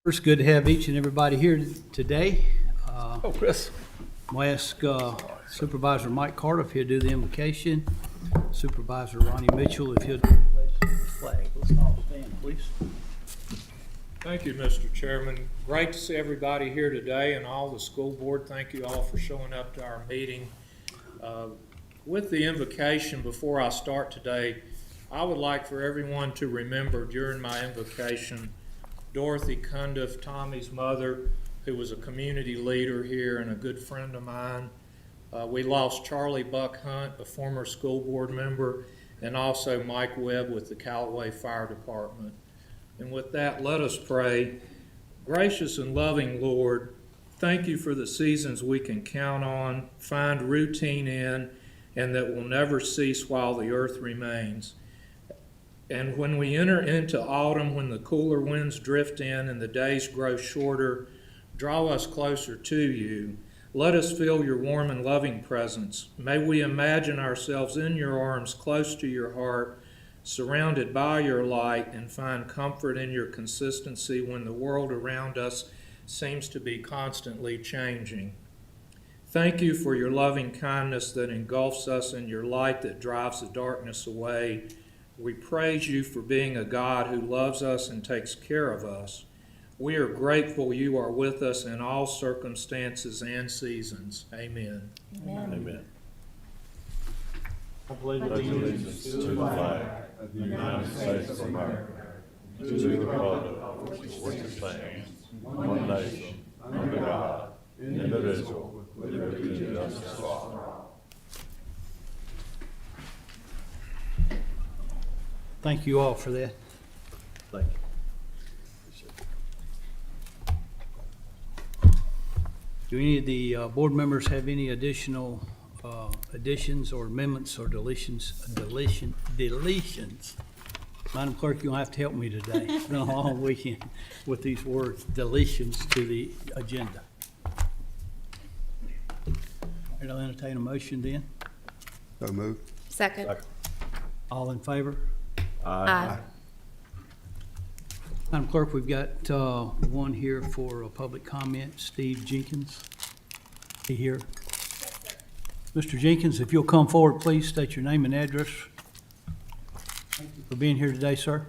It's good to have each and everybody here today. Chris. I'm going to ask Supervisor Mike Carter if he'll do the invocation. Supervisor Ronnie Mitchell if he'll do the pledge to the flag. Let's all stand, please. Thank you, Mr. Chairman. Great to see everybody here today and all the school board. Thank you all for showing up to our meeting. With the invocation, before I start today, I would like for everyone to remember during my invocation Dorothy Cundiff, Tommy's mother, who was a community leader here and a good friend of mine. We lost Charlie Buck Hunt, a former school board member, and also Mike Webb with the Callaway Fire Department. And with that, let us pray. Gracious and loving Lord, thank you for the seasons we can count on, find routine in, and that will never cease while the earth remains. And when we enter into autumn, when the cooler winds drift in and the days grow shorter, draw us closer to you. Let us feel your warm and loving presence. May we imagine ourselves in your arms, close to your heart, surrounded by your light, and find comfort in your consistency when the world around us seems to be constantly changing. Thank you for your loving kindness that engulfs us in your light that drives the darkness away. We praise you for being a God who loves us and takes care of us. We are grateful you are with us in all circumstances and seasons. Amen. Amen. Amen. I pledge Allegiance to the flag of the United States of America, to the republic for which it stands, one nation, under God, indivisible, with liberty and justice for all. Thank you all for that. Thank you. Do any of the board members have any additional additions or amendments or deletions? Madam Clerk, you'll have to help me today. It's been a long weekend with these words, deletions to the agenda. And I'll entertain a motion then. So moved. Second. All in favor? Aye. Madam Clerk, we've got one here for a public comment. Steve Jenkins. He here? Mr. Jenkins, if you'll come forward, please state your name and address. Thank you for being here today, sir.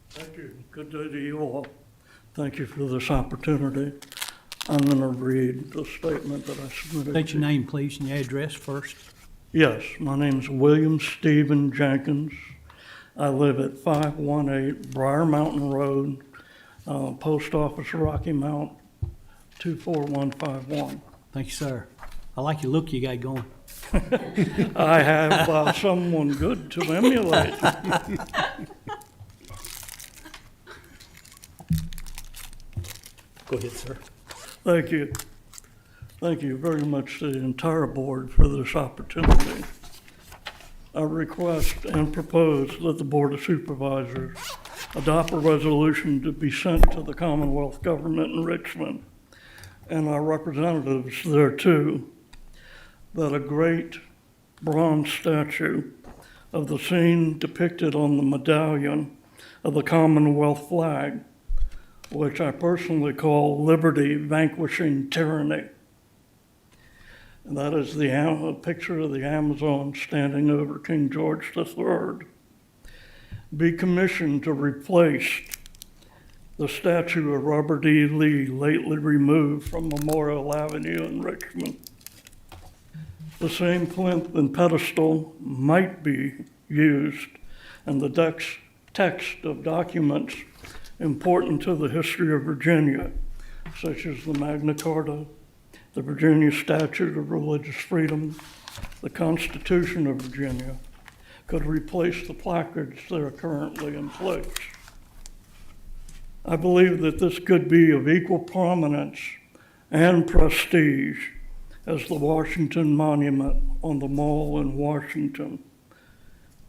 Thank you. Good day to you all. Thank you for this opportunity. I'm going to read the statement that I submitted. State your name, please, and your address first. Yes, my name's William Stephen Jenkins. I live at 518 Briar Mountain Road, Post Office Rocky Mount, 24151. Thank you, sir. I like your look you got going. I have someone good to emulate. Go ahead, sir. Thank you. Thank you very much to the entire board for this opportunity. I request and propose that the Board of Supervisors adopt a resolution to be sent to the Commonwealth Government in Richmond and our representatives there too, that a great bronze statue of the scene depicted on the medallion of the Commonwealth flag, which I personally call Liberty Vanquishing Tyranny. And that is a picture of the Amazon standing over King George III, be commissioned to replace the statue of Robert E. Lee lately removed from Memorial Avenue in Richmond. The same plinth and pedestal might be used in the text of documents important to the history of Virginia, such as the Magna Carta, the Virginia Statute of Religious Freedom, the Constitution of Virginia, could replace the placards that are currently in place. I believe that this could be of equal prominence and prestige as the Washington Monument on the Mall in Washington,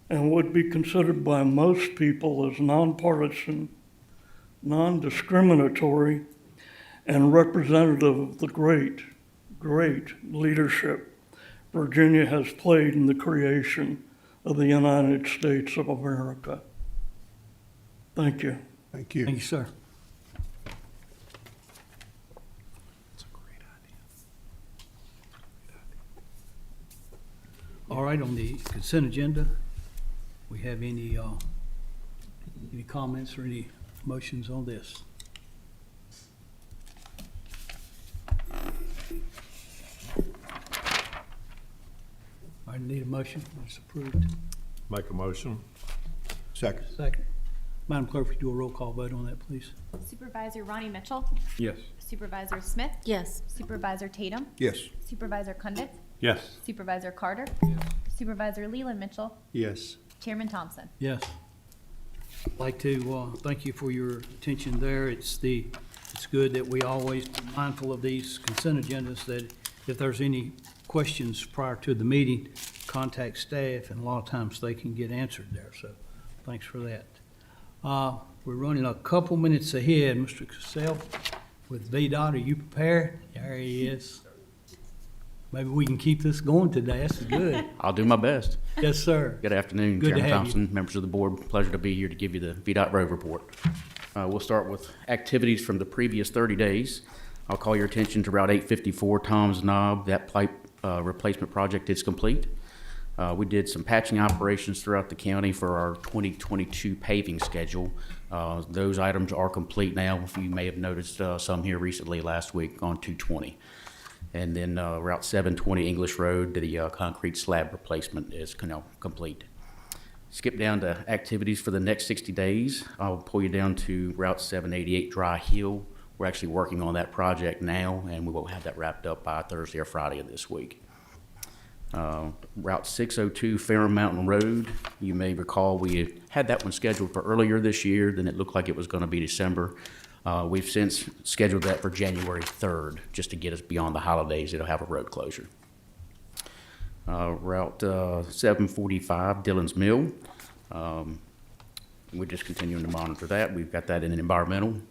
and would be considered by most people as nonpartisan, non-discriminatory, and representative of the great leadership Virginia has played in the creation of the United States of America. Thank you. Thank you. Thank you, sir. All right, on the consent agenda, we have any comments or any motions on this? I need a motion. It's approved. Make a motion. Second. Second. Madam Clerk, would you do a roll call vote on that, please? Supervisor Ronnie Mitchell, Yes. Supervisor Smith, Yes. Supervisor Tatum, Yes. Supervisor Cundiff, Yes. Supervisor Carter, Supervisor Leland Mitchell, Yes. Chairman Thompson. Yes. I'd like to thank you for your attention there. It's good that we always be mindful of these consent agendas, that if there's any questions prior to the meeting, contact staff, and a lot of times they can get answered there, so thanks for that. We're running a couple minutes ahead. Mr. Cassell with VDOT, are you prepared? There he is. Maybe we can keep this going today. That's good. I'll do my best. Yes, sir. Good afternoon, Good to Chairman have Thompson, members of the board. Pleasure to be here to give you the VDOT road report. We'll start with activities from the previous 30 days. I'll call your attention to Route 854 Tom's Knob. That pipe replacement project is complete. We did some patching operations throughout the county for our 2022 paving schedule. Those items are complete now. You may have noticed some here recently last week on 220. And then Route 720 English Road, the concrete slab replacement is complete. Skip down to activities for the next 60 days. I'll pull you down to Route 788 Dry Hill. We're actually working on that project now, and we will have that wrapped up by Thursday or Friday of this week. Route 602 Fair Mountain Road, you may recall we had that one scheduled for earlier this year, then it looked like it was going to be December. We've since scheduled that for January 3rd, just to get us beyond the holidays. It'll have a road closure. Route 745 Dillon's Mill, we're just continuing to monitor that. We've got that in an environmental.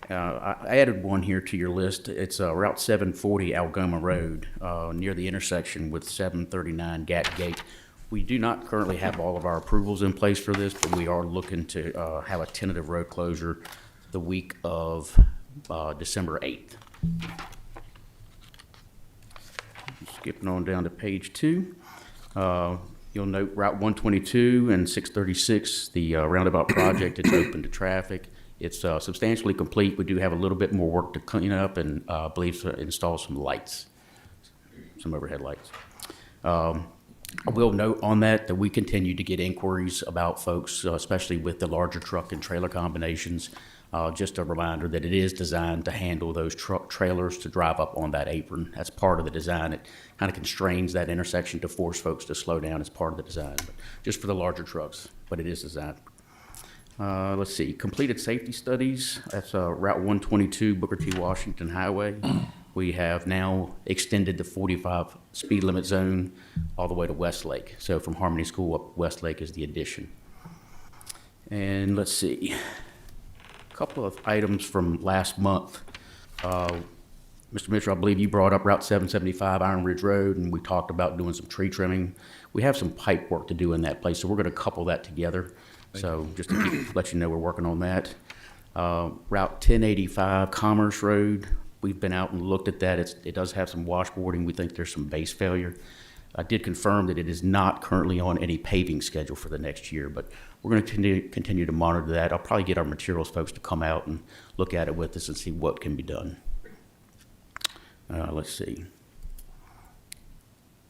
I added one here to your list. It's Route 740 Algoma Road, near the intersection with 739 Gat Gate. We do not currently have all of our approvals in place for this, but we are looking to have a tentative road closure the week of December 8th. Skipping on down to page 2. You'll note Route 122 and 636, the roundabout project, it's open to traffic. It's substantially complete. We do have a little bit more work to clean up and I believe to install some lights, some overhead lights. I will note on that we continue to get inquiries about folks, especially with the larger truck and trailer combinations. Just a reminder that it is designed to handle those truck trailers to drive up on that apron. That's part of the design. It kind of constrains that intersection to force folks to slow down as part of the design, but just for the larger trucks, but it is designed. Let's see, completed safety studies. That's Route 122 Booker T. Washington Highway. We have now extended the 45 speed limit zone all the way to Westlake. So from Harmony School up Westlake is the addition. And let's see, a couple of items from last month. Mr. Mitchell, I believe you brought up Route 775 Iron Ridge Road, and we talked about doing some tree trimming. We have some pipe work to do in that place, so we're going to couple that together. So just to let you know, we're working on that. Route 1085 Commerce Road, we've been out and looked at that. It does have some washboarding. We think there's some base failure. I did confirm that it is not currently on any paving schedule for the next year, but we're going to continue to monitor that. I'll probably get our materials folks to come out and look at it with us and see what can be done. Let's see.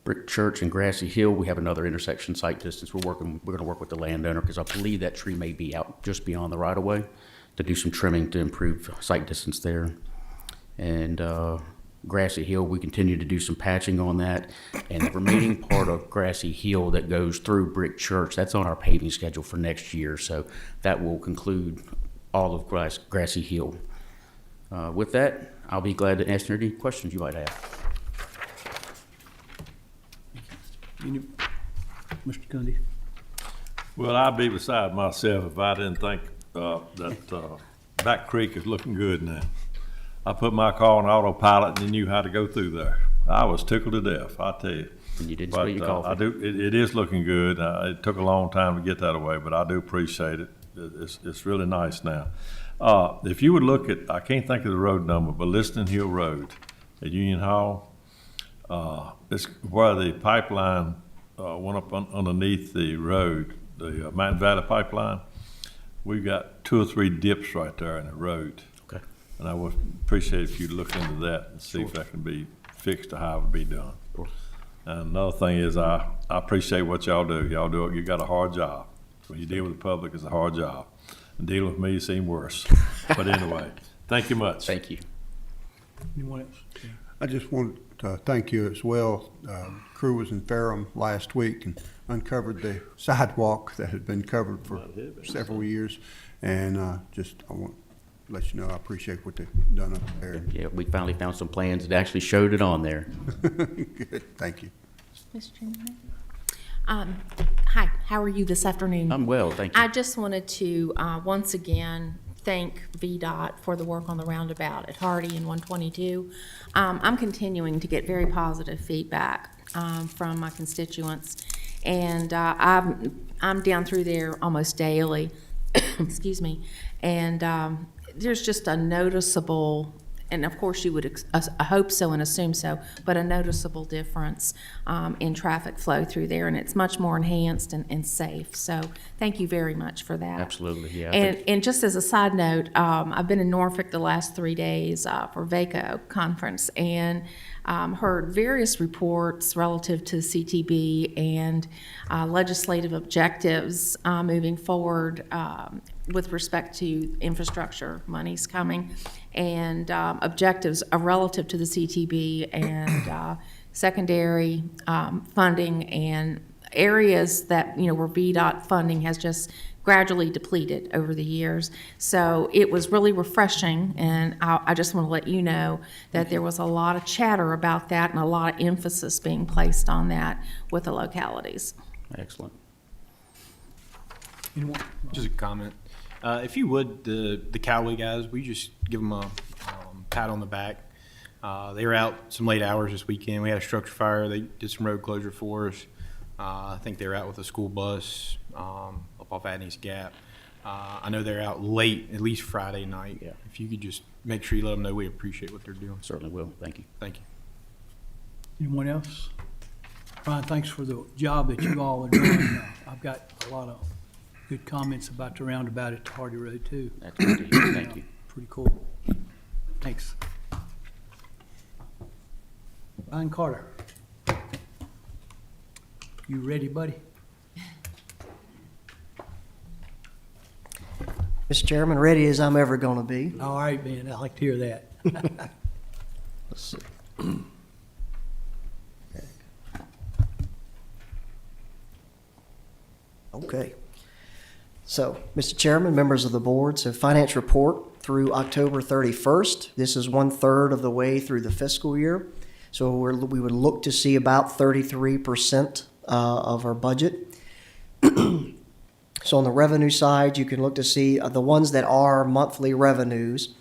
Brick Church and Grassy Hill, we have another intersection site distance. We're going to work with the landowner because I believe that tree may be out just beyond the right of way to do some trimming to improve site distance there. And Grassy Hill, we continue to do some patching on that. And the remaining part of Grassy Hill that goes through Brick Church, that's on our paving schedule for next year. So that will conclude all of Grassy Hill. With that, I'll be glad to answer any questions you might have. Mr. Gundy? Well, I'd be beside myself if I didn't think that Back Creek is looking good now. I put my car on autopilot and knew how to go through there. I was tickled to death, I tell you. And you didn't spill your coffee. It is looking good. It took a long time to get that away, but I do appreciate it. It's really nice now. If you would look at, I can't think of the road number, but Liston Hill Road at Union Hall, it's where the pipeline one up underneath the road, the Mountain Valley Pipeline. We've got 2 or 3 dips right there in the road. Okay. And I would appreciate if you look into that and see if that can be fixed or how it would be done. Sure. And another thing is, I appreciate what y'all do. You got a hard job. When you deal with the public, it's a hard job. And dealing with me seems worse. But anyway, thank you much. Thank you. Anyone else? I just want to thank you as well. Crew was in Ferrum last week and uncovered the sidewalk that had been covered for several years. And I want to let you know I appreciate what they've done up there. Yeah, we finally found some plans that actually showed it on there. Good, thank you. Mr. Chairman? Hi, how are you this afternoon? I'm well, thank you. I just wanted to once again thank VDOT for the work on the roundabout at Hardy and 122. I'm continuing to get very positive feedback from my constituents, and I'm down through there almost daily. Excuse me, and there's just a noticeable. And of course, you would I hope so and assume so, but a noticeable difference in traffic flow through there, and it's much more enhanced and safe. So thank you very much for that. Absolutely, yeah. And just as a side note, I've been in Norfolk the last 3 days for VACO conference and heard various reports relative to CTB and legislative objectives moving forward with respect to infrastructure monies coming and objectives relative to the CTB and secondary funding and areas that, where VDOT funding has just gradually depleted over the years. So it was really refreshing, and I just want to let you know that there was a lot of chatter about that and a lot of emphasis being placed on that with the localities. Excellent. Anyone? Just a comment. If you would, the Cowley guys, we just give them a pat on the back. They were out some late hours this weekend. We had a structure fire. They did some road closure for us. I think they were out with a school bus up off Adney's Gap. I know they're out late, at least Friday night. Yeah. If you could just make sure you let them know we appreciate what they're doing. Certainly will, thank you. Thank you. Anyone else? Brian, thanks for the job that you all are doing. I've got a lot of good comments about the roundabout at the Hardy Road, too. That's good to hear, thank you. Pretty cool. Thanks. Ryan Carter. You ready, buddy? Mr. Chairman, ready as I'm ever going to be. All right, man, I like to hear that. Let's see. Okay. So, Mr. Chairman, members of the board, so finance report through October 31st. This is 1/3 of the way through the fiscal year. So we would look to see about 33% of our budget. So on the revenue side, you can look to see the ones that are monthly revenues.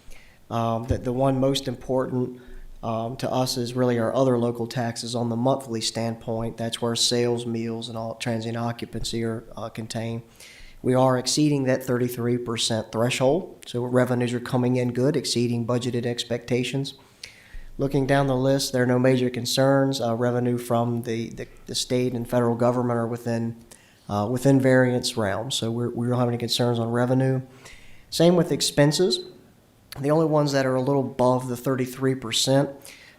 That the one most important to us is really our other local taxes on the monthly standpoint. That's where sales, meals, and all transient occupancy are contained. We are exceeding that 33% threshold, so revenues are coming in good, exceeding budgeted expectations. Looking down the list, there are no major concerns. Revenue from the state and federal government are within variance realms, so we don't have any concerns on revenue. Same with expenses. The only ones that are a little above the 33%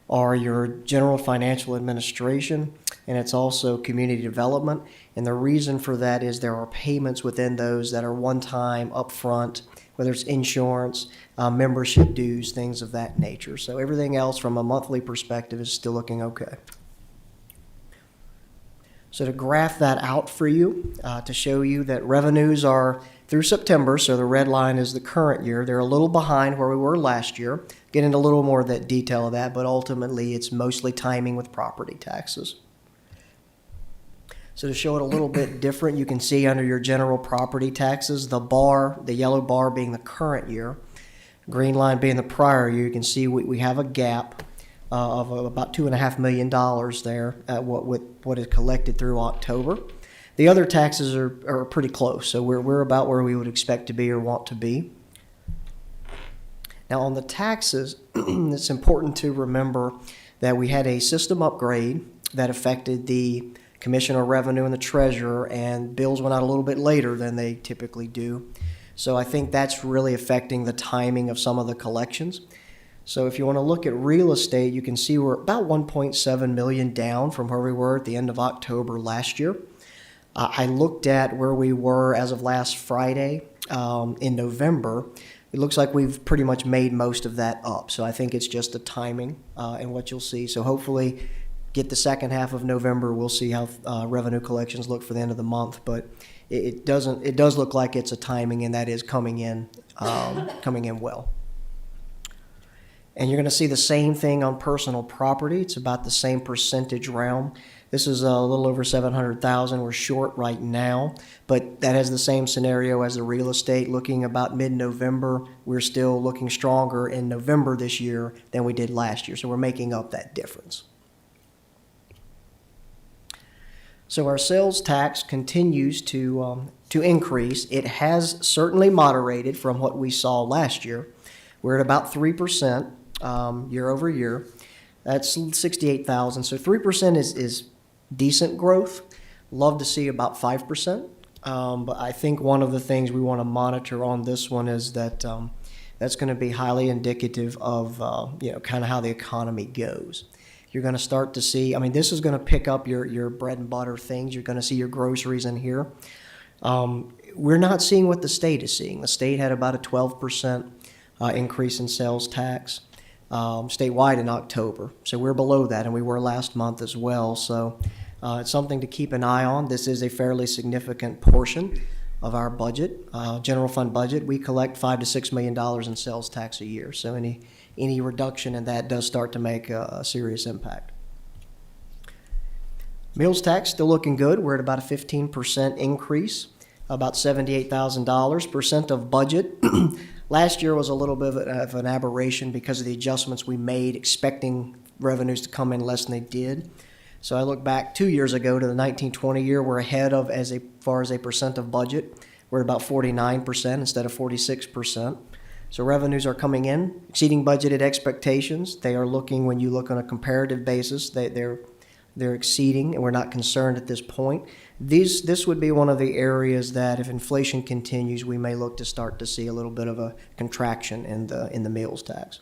are your general financial administration, and it's also community development. And the reason for that is there are payments within those that are one-time, upfront, whether it's insurance, membership dues, things of that nature. So everything else from a monthly perspective is still looking okay. So to graph that out for you, to show you that revenues are through September, so the red line is the current year. They're a little behind where we were last year. Get into a little more of that detail of that, but ultimately it's mostly timing with property taxes. So to show it a little bit different, you can see under your general property taxes, the bar, the yellow bar being the current year, green line being the prior year. You can see we have a gap of about $2.5 million there at what is collected through October. The other taxes are pretty close, so we're about where we would expect to be or want to be. Now on the taxes, it's important to remember that we had a system upgrade that affected the commissioner revenue and the treasurer, and bills went out a little bit later than they typically do. So I think that's really affecting the timing of some of the collections. So if you want to look at real estate, you can see we're about 1.7 million down from where we were at the end of October last year. I looked at where we were as of last Friday in November. It looks like we've pretty much made most of that up. So I think it's just the timing and what you'll see. So hopefully get the second half of November, we'll see how revenue collections look for the end of the month. But it does look like it's a timing, and that is coming in well. And you're going to see the same thing on personal property. It's about the same percentage realm. This is a little over 700,000. We're short right now, but that has the same scenario as the real estate. Looking about mid-November, we're still looking stronger in November this year than we did last year. So we're making up that difference. So our sales tax continues to increase. It has certainly moderated from what we saw last year. We're at about 3% year over year. That's 68,000. So 3% is decent growth. Love to see about 5%. But I think one of the things we want to monitor on this one is that that's going to be highly indicative of kind of how the economy goes. You're going to start to see, this is going to pick up your bread and butter things. You're going to see your groceries in here. We're not seeing what the state is seeing. The state had about a 12% increase in sales tax statewide in October. So we're below that, and we were last month as well. So it's something to keep an eye on. This is a fairly significant portion of our budget, general fund budget. We collect $5 to $6 million in sales tax a year. So any reduction in that does start to make a serious impact. Meals tax still looking good. We're at about a 15% increase, about $78,000. Percent of budget. Last year was a little bit of an aberration because of the adjustments we made, expecting revenues to come in less than they did. So I look back 2 years ago to the 1920 year. We're ahead of as far as a percent of budget. We're at about 49% instead of 46%. So revenues are coming in, exceeding budgeted expectations. They are looking, when you look on a comparative basis, they're exceeding, and we're not concerned at this point. This would be one of the areas that, if inflation continues, we may look to start to see a little bit of a contraction in the meals tax.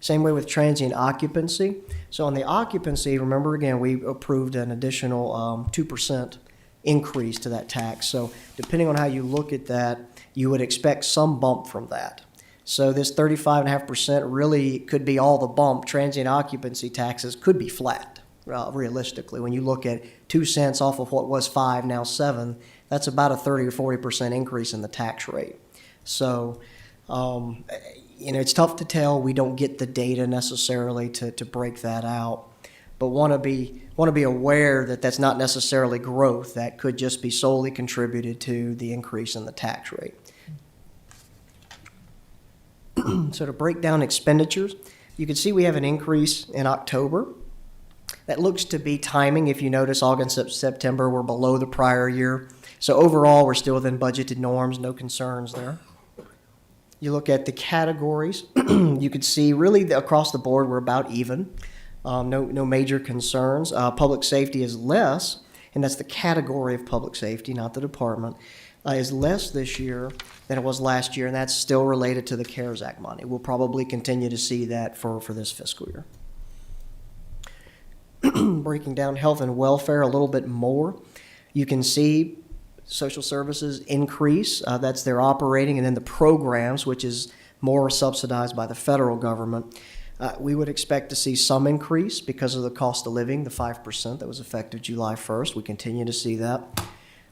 Same way with transient occupancy. So on the occupancy, remember again, we approved an additional 2% increase to that tax. So depending on how you look at that, you would expect some bump from that. So this 35.5% really could be all the bump. Transient occupancy taxes could be flat, realistically. When you look at 2 cents off of what was 5, now 7, that's about a 30 or 40% increase in the tax rate. So, it's tough to tell. We don't get the data necessarily to break that out, but want to be aware that that's not necessarily growth. That could just be solely contributed to the increase in the tax rate. So to break down expenditures, you can see we have an increase in October. That looks to be timing. If you notice, August and September were below the prior year. So overall, we're still within budgeted norms, no concerns there. You look at the categories, you can see really across the board, we're about even. No major concerns. Public safety is less, and that's the category of public safety, not the department, is less this year than it was last year, and that's still related to the CARES Act money. We'll probably continue to see that for this fiscal year. Breaking down health and welfare a little bit more, you can see social services increase. That's their operating, and then the programs, which is more subsidized by the federal government. We would expect to see some increase because of the cost of living, the 5% that was effective July 1st. We continue to see that.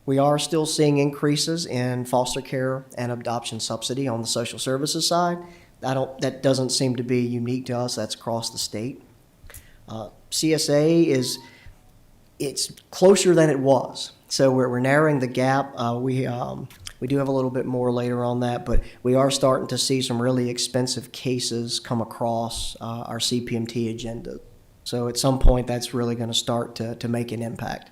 We are still seeing increases in foster care and adoption subsidy on the social services side. That doesn't seem to be unique to us. That's across the state. CSA it's closer than it was. So we're narrowing the gap. We do have a little bit more later on that, but we are starting to see some really expensive cases come across our CPMT agenda. So at some point, that's really going to start to make an impact.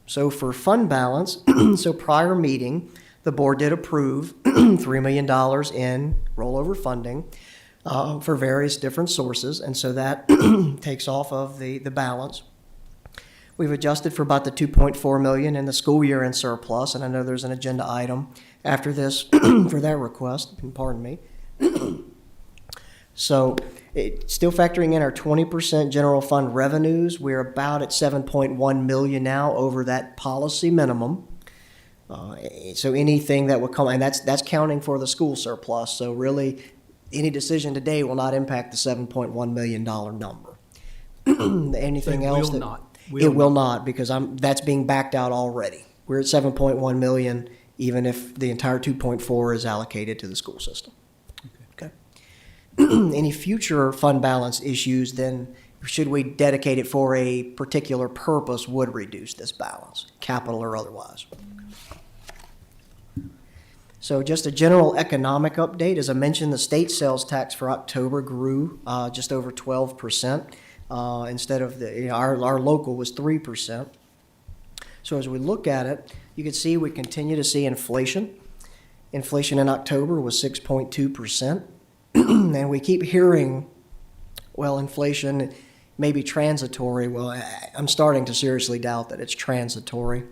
So for fund balance, so prior meeting, the board did approve $3 million in rollover funding. for various different sources, and so that takes off of the balance. We've adjusted for about the 2.4 million in the school year in surplus, and I know there's an agenda item after this for that request, pardon me. So, still factoring in our 20% general fund revenues, we're about at 7.1 million now over that policy minimum. So anything that would come, and that's counting for the school surplus, so really, any decision today will not impact the $7.1 million number. Anything It else will that. not. It will not, because that's being backed out already. We're at 7.1 million, even if the entire 2.4 is allocated to the school system. Okay. Any future fund balance issues, then should we dedicate it for a particular purpose, would reduce this balance, capital or otherwise. So just a general economic update. As I mentioned, the state sales tax for October grew just over 12%. Instead of our local was 3%. So as we look at it, you can see we continue to see inflation. Inflation in October was 6.2%. And we keep hearing, well, inflation may be transitory. Well, I'm starting to seriously doubt that it's transitory.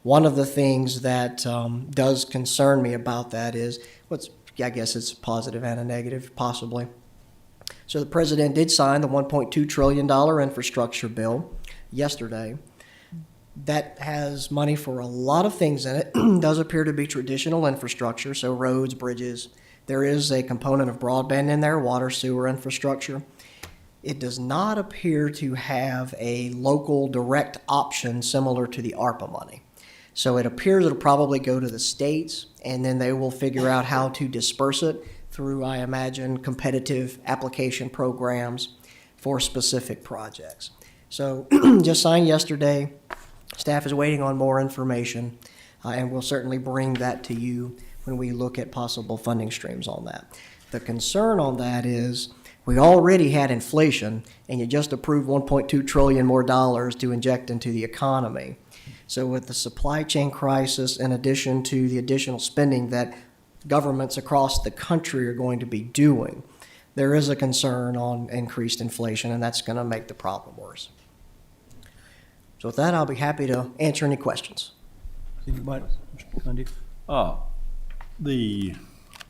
One of the things that does concern me about that is, I guess it's positive and a negative, possibly. So the president did sign the $1.2 trillion infrastructure bill yesterday. That has money for a lot of things in it. Does appear to be traditional infrastructure, so roads, bridges. There is a component of broadband in there, water, sewer infrastructure. It does not appear to have a local direct option similar to the ARPA money. So it appears it'll probably go to the states, and then they will figure out how to disperse it through, I imagine, competitive application programs for specific projects. So just signed yesterday. Staff is waiting on more information, and we'll certainly bring that to you when we look at possible funding streams on that. The concern on that is we already had inflation, and you just approved $1.2 trillion more dollars to inject into the economy. So with the supply chain crisis, in addition to the additional spending that governments across the country are going to be doing, there is a concern on increased inflation, and that's going to make the problem worse. So with that, I'll be happy to answer any questions. Anybody? Mr. Gundy?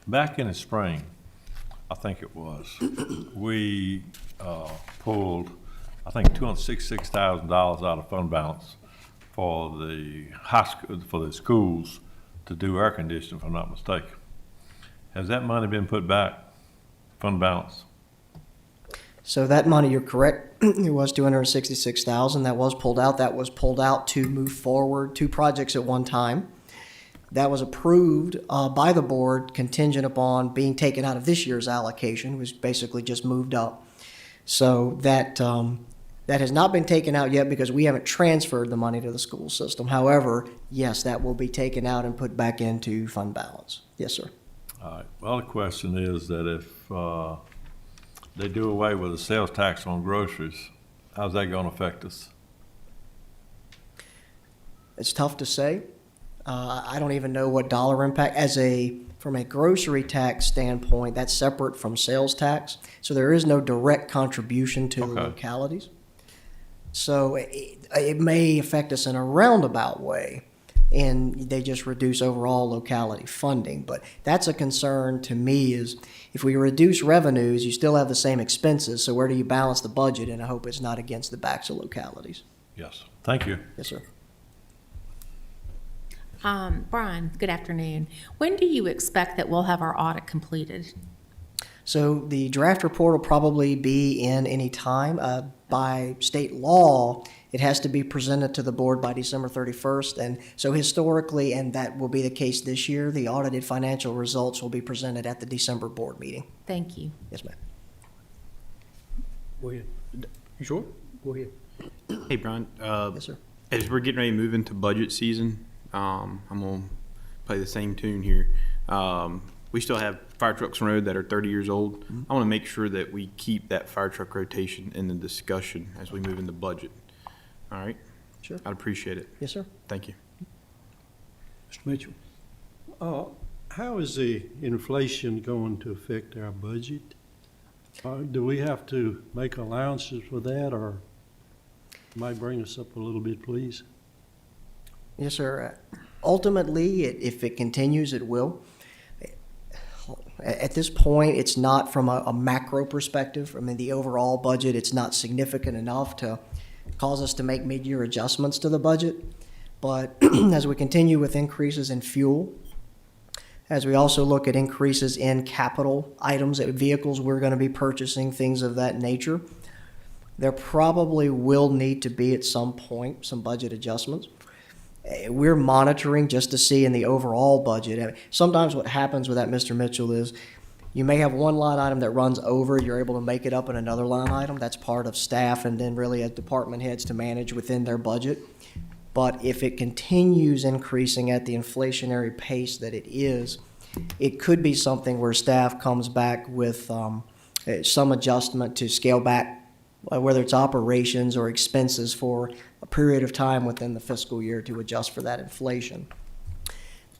Back in the spring, I think it was, we pulled, I think, $266,000 out of fund balance for the high school, for the schools to do air conditioning, if I'm not mistaken. Has that money been put back, fund balance? So that money, you're correct, it was $266,000. That was pulled out. That was pulled out to move forward 2 projects at one time. That was approved by the board contingent upon being taken out of this year's allocation, was basically just moved up. So that has not been taken out yet because we haven't transferred the money to the school system. However, yes, that will be taken out and put back into fund balance. Yes, sir. All right. Well, the question is that if they do away with the sales tax on groceries, how's that going to affect us? It's tough to say. I don't even know what dollar impact. From a grocery tax standpoint, that's separate from sales tax. So there is no direct contribution to the localities. So it may affect us in a roundabout way, and they just reduce overall locality funding. But that's a concern to me, is if we reduce revenues, you still have the same expenses. So where do you balance the budget? And I hope it's not against the backs of localities. Yes. Thank you. Yes, sir. Brian, good afternoon. When do you expect that we'll have our audit completed? So the draft report will probably be in any time. By state law, it has to be presented to the board by December 31st. And so historically, and that will be the case this year, the audited financial results will be presented at the December board meeting. Thank you. Yes, ma'am. Go ahead. You sure? Go ahead. Hey, Brian. Yes, sir. As we're getting ready to move into budget season, I'm going to play the same tune here. We still have fire trucks on the road that are 30 years old. Mm-hmm. I want to make sure that we keep that fire truck rotation in the discussion as we move into budget. All right? Sure. I'd appreciate it. Yes, sir. Thank you. Mr. Mitchell? How is the inflation going to affect our budget? Do we have to make allowances for that, or might bring us up a little bit, please? Yes, sir. Ultimately, if it continues, it will. At this point, it's not from a macro perspective. I mean, the overall budget, it's not significant enough to cause us to make mid-year adjustments to the budget. But as we continue with increases in fuel, as we also look at increases in capital items, vehicles we're going to be purchasing, things of that nature, there probably will need to be at some point some budget adjustments. We're monitoring just to see in the overall budget. I mean, sometimes what happens with that, Mr. Mitchell, is you may have one line item that runs over, you're able to make it up in another line item. That's part of staff and then really as department heads to manage within their budget. But if it continues increasing at the inflationary pace that it is, it could be something where staff comes back with some adjustment to scale back, whether it's operations or expenses for a period of time within the fiscal year to adjust for that inflation.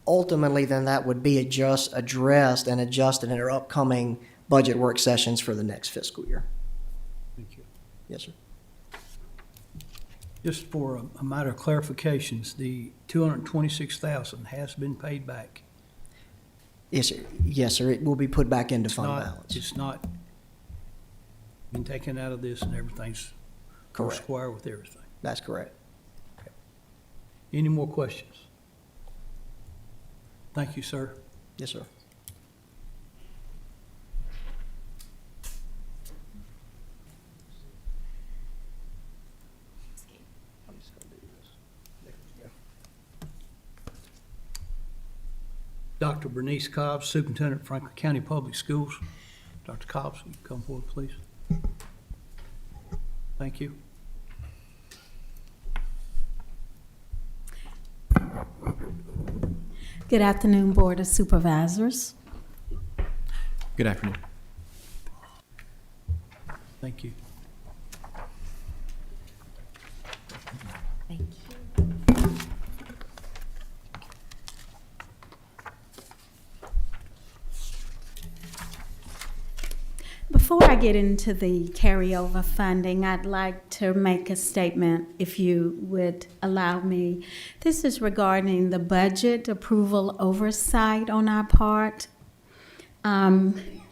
Ultimately, then that would be addressed and adjusted in our upcoming budget work sessions for the next fiscal year. Thank you. Yes, sir. Just for a matter of clarifications, the $226,000 has been paid back. Yes, sir. Yes, sir. It will be put back into fund balance. It's not been taken out of this and everything's Correct. square with everything. That's correct. Any more questions? Thank you, sir. Yes, sir. Dr. Bernice Cobbs, Superintendent, Franklin County Public Schools. Dr. Cobbs, will you come forward, please? Thank you. Good afternoon, Board of Supervisors. Good afternoon. Thank you. Thank you. Before I get into the carryover funding, I'd like to make a statement, if you would allow me. This is regarding the budget approval oversight on our part.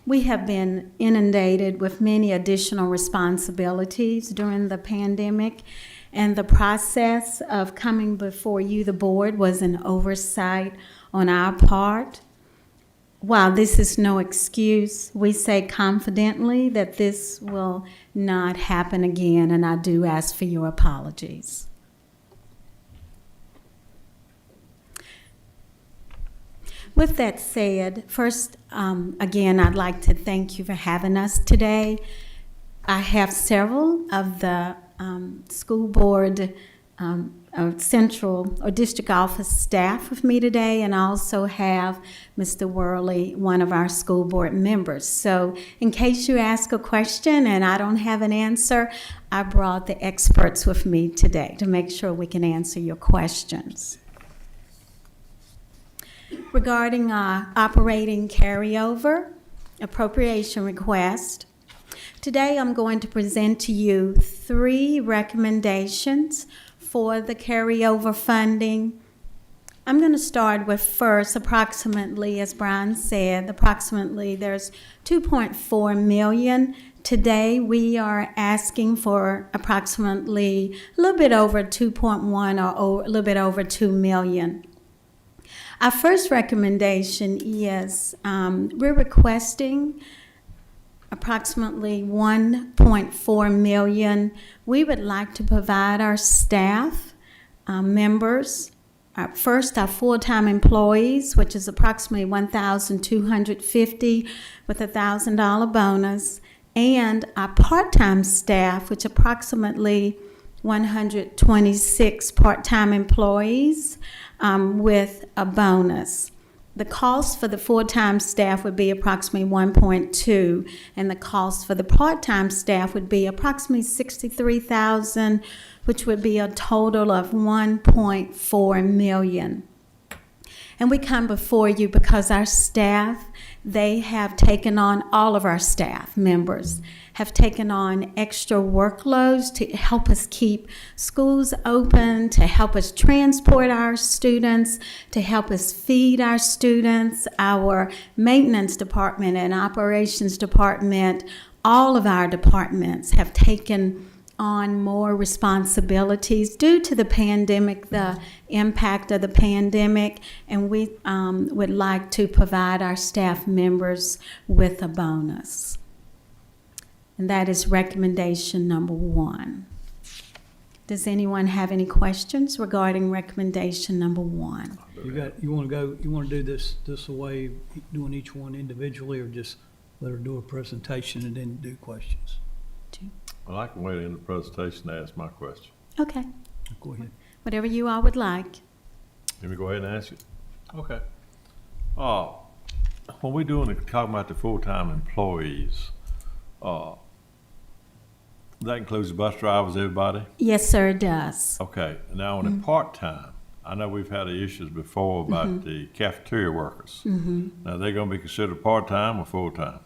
We have been inundated with many additional responsibilities during the pandemic, and the process of coming before you, the board, was an oversight on our part. While this is no excuse, we say confidently that this will not happen again, and I do ask for your apologies. With that said, first, again, I'd like to thank you for having us today. I have several of the school board central or district office staff with me today, and I also have Mr. Worley, one of our school board members. So in case you ask a question and I don't have an answer, I brought the experts with me today to make sure we can answer your questions. Regarding our operating carryover appropriation request, today I'm going to present to you 3 recommendations for the carryover funding. I'm going to start with first, approximately, as Brian said, approximately there's $2.4 million. Today we are asking for approximately a little bit over 2.1 or a little bit over 2 million. Our first recommendation is we're requesting approximately 1.4 million. We would like to provide our staff members, first our full-time employees, which is approximately 1,250 with a $1,000 bonus, and our part-time staff, which approximately 126 part-time employees with a bonus. The cost for the full-time staff would be approximately 1.2, and the cost for the part-time staff would be approximately 63,000, which would be a total of 1.4 million. And we come before you because our staff, they have taken on, all of our staff members have taken on extra workloads to help us keep schools open, to help us transport our students, to help us feed our students. Our maintenance department and operations department, all of our departments have taken on more responsibilities due to the pandemic, the impact of the pandemic, and we would like to provide our staff members with a bonus. And that is recommendation number 1. Does anyone have any questions regarding recommendation number 1? You want to do this way, doing each one individually, or just let her do a presentation and then do questions? Well, I can wait in the presentation to ask my question. Okay, Go ahead. whatever you all would like. Let me go ahead and ask it. Okay. When we're talking about the full-time employees, that includes the bus drivers, everybody? Yes, sir, it does. Okay, now on the part-time, I know we've had issues before about the cafeteria workers. Now, they're gonna be considered part-time or full-time?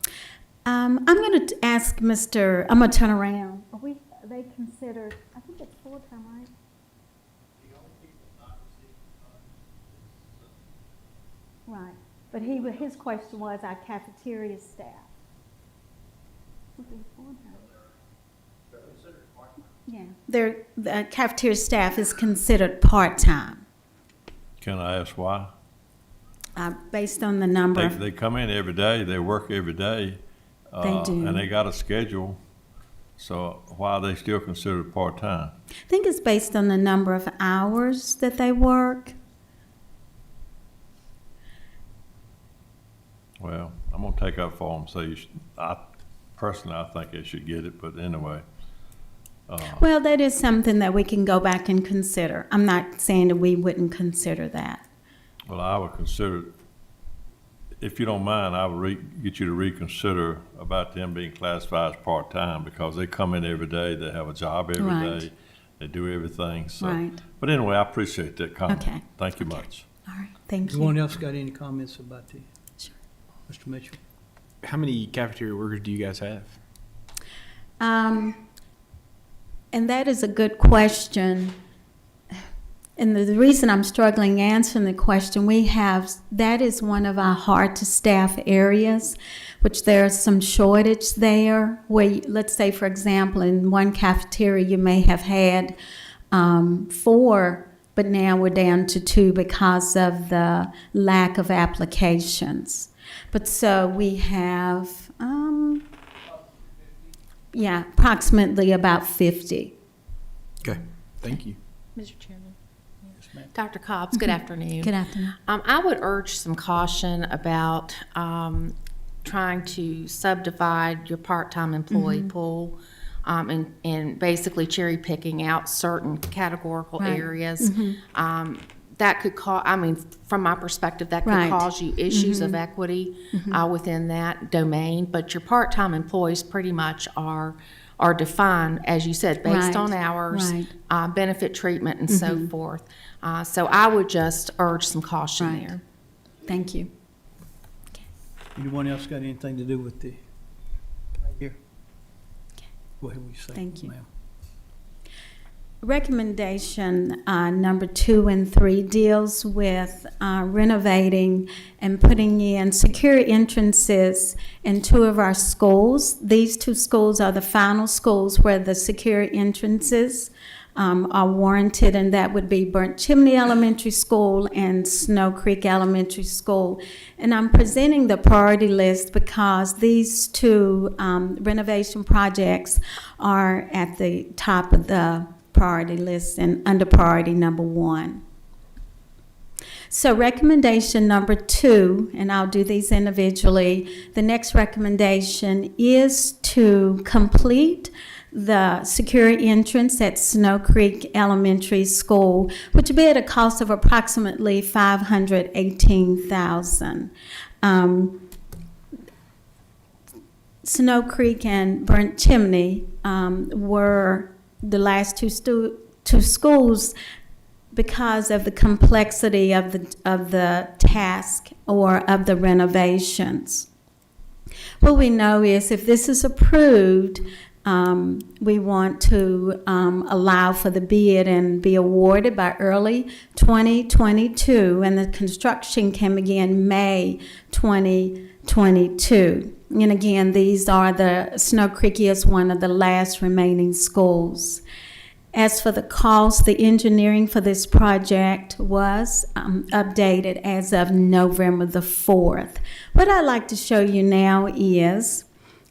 I'm going to ask Mr., I'm going to turn around. Are they considered, I think it's full-time, right? Right, but his question was our cafeteria staff. Would be full-time. Yeah, the cafeteria staff is considered part-time, Can I ask why? based on the number. They come in every day, they work every day. They do. And they got a schedule, so why are they still considered part-time? I think it's based on the number of hours that they work. Well, I'm gonna take up for them, so personally, I think they should get it, but anyway. Well, that is something that we can go back and consider. I'm not saying that we wouldn't consider that. Well, I would consider, if you don't mind, I would get you to reconsider about them being classified as part-time, because they come in every day, they have a job every Right. day, they do everything, so. Right. But anyway, I appreciate that comment. Okay. Thank you much. All right, thank Anyone you. else got any comments about the? Sure. Mr. Mitchell? How many cafeteria workers do you guys have? And that is a good question. And the reason I'm struggling answering the question, that is one of our hard-to-staff areas, which there's some shortage there, where, let's say, for example, in one cafeteria, you may have had 4, but now we're down to 2 because of the lack of applications. But so we have, approximately about 50. Okay, thank you. Mr. Chairman. Dr. Cobbs, good afternoon. Good afternoon. I would urge some caution about trying to subdivide your part-time employee pool and basically cherry picking out certain categorical Right. areas. That could from my perspective, that could Right. cause you issues of equity within that domain. But your part-time employees pretty much are defined, as you said, based Right. on hours, Right. benefit treatment, and so forth. So I would just urge some caution Right. there. Thank you. Anyone else got anything to do with the, right here? Go ahead, we say, Thank you. ma'am. Recommendation number 2 and 3 deals with renovating and putting in secure entrances in 2 of our schools. These 2 schools are the final schools where the secure entrances are warranted, and that would be Burnt Chimney Elementary School and Snow Creek Elementary School. And I'm presenting the priority list because these 2 renovation projects are at the top of the priority list and under priority number 1. So recommendation number 2, and I'll do these individually. The next recommendation is to complete the secure entrance at Snow Creek Elementary School, which would be at a cost of approximately $518,000. Snow Creek and Burnt Chimney were the last two schools because of the complexity of the task or of the renovations. What we know is if this is approved, we want to allow for the bid and be awarded by early 2022, and the construction can begin May 2022. And again, these are Snow Creek is one of the last remaining schools. As for the cost, the engineering for this project was updated as of November the 4th. What I'd like to show you now is,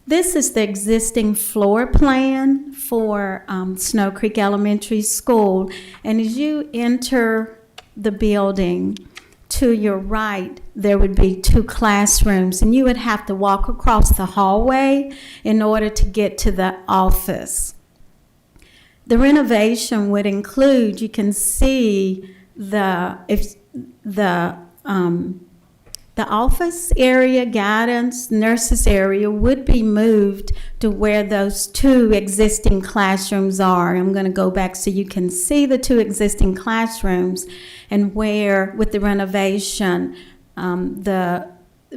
this is the existing floor plan for Snow Creek Elementary School. And as you enter the building, to your right, there would be 2 classrooms, and you would have to walk across the hallway in order to get to the office. The renovation would include, you can see the office area, guidance, nurses area would be moved to where those 2 existing classrooms are. I'm going to go back so you can see the 2 existing classrooms, and where, with the renovation,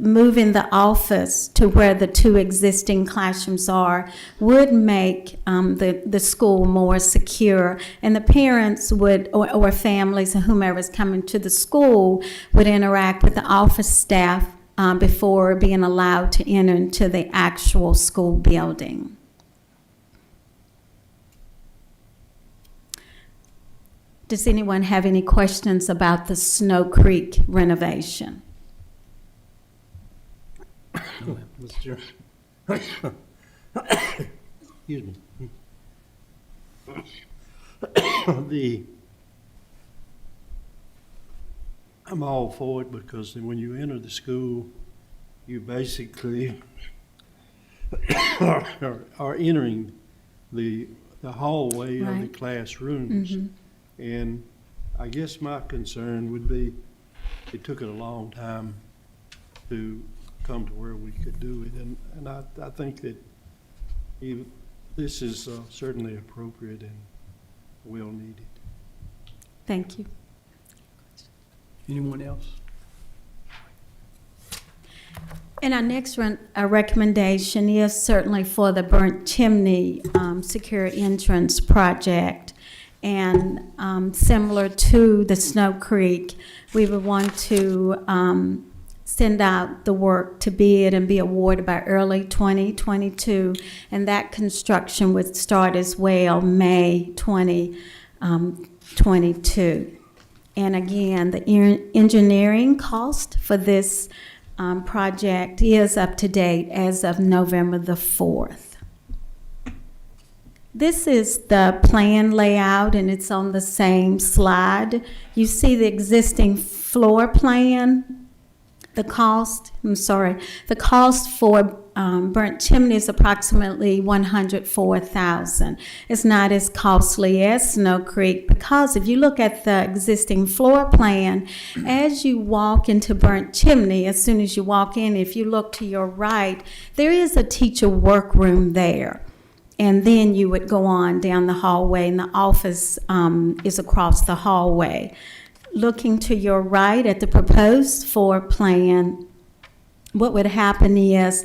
moving the office to where the 2 existing classrooms are would make the school more secure, and the parents would, or families, or whomever is coming to the school, would interact with the office staff before being allowed to enter into the actual school building. Does anyone have any questions about the Snow Creek renovation? Mr. Excuse me. I'm all for it, because when you enter the school, you basically are entering the hallway of the Right. classrooms. Mhm. And I guess my concern would be, it took it a long time to come to where we could do it. And I think that this is certainly appropriate and well needed. Thank you. Anyone else? And our next recommendation is certainly for the Burnt Chimney Secure Entrance Project. And similar to the Snow Creek, we would want to send out the work to bid and be awarded by early 2022. And that construction would start as well May 2022. And again, the engineering cost for this project is up to date as of November the 4th. This is the plan layout, and it's on the same slide. You see the existing floor plan. The cost for Burnt Chimney is approximately $104,000. It's not as costly as Snow Creek, because if you look at the existing floor plan, as you walk into Burnt Chimney, as soon as you walk in, if you look to your right, there is a teacher workroom there. And then you would go on down the hallway, and the office is across the hallway. Looking to your right at the proposed floor plan, what would happen is,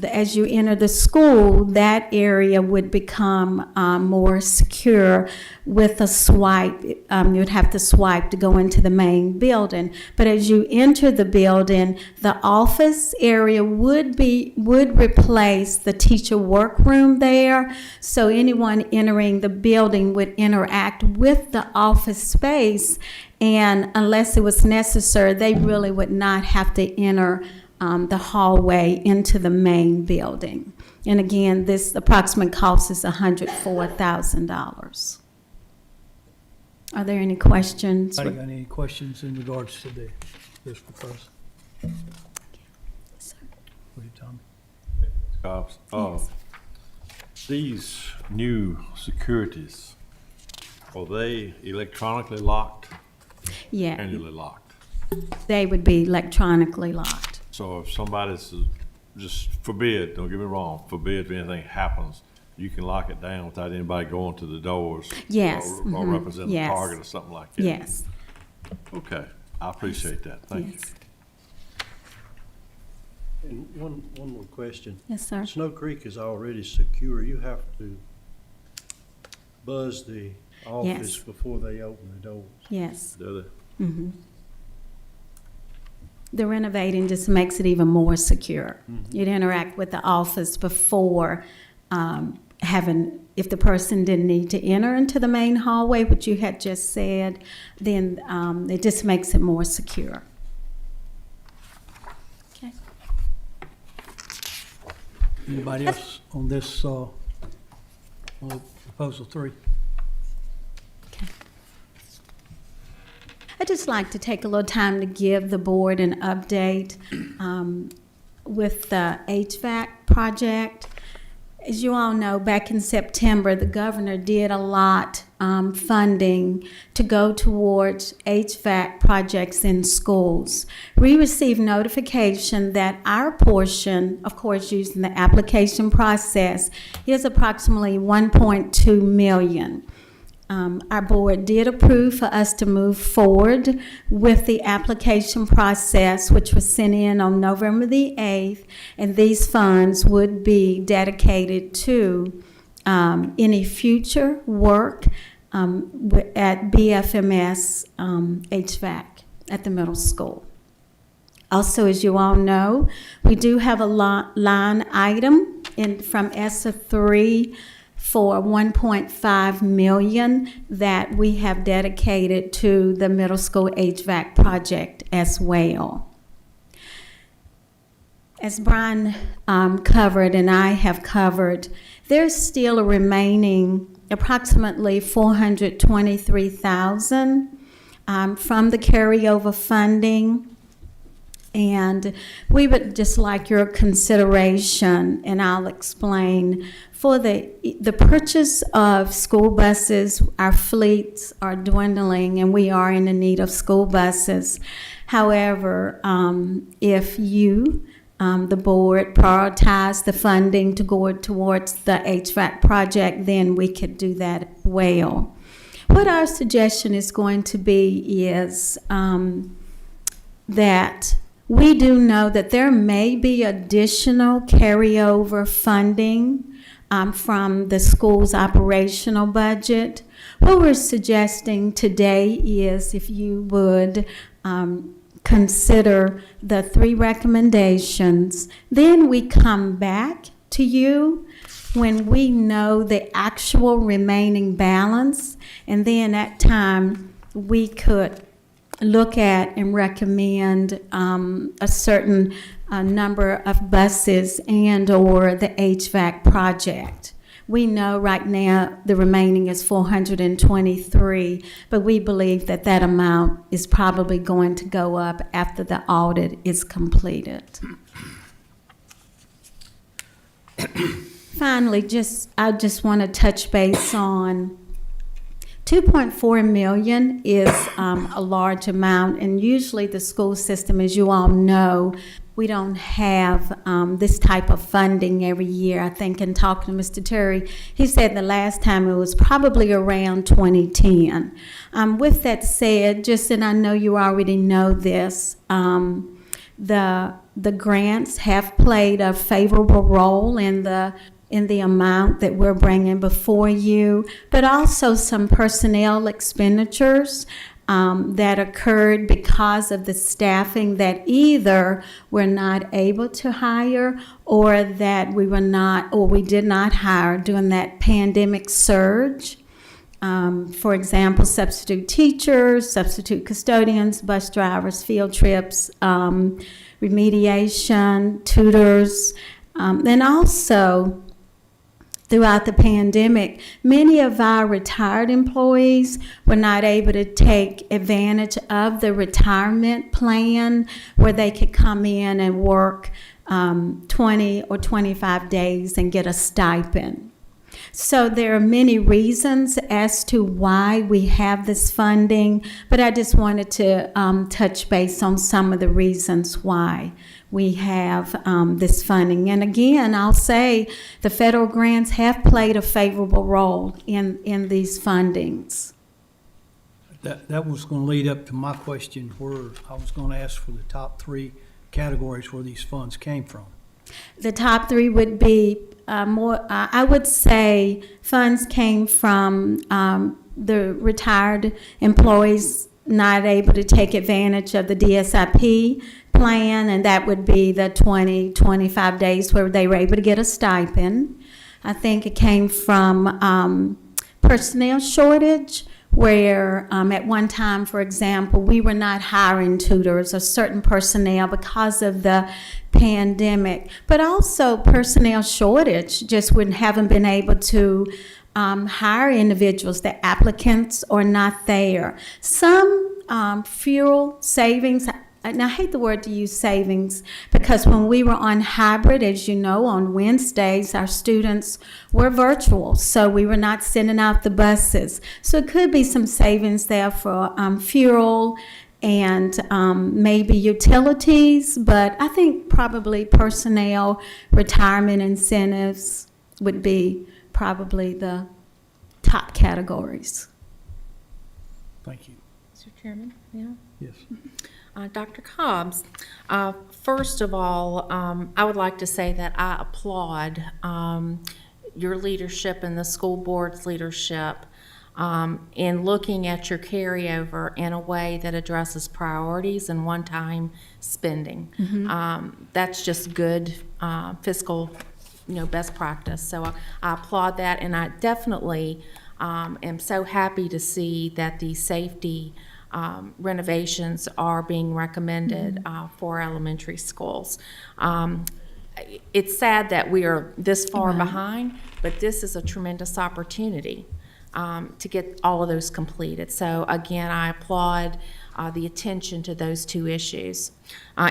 as you enter the school, that area would become more secure with a swipe. You would have to swipe to go into the main building. But as you enter the building, the office area would replace the teacher workroom there. So anyone entering the building would interact with the office space, and unless it was necessary, they really would not have to enter the hallway into the main building. And again, this approximate cost is $104,000. Are there any questions? Anybody got any questions in regards to this proposal? Yes, sir. Go ahead, Tommy. Cops, Yes. these new securities, are they electronically locked, Yeah, manually locked? they would be electronically locked. So if somebody's, just forbid, don't get me wrong, forbid if anything happens, you can lock it down without anybody going to the doors. Yes, Or mhm, representing yes. Target or something like that. Yes. Okay, I appreciate that, thank you. Yes. And one more question. Yes, sir. Snow Creek is already secure. You have to buzz the office before they open the doors. Yes. Do Mhm. The renovating just makes it even more secure. You'd interact with the office before if the person didn't need to enter into the main hallway, which you had just said, then it just makes it more secure. Okay. Anybody else on this, on proposal 3? I'd just like to take a little time to give the board an update with the HVAC project. As you all know, back in September, the governor did allot funding to go towards HVAC projects in schools. We received notification that our portion, of course, using the application process, is approximately $1.2 million. Our board did approve for us to move forward with the application process, which was sent in on November the 8th, and these funds would be dedicated to any future work at BFMS HVAC at the middle school. Also, as you all know, we do have a line item from ESSA 3 for $1.5 million that we have dedicated to the middle school HVAC project as well. As Brian covered and I have covered, there's still a remaining approximately $423,000 from the carryover funding. And we would just like your consideration, and I'll explain. For the purchase of school buses, our fleets are dwindling and we are in the need of school buses. However, if you, the board, prioritize the funding to go towards the HVAC project, then we could do that well. What our suggestion is going to be is that we do know that there may be additional carryover funding from the school's operational budget. What we're suggesting today is if you would consider the 3 recommendations, then we come back to you when we know the actual remaining balance, and then at time we could look at and recommend a certain number of buses and or the HVAC project. We know right now the remaining is 423, but we believe that that amount is probably going to go up after the audit is completed. Finally, I just want to touch base on $2.4 million is a large amount, and usually the school system, as you all know, we don't have this type of funding every year. I think in talking to Mr. Terry, he said the last time it was probably around 2010. With that said, and I know you already know this, the grants have played a favorable role in the amount that we're bringing before you, but also some personnel expenditures that occurred because of the staffing that either we're not able to hire or that we did not hire during that pandemic surge. For example, substitute teachers, substitute custodians, bus drivers, field trips, remediation, tutors, and also throughout the pandemic, many of our retired employees were not able to take advantage of the retirement plan where they could come in and work 20 or 25 days and get a stipend. So there are many reasons as to why we have this funding, but I just wanted to touch base on some of the reasons why we have this funding. And again, I'll say the federal grants have played a favorable role in these fundings. That was going to lead up to my question, where I was going to ask for the top 3 categories where these funds came from. The top 3 would be I would say funds came from the retired employees not able to take advantage of the DSIP plan, and that would be the 25 days where they were able to get a stipend. I think it came from personnel shortage, where at one time, for example, we were not hiring tutors or certain personnel because of the pandemic, but also personnel shortage, just haven't been able to hire individuals. The applicants are not there. Some fuel savings, and I hate the word to use savings, because when we were on hybrid, as you know, on Wednesdays, our students were virtual, so we were not sending out the buses. So it could be some savings there for fuel and maybe utilities, but I think probably personnel, retirement incentives would be probably the top categories. Thank you. Mr. Chairman, yeah. Yes. Dr. Cobbs, first of all, I would like to say that I applaud your leadership and the school board's leadership in looking at your carryover in a way that addresses priorities and one-time spending. That's just good fiscal, best practice. So I applaud that, and I definitely am so happy to see that the safety renovations are being recommended for elementary schools. It's sad that we are this far behind, but this is a tremendous opportunity to get all of those completed. So again, I applaud the attention to those 2 issues.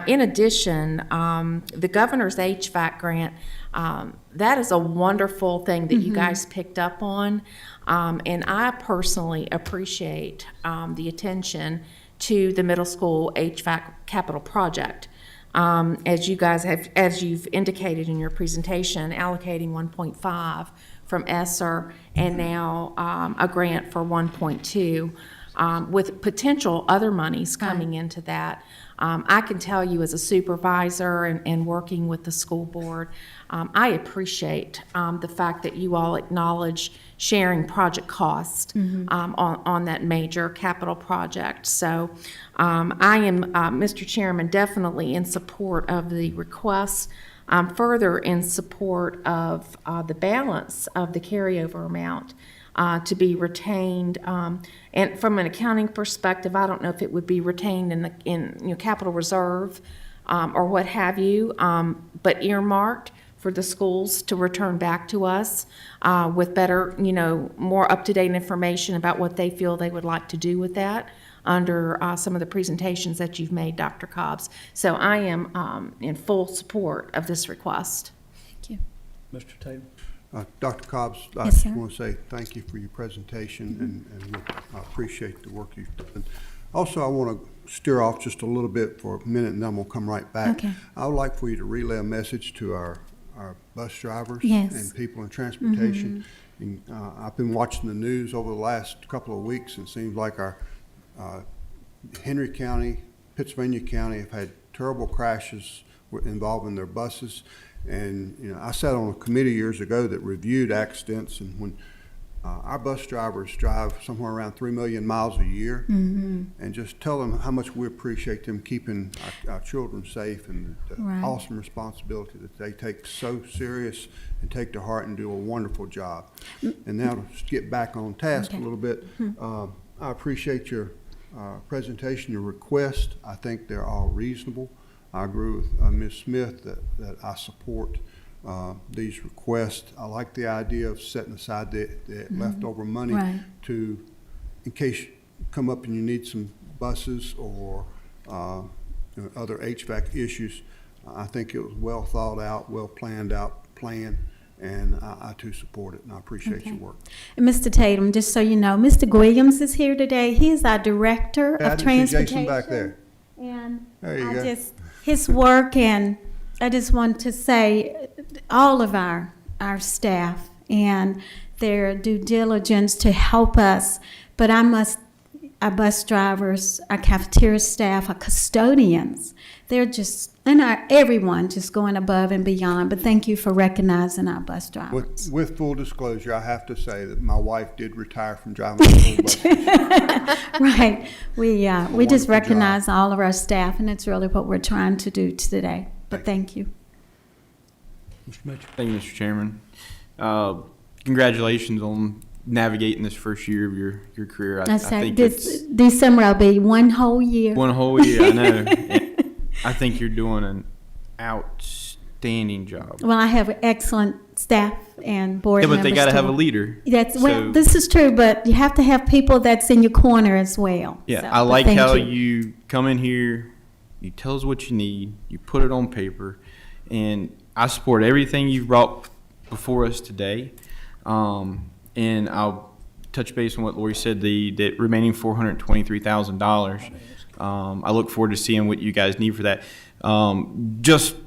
In addition, the governor's HVAC grant, that is a wonderful thing that you guys picked up on. And I personally appreciate the attention to the middle school HVAC capital project. As you guys have, as you've indicated in your presentation, allocating 1.5 from ESSER and now a grant for 1.2 with potential other monies coming into that. I can tell you as a supervisor and working with the school board, I appreciate the fact that you all acknowledge sharing project cost on that major capital project. So I am, Mr. Chairman, definitely in support of the request, further in support of the balance of the carryover amount to be retained. And from an accounting perspective, I don't know if it would be retained in capital reserve or what have you, but earmarked for the schools to return back to us with better, more up-to-date information about what they feel they would like to do with that under some of the presentations that you've made, Dr. Cobbs. So I am in full support of this request. Thank you. Mr. Taylor? Dr. Cobbs, I Yes, just sir. want to say thank you for your presentation, and I appreciate the work you've done. Also, I want to steer off just a little bit for a minute, and then I'm going to come right back. Okay. I would like for you to relay a message to our bus drivers Yes. and people in transportation. And, I've been watching the news over the last couple of weeks, and it seems like our Henry County, Pittsylvania County have had terrible crashes involving their buses. And, I sat on a committee years ago that reviewed accidents, and when our bus drivers drive somewhere around 3 million miles a year, and just tell them how much we appreciate them keeping our children safe, and the Right. awesome responsibility that they take so serious and take to heart and do a wonderful job. And now to get back on task a little bit, I appreciate your presentation, your request. I think they're all reasonable. I agree with Ms. Smith that I support these requests. I like the idea of setting aside the leftover money Right. in case you come up and you need some buses or other HVAC issues. I think it was well thought out, well planned out plan, and I too support it, and I appreciate your work. And Mr. Tatum, just so you know, Mr. Williams is here today. He is our Director Yeah, I of did see Jason Transportation. back there. And There you I go. just his work, and I just want to say all of our staff and their due diligence to help us, but our bus drivers, our cafeteria staff, our custodians, they're just, and everyone just going above and beyond. But thank you for recognizing our bus drivers. With full disclosure, I have to say that my wife did retire from driving a school bus. Right. We just wonderful recognize all of our staff, and it's really what we're trying to do today. But thank you. Mr. Mitchell. Thank you, Mr. Chairman. Congratulations on navigating this first year of your career. I say think this it's December will be one whole year. one whole year, I know. And I think you're doing an outstanding job. Well, I have excellent staff and board Yeah, members. but they got to have a too. leader. That's well, So- this is true, but you have to have people that's in your corner as well. Yeah, So, I but like thank how you. you come in here, you tell us what you need, you put it on paper, and I support everything you've brought before us today. And I'll touch base on what Lori said, the remaining $423,000. I look forward to seeing what you guys need for that. Just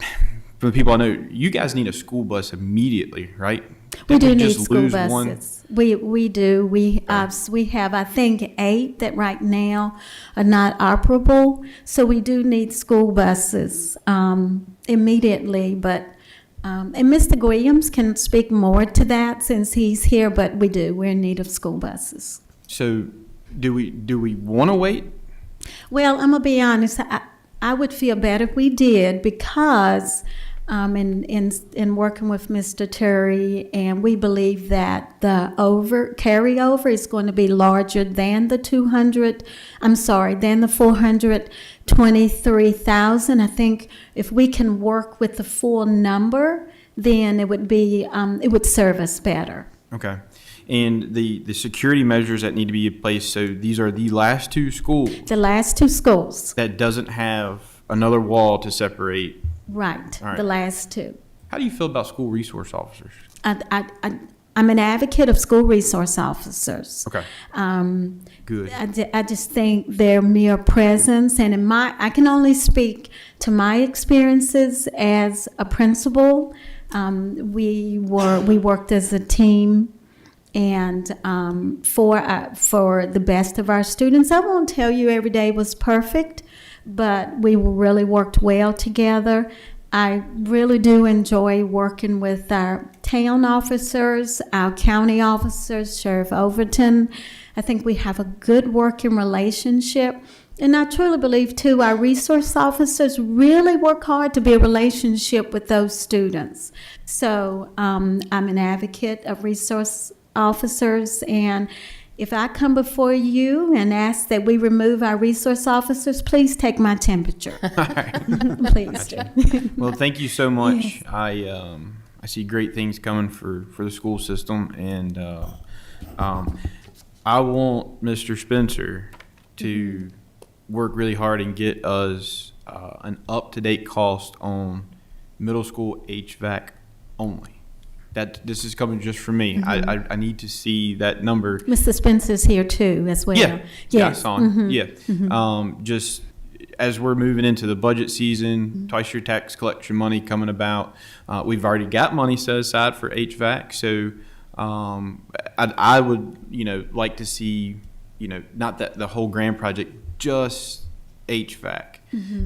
for the people I know, you guys need a school bus immediately, right? We Didn't do need just school lose one? buses. We do. We have, I think, 8 that right now are not operable. So we do need school buses immediately. But and Mr. Williams can speak more to that since he's here. But we do. We're in need of school buses. So do we want to wait? Well, I'm gonna be honest. I would feel better if we did because in working with Mr. Terry, and we believe that the carryover is going to be larger than the 423,000. I think if we can work with the full number, then it would be it would serve us better. Okay. And the security measures that need to be in place, so these are the last 2 schools The last 2 schools, that doesn't have another wall to separate. right? All right. The last 2. How do you feel about school resource officers? I'm an advocate of school resource officers. Okay, good. I just think their mere presence, and I can only speak to my experiences as a principal. We worked as a team, and for the best of our students. I won't tell you every day was perfect, but we really worked well together. I really do enjoy working with our town officers, our county officers, Sheriff Overton. I think we have a good working relationship. And I truly believe, too, our resource officers really work hard to build a relationship with those students. So I'm an advocate of resource officers, and if I come before you and ask that we remove our resource officers, please take my temperature. Please do. Well, thank you so much. I see great things coming for the school system, and I want Mr. Spencer to work really hard and get us an up-to-date cost on middle school HVAC only. This is coming just from me. I need to see that number. Mr. Spencer's here too, as well. Yeah, Yes. I saw him. Yeah. Just as we're moving into the budget season, twice your tax collection money coming about. We've already got money set aside for HVAC, so I would like to see not that the whole grand project, just HVAC,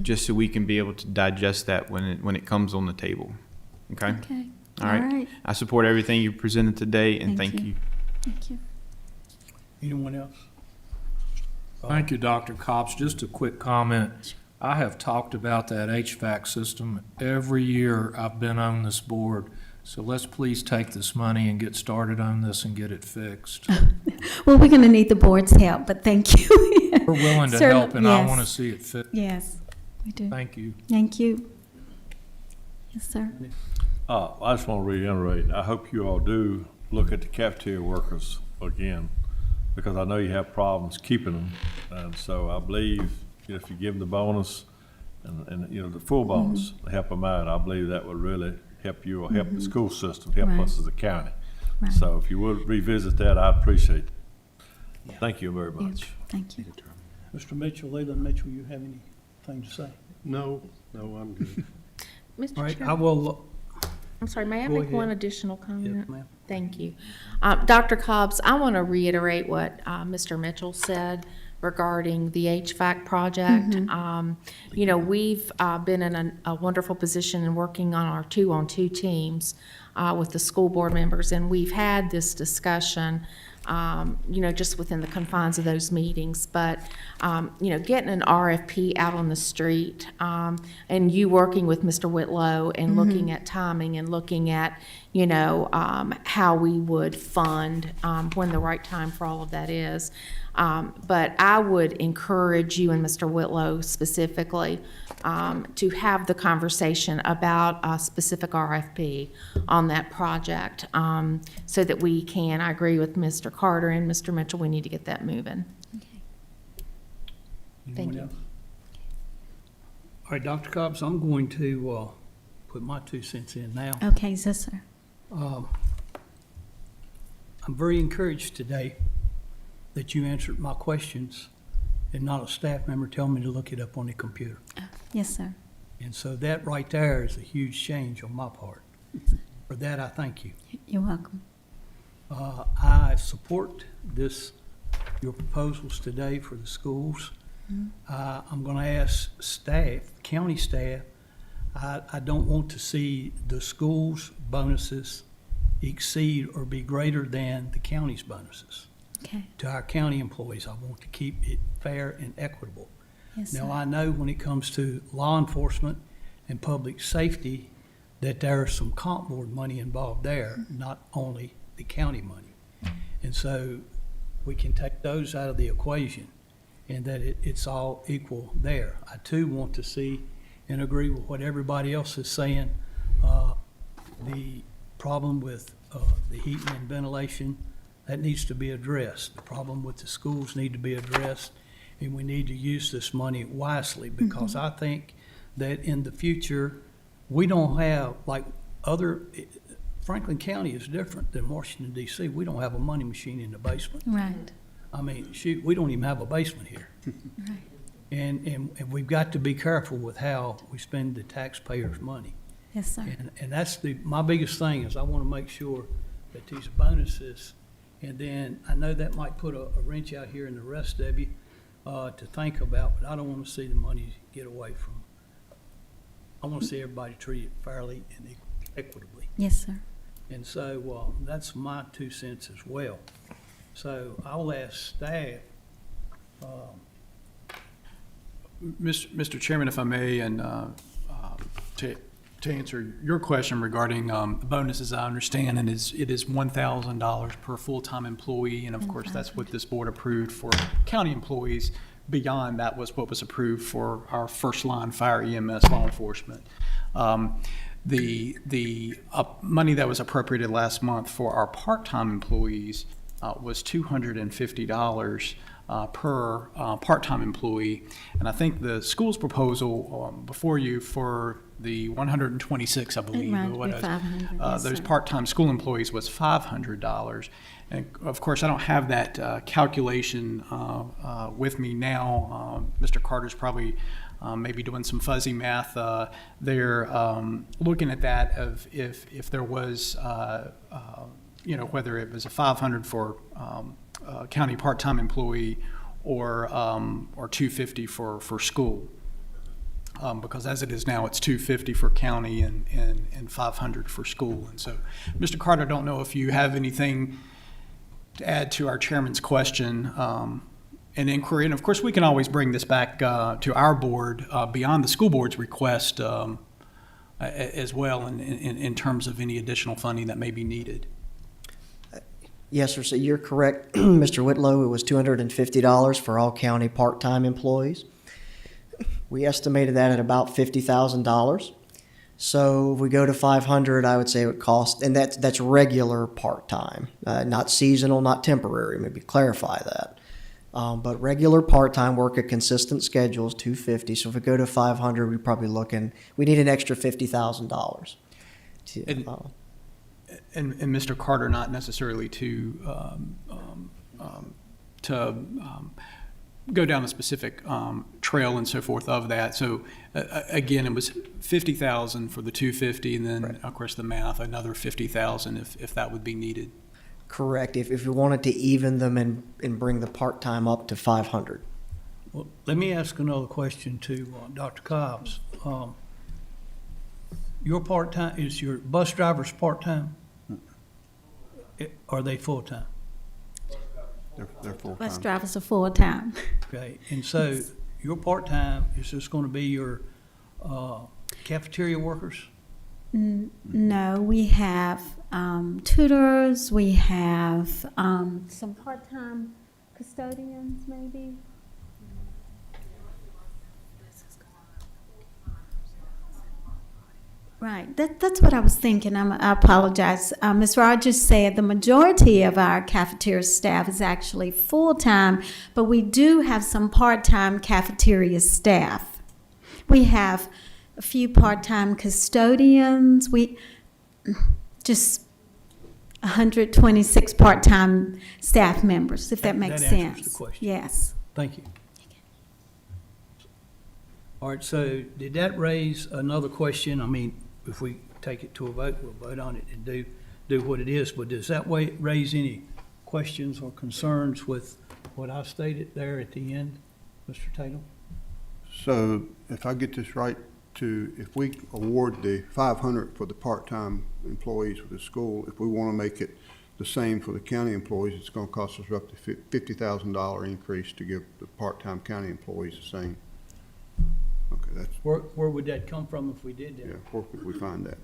just so we can be able to digest that when it comes on the table. Okay. Okay. All right. I support everything you presented today, and thank you. Thank you. Anyone else? Thank you, Dr. Copps. Just a quick comment. I have talked about that HVAC system every year I've been on this board. So let's please take this money and get started on this and get it fixed. Well, we're going to need the board's help, but thank you. We're willing to Certainly, help, and I yes. want to see it fixed. Yes, we do. Thank you. Thank you. Yes, sir. I just want to reiterate, I hope you all do look at the cafeteria workers again, because I know you have problems keeping them. And so I believe if you give them the bonus and the full bonus, to help them out, I believe that would really help you or help the school system, help Right. us as a county. Right. So if you would revisit that, I'd appreciate it. Thank you very much. Thank you. Mr. Mitchell, Leland Mitchell, you have any thing to say? No, I'm good. All Mr. right, I Chairman, will, I'm sorry, may I Go make one ahead. additional comment? yes, ma'am. Thank you. Dr. Cobbs, I want to reiterate what Mr. Mitchell said regarding the HVAC project. You know, we've been in a wonderful position in working on our 2-on-2 teams with the school board members, and we've had this discussion, you know, just within the confines of those meetings. But, you know, getting an RFP out on the street, and you working with Mr. Whitlow and looking at timing and looking at, you know, how we would fund when the right time for all of that is. But I would encourage you and Mr. Whitlow specifically to have the conversation about a specific RFP on that project so that we can, I agree with Mr. Carter and Mr. Mitchell, we need to get that moving. Thank Anyone you. else? All right, Dr. Cobbs, I'm going to put my 2 cents in now. Okay, yes, sir. I'm very encouraged today that you answered my questions and not a staff member tell me to look it up on the computer. Yes, sir. And so that right there is a huge change on my part. For that, I thank you. You're welcome. I support your proposals today for the schools. I'm going to ask staff, county staff, I don't want to see the schools' bonuses exceed or be greater than the county's bonuses. Okay. To our county employees, I want to keep it fair and equitable. Yes, Now, sir. I know when it comes to law enforcement and public safety, that there is some comp board money involved there, not only the county money. And so we can take those out of the equation and that it's all equal there. I too want to see and agree with what everybody else is saying. The problem with the heating and ventilation, that needs to be addressed. The problem with the schools need to be addressed, and we need to use this money wisely because I think that in the future, we don't have, like Franklin County is different than Washington DC. We don't have a money machine in the basement. Right. I mean, shoot, we don't even have a basement here. Right. And we've got to be careful with how we spend the taxpayers' money. Yes, sir. And that's my biggest thing is I want to make sure that these bonuses, and then I know that might put a wrench out here in the rest of you to think about, but I don't want to see the money get away from. I want to see everybody treated fairly and equitably. Yes, sir. And so that's my 2 cents as well. So I'll ask staff. Mr. Chairman, if I may, and to answer your question regarding bonuses, I understand, and it is $1,000 per full-time employee, and of course, that's what this board approved for county employees. Beyond that was what was approved for our first-line fire EMS law enforcement. The money that was appropriated last month for our part-time employees was $250 per part-time employee. And I think the school's proposal before you for the 126, I believe, Right, what the 500, yes, those sir. part-time school employees was $500. And of course, I don't have that calculation with me now. Mr. Carter's probably maybe doing some fuzzy math there, looking at that of if there was, whether it was a 500 for county part-time employee or 250 for school. Because as it is now, it's 250 for county and 500 for school. And so, Mr. Carter, I don't know if you have anything to add to our chairman's question and inquiry. And of course, we can always bring this back to our board beyond the school board's request as well in terms of any additional funding that may be needed. Yes, sir. So you're correct, Mr. Whitlow. It was $250 for all county part-time employees. We estimated that at about $50,000. So if we go to 500, I would say it would cost, and that's regular part-time, not seasonal, not temporary. Maybe clarify that. But regular part-time work at consistent schedules, $250. So if we go to 500, we're probably we need an extra $50,000. And Mr. Carter, not necessarily to go down a specific trail and so forth of that. So again, it was 50,000 for the 250, and then of course the math, another 50,000 if that would be needed. Correct, if we wanted to even them and bring the part-time up to 500. Well, let me ask another question to Dr. Cobbs. Your part-time, is your bus drivers part-time? Are they full-time? They're full-time. Bus drivers are full-time. Okay, and so your part-time is just going to be your cafeteria workers? No, we have tutors, we have some part-time custodians, maybe. Right, that's what I was thinking. I apologize. Ms. Rogers said the majority of our cafeteria staff is actually full-time, but we do have some part-time cafeteria staff. We have a few part-time custodians. We just 126 part-time staff members, if that makes That sense. answers the question. Yes. Thank you. All right, so did that raise another question? I mean, if we take it to a vote, we'll vote on it and do what it is, but does that raise any questions or concerns with what I stated there at the end, Mr. Tatum? So if I get this right, if we award the 500 for the part-time employees of the school, if we want to make it the same for the county employees, it's going to cost us roughly $50,000 increase to give the part-time county employees the same. Okay, that's, Where would that come from if we did that? yeah, where could we find that?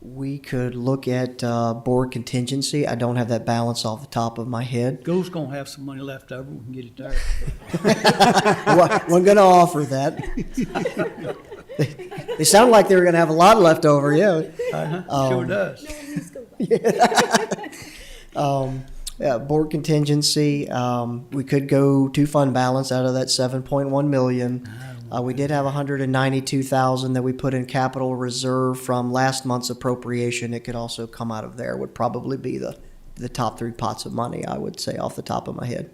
We could look at board contingency. I don't have that balance off the top of my head. School's gonna have some money left over, we can get it there. Wasn't going to offer that. They sound like they were going to have a lot left over, yeah. Sure does. Yeah, board contingency, we could go to fund balance out of that 7.1 million. We did have 192,000 that we put in capital reserve from last month's appropriation. It could also come out of there, would probably be the top three pots of money, I would say, off the top of my head.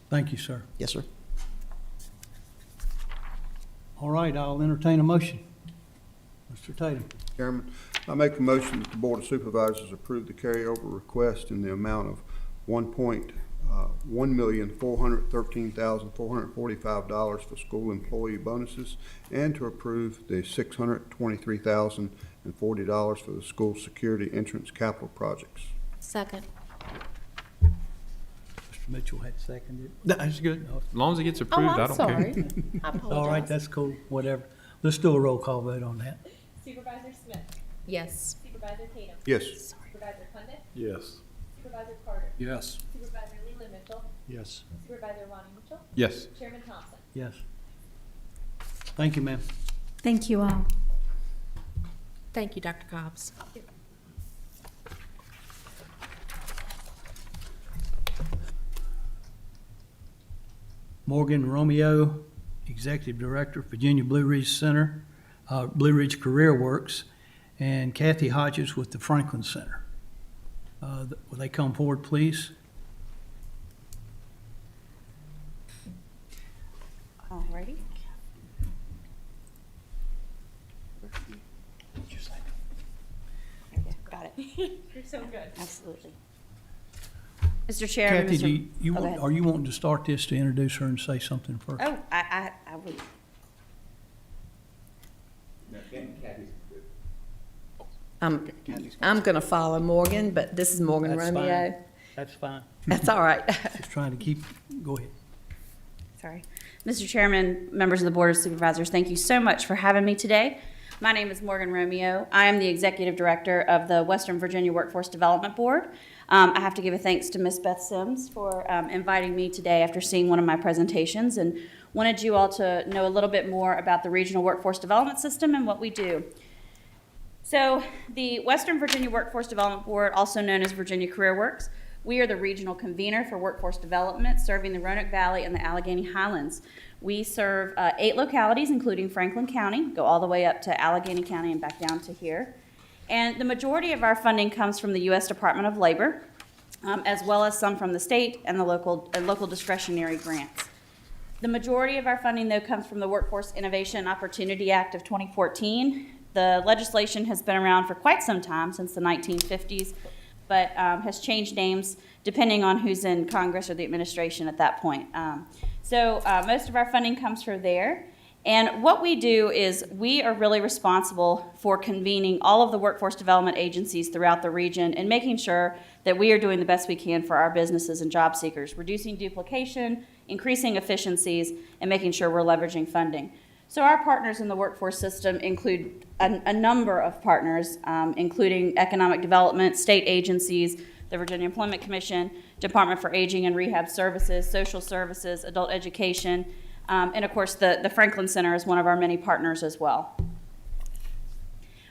Thank you, sir. Yes, sir. All right, I'll entertain a motion. Mr. Tatum. Chairman, I make a motion that the Board of Supervisors approve the carryover request in the amount of $1,413,445 for school employee bonuses, and to approve the $623,040 for the school security entrance capital projects. Second. Mr. Mitchell had seconded. That's good. As long as it gets approved, I don't care. I apologize. All right, that's cool, whatever. Let's do a roll call vote on that. Supervisor Smith, Yes. Supervisor Tatum, Yes. Supervisor Cundiff, Yes. Supervisor Carter, Yes. Supervisor Leland Mitchell, Yes. Supervisor Ronnie Mitchell, Yes. Chairman Thompson. Yes. Thank you, ma'am. Thank you all. Thank you, Dr. Cobbs. Morgan Romeo, Executive Director, Virginia Blue Ridge Center, Blue Ridge Career Works, and Kathy Hodges with the Franklin Center. Will they come forward, please? Alrighty. Got it. You're so good. Absolutely. Mr. Chairman, Kathy, Mr. do you Oh, go want, ahead. are you wanting to start this to introduce her and say something first? Oh, I would. I'm going to follow Morgan, but this is Morgan That's Romeo. fine. That's fine. That's all right. Just trying to keep, go ahead. Sorry. Mr. Chairman, members of the Board of Supervisors, thank you so much for having me today. My name is Morgan Romeo. I am the Executive Director of the Western Virginia Workforce Development Board. I have to give a thanks to Ms. Beth Sims for inviting me today after seeing one of my presentations, and wanted you all to know a little bit more about the Regional Workforce Development System and what we do. So the Western Virginia Workforce Development Board, also known as Virginia Career Works, we are the regional convener for workforce development serving the Roanoke Valley and the Allegheny Highlands. We serve 8 localities, including Franklin County, go all the way up to Allegheny County and back down to here. And the majority of our funding comes from the U.S. Department of Labor, as well as some from the state and the local discretionary grants. The majority of our funding, though, comes from the Workforce Innovation and Opportunity Act of 2014. The legislation has been around for quite some time, since the 1950s, but has changed names depending on who's in Congress or the administration at that point. So most of our funding comes from there. And what we do is we are really responsible for convening all of the workforce development agencies throughout the region and making sure that we are doing the best we can for our businesses and job seekers, reducing duplication, increasing efficiencies, and making sure we're leveraging funding. So our partners in the workforce system include a number of partners, including economic development, state agencies, the Virginia Employment Commission, Department for Aging and Rehab Services, Social Services, Adult Education, and of course the Franklin Center is one of our many partners as well.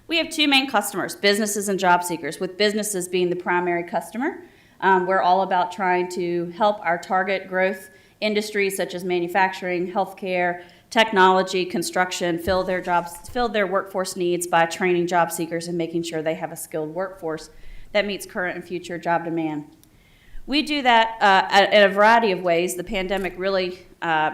We have two main customers, businesses and job seekers, with businesses being the primary customer. We're all about trying to help our target growth industries such as manufacturing, healthcare, technology, construction, fill their workforce needs by training job seekers and making sure they have a skilled workforce that meets current and future job demand. We do that in a variety of ways. The pandemic really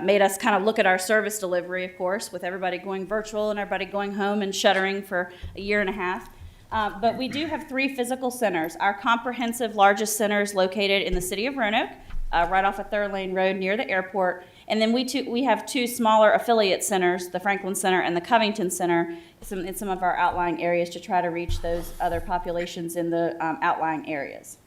made us kind of look at our service delivery, of course, with everybody going virtual and everybody going home and shuttering for a year and a half. But we do have 3 physical centers. Our comprehensive largest center is located in the city of Roanoke, right off of Third Lane Road near the airport. And then we have 2 smaller affiliate centers, the Franklin Center and the Covington Center, in some of our outlying areas to try to reach those other populations in the outlying areas.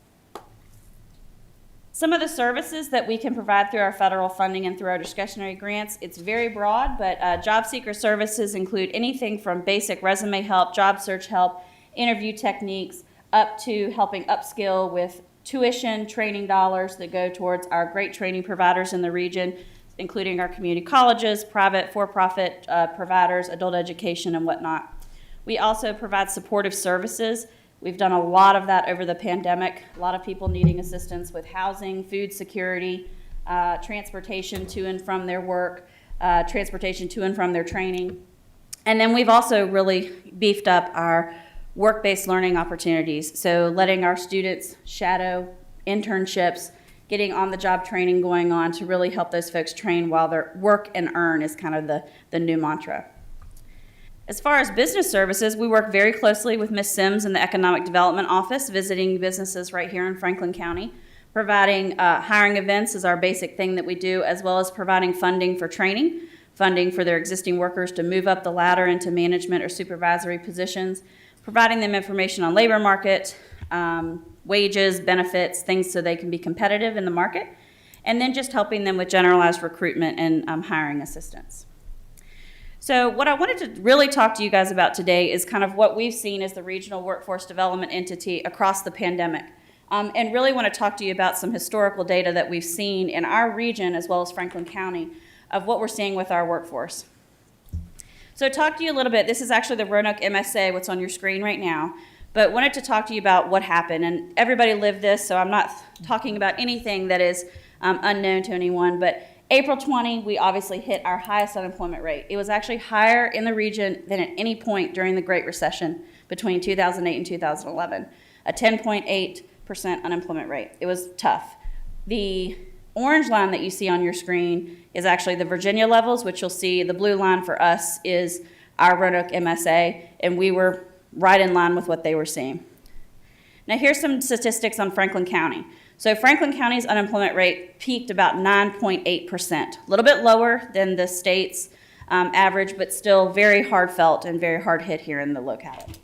Some of the services that we can provide through our federal funding and through our discretionary grants, it's very broad, but job seeker services include anything from basic resume help, job search help, interview techniques, up to helping upskill with tuition, training dollars that go towards our great training providers in the region, including our community colleges, private, for-profit providers, adult education, and whatnot. We also provide supportive services. We've done a lot of that over the pandemic. A lot of people needing assistance with housing, food security, transportation to and from their work, transportation to and from their training. And then we've also really beefed up our work-based learning opportunities. So letting our students shadow internships, getting on-the-job training going on to really help those folks train while they work and earn is kind of the new mantra. As far as business services, we work very closely with Ms. Sims in the Economic Development Office, visiting businesses right here in Franklin County. Providing hiring events is our basic thing that we do, as well as providing funding for training, funding for their existing workers to move up the ladder into management or supervisory positions, providing them information on labor market, wages, benefits, things so they can be competitive in the market, and then just helping them with generalized recruitment and hiring assistance. So what I wanted to really talk to you guys about today is kind of what we've seen as the regional workforce development entity across the pandemic. And really want to talk to you about some historical data that we've seen in our region as well as Franklin County of what we're seeing with our workforce. So talk to you a little bit. This is actually the Roanoke MSA, what's on your screen right now. But wanted to talk to you about what happened. And everybody lived this, so I'm not talking about anything that is unknown to anyone. But April 20, we obviously hit our highest unemployment rate. It was actually higher in the region than at any point during the Great Recession between 2008 and 2011, a 10.8% unemployment rate. It was tough. The orange line that you see on your screen is actually the Virginia levels, which you'll see the blue line for us is our Roanoke MSA, and we were right in line with what they were seeing. Now here's some statistics on Franklin County. So Franklin County's unemployment rate peaked about 9.8%, a little bit lower than the state's average, but still very hard felt and very hard hit here in the locality.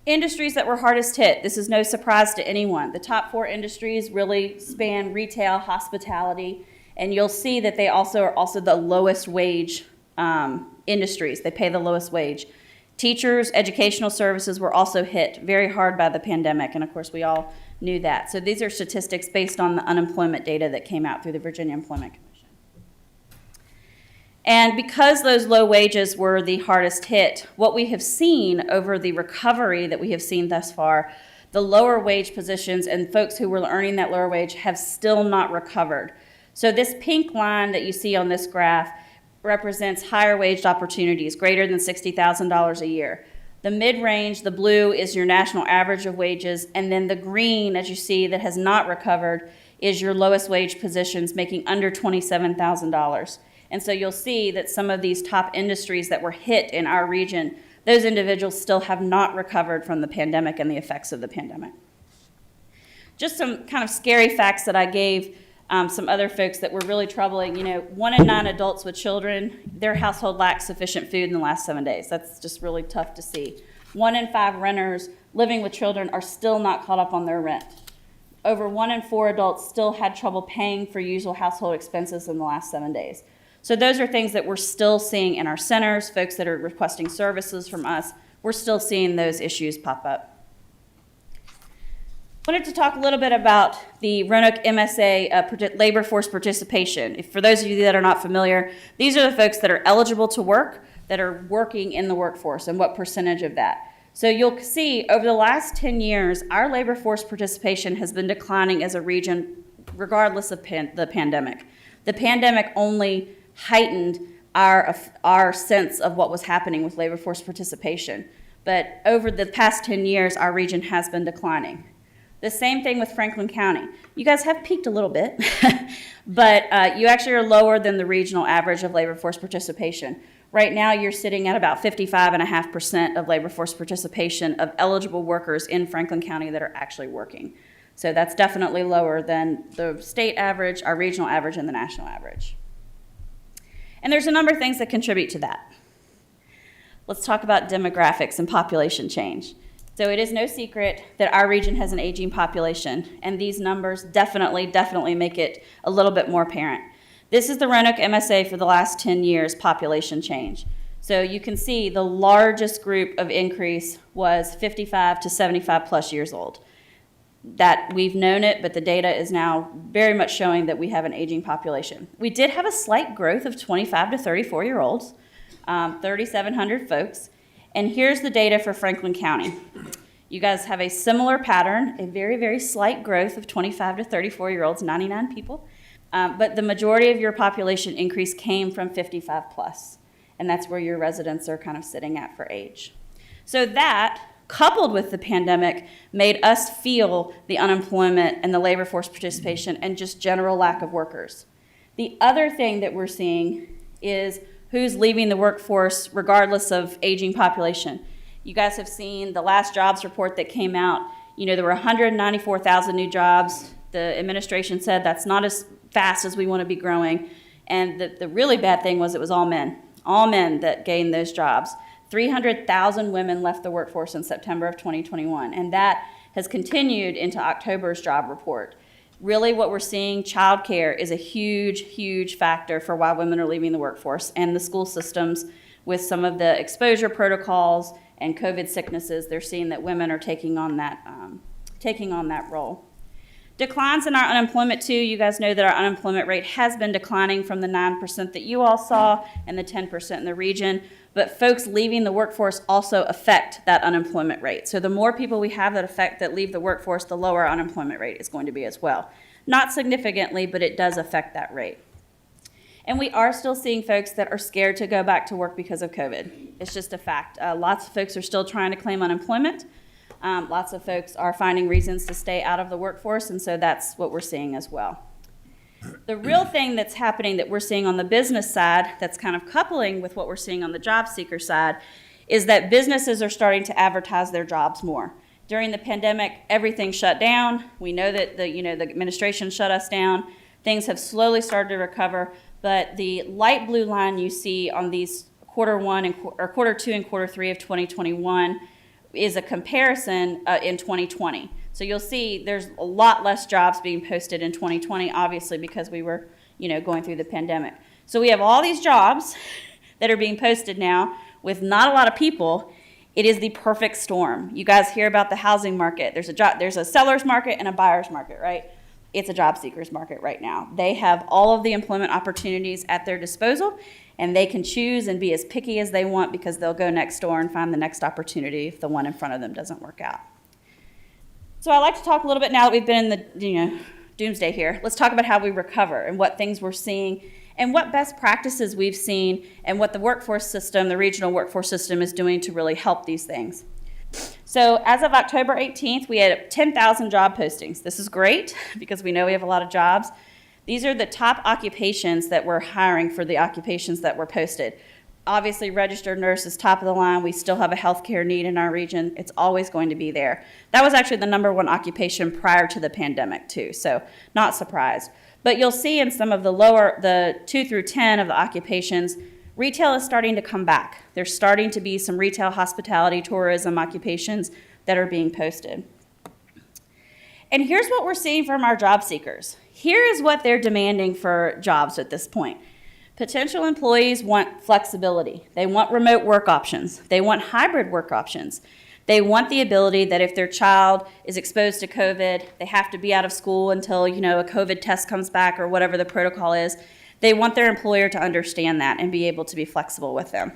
Industries that were hardest hit, this is no surprise to anyone. The top 4 industries really span retail, hospitality, and you'll see that they also are the lowest wage industries. They pay the lowest wage. Teachers, educational services were also hit very hard by the pandemic, and of course we all knew that. So these are statistics based on the unemployment data that came out through the Virginia Employment Commission. And because those low wages were the hardest hit, what we have seen over the recovery that we have seen thus far, the lower wage positions and folks who were earning that lower wage have still not recovered. So this pink line that you see on this graph represents higher waged opportunities, greater than $60,000 a year. The mid-range, the blue, is your national average of wages, and then the green, as you see, that has not recovered, is your lowest wage positions making under $27,000. And so you'll see that some of these top industries that were hit in our region, those individuals still have not recovered from the pandemic and the effects of the pandemic. Just some kind of scary facts that I gave some other folks that were really troubling. 1 in 9 adults with children, their household lacks sufficient food in the last 7 days. That's just really tough to see. 1 in 5 renters living with children are still not caught up on their rent. Over 1 in 4 adults still had trouble paying for usual household expenses in the last 7 days. So those are things that we're still seeing in our centers, folks that are requesting services from us. We're still seeing those issues pop up. I wanted to talk a little bit about the Roanoke MSA labor force participation. For those of you that are not familiar, these are the folks that are eligible to work, that are working in the workforce, and what percentage of that. So you'll see over the last 10 years, our labor force participation has been declining as a region, regardless of the pandemic. The pandemic only heightened our sense of what was happening with labor force participation. But over the past 10 years, our region has been declining. The same thing with Franklin County. You guys have peaked a little bit, but you actually are lower than the regional average of labor force participation. Right now, you're sitting at about 55.5% of labor force participation of eligible workers in Franklin County that are actually working. So that's definitely lower than the state average, our regional average, and the national average. And there's a number of things that contribute to that. Let's talk about demographics and population change. So it is no secret that our region has an aging population, and these numbers definitely make it a little bit more apparent. This is the Roanoke MSA for the last 10 years population change. So you can see the largest group of increase was 55 to 75 plus years old. That we've known it, but the data is now very much showing that we have an aging population. We did have a slight growth of 25 to 34-year-olds, 3,700 folks. And here's the data for Franklin County. You guys have a similar pattern, a very, very slight growth of 25 to 34-year-olds, 99 people. But the majority of your population increase came from 55 plus. And that's where your residents are kind of sitting at for age. So that, coupled with the pandemic, made us feel the unemployment and the labor force participation and just general lack of workers. The other thing that we're seeing is who's leaving the workforce regardless of aging population. You guys have seen the last jobs report that came out. There were 194,000 new jobs. The administration said that's not as fast as we want to be growing. And the really bad thing was it was all men that gained those jobs. 300,000 women left the workforce in September of 2021, and that has continued into October's job report. Really what we're seeing, childcare is a huge, huge factor for why women are leaving the workforce, and the school systems with some of the exposure protocols and COVID sicknesses, they're seeing that women are taking on that role. Declines in our unemployment too. You guys know that our unemployment rate has been declining from the 9% that you all saw and the 10% in the region. But folks leaving the workforce also affect that unemployment rate. So the more people we have that leave the workforce, the lower our unemployment rate is going to be as well. Not significantly, but it does affect that rate. And we are still seeing folks that are scared to go back to work because of COVID. It's just a fact. Lots of folks are still trying to claim unemployment. Lots of folks are finding reasons to stay out of the workforce, and so that's what we're seeing as well. The real thing that's happening that we're seeing on the business side that's kind of coupling with what we're seeing on the job seeker side is that businesses are starting to advertise their jobs more. During the pandemic, everything shut down. We know that the administration shut us down. Things have slowly started to recover, but the light blue line you see on these quarter 2 and quarter 3 of 2021 is a comparison in 2020. So you'll see there's a lot less jobs being posted in 2020, obviously, because we were, going through the pandemic. So we have all these jobs that are being posted now with not a lot of people. It is the perfect storm. You guys hear about the housing market. There's a seller's market and a buyer's market, right? It's a job seeker's market right now. They have all of the employment opportunities at their disposal, and they can choose and be as picky as they want because they'll go next door and find the next opportunity if the one in front of them doesn't work out. So I'd like to talk a little bit now that we've been in the doomsday here. Let's talk about how we recover and what things we're seeing and what best practices we've seen and what the workforce system, the regional workforce system, is doing to really help these things. So as of October 18th, we had 10,000 job postings. This is great because we know we have a lot of jobs. These are the top occupations that we're hiring for the occupations that were posted. Obviously, registered nurse is top of the line. We still have a healthcare need in our region. It's always going to be there. That was actually the #1 occupation prior to the pandemic too, so not surprised. But you'll see in some of the 2 through 10 of the occupations, retail is starting to come back. There's starting to be some retail, hospitality, tourism occupations that are being posted. And here's what we're seeing from our job seekers. Here is what they're demanding for jobs at this point. Potential employees want flexibility. They want remote work options. They want hybrid work options. They want the ability that if their child is exposed to COVID, they have to be out of school until, a COVID test comes back or whatever the protocol is. They want their employer to understand that and be able to be flexible with them.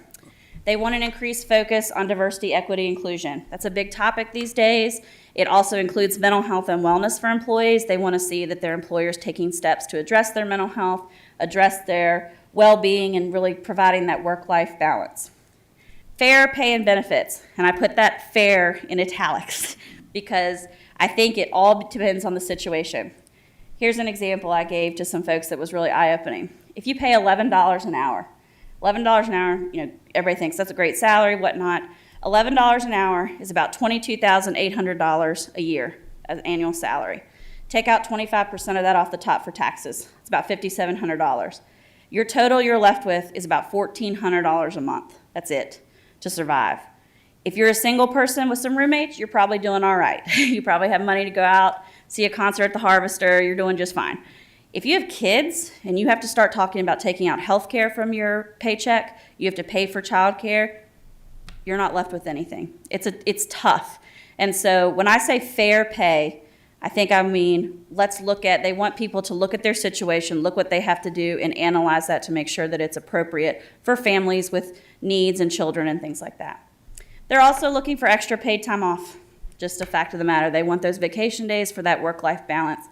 They want an increased focus on diversity, equity, inclusion. That's a big topic these days. It also includes mental health and wellness for employees. They want to see that their employers taking steps to address their mental health, address their well-being, and really providing that work-life balance. Fair pay and benefits, and I put that fair in italics because I think it all depends on the situation. Here's an example I gave to some folks that was really eye-opening. If you pay $11 an hour, everybody thinks that's a great salary, whatnot. $11 an hour is about $22,800 a year as annual salary. Take out 25% of that off the top for taxes. It's about $5,700. Your total you're left with is about $1,400 a month. That's it to survive. If you're a single person with some roommates, you're probably doing all right. You probably have money to go out, see a concert at the Harvester, you're doing just fine. If you have kids and you have to start talking about taking out health care from your paycheck, you have to pay for childcare, you're not left with anything. It's tough. And so when I say fair pay, I mean, they want people to look at their situation, look what they have to do, and analyze that to make sure that it's appropriate for families with needs and children and things like that. They're also looking for extra paid time off, just a fact of the matter. They want those vacation days for that work-life balance.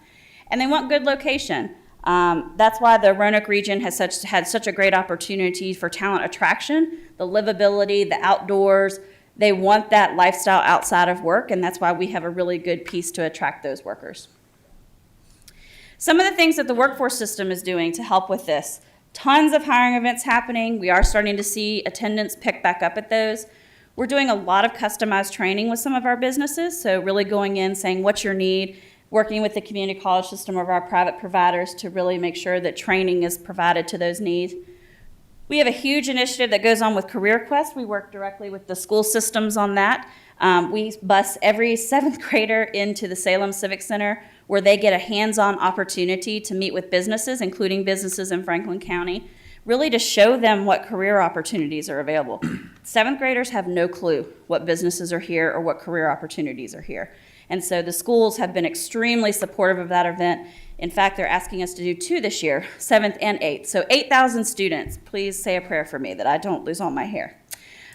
And they want good location. That's why the Roanoke region has had such a great opportunity for talent attraction, the livability, the outdoors. They want that lifestyle outside of work, and that's why we have a really good piece to attract those workers. Some of the things that the workforce system is doing to help with this, tons of hiring events happening. We are starting to see attendance pick back up at those. We're doing a lot of customized training with some of our businesses, so really going in, saying what's your need, working with the community college system of our private providers to really make sure that training is provided to those needs. We have a huge initiative that goes on with Career Quest. We work directly with the school systems on that. We bus every 7th grader into the Salem Civic Center where they get a hands-on opportunity to meet with businesses, including businesses in Franklin County, really to show them what career opportunities are available. 7th graders have no clue what businesses are here or what career opportunities are here. And so the schools have been extremely supportive of that event. In fact, they're asking us to do 2 this year, 7th and 8th. So 8,000 students. Please say a prayer for me that I don't lose all my hair.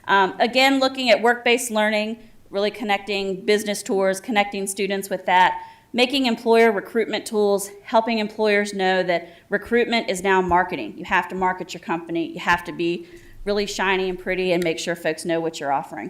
Again, looking at work-based learning, really connecting business tours, connecting students with that, making employer recruitment tools, helping employers know that recruitment is now marketing. You have to market your company. You have to be really shiny and pretty and make sure folks know what you're offering.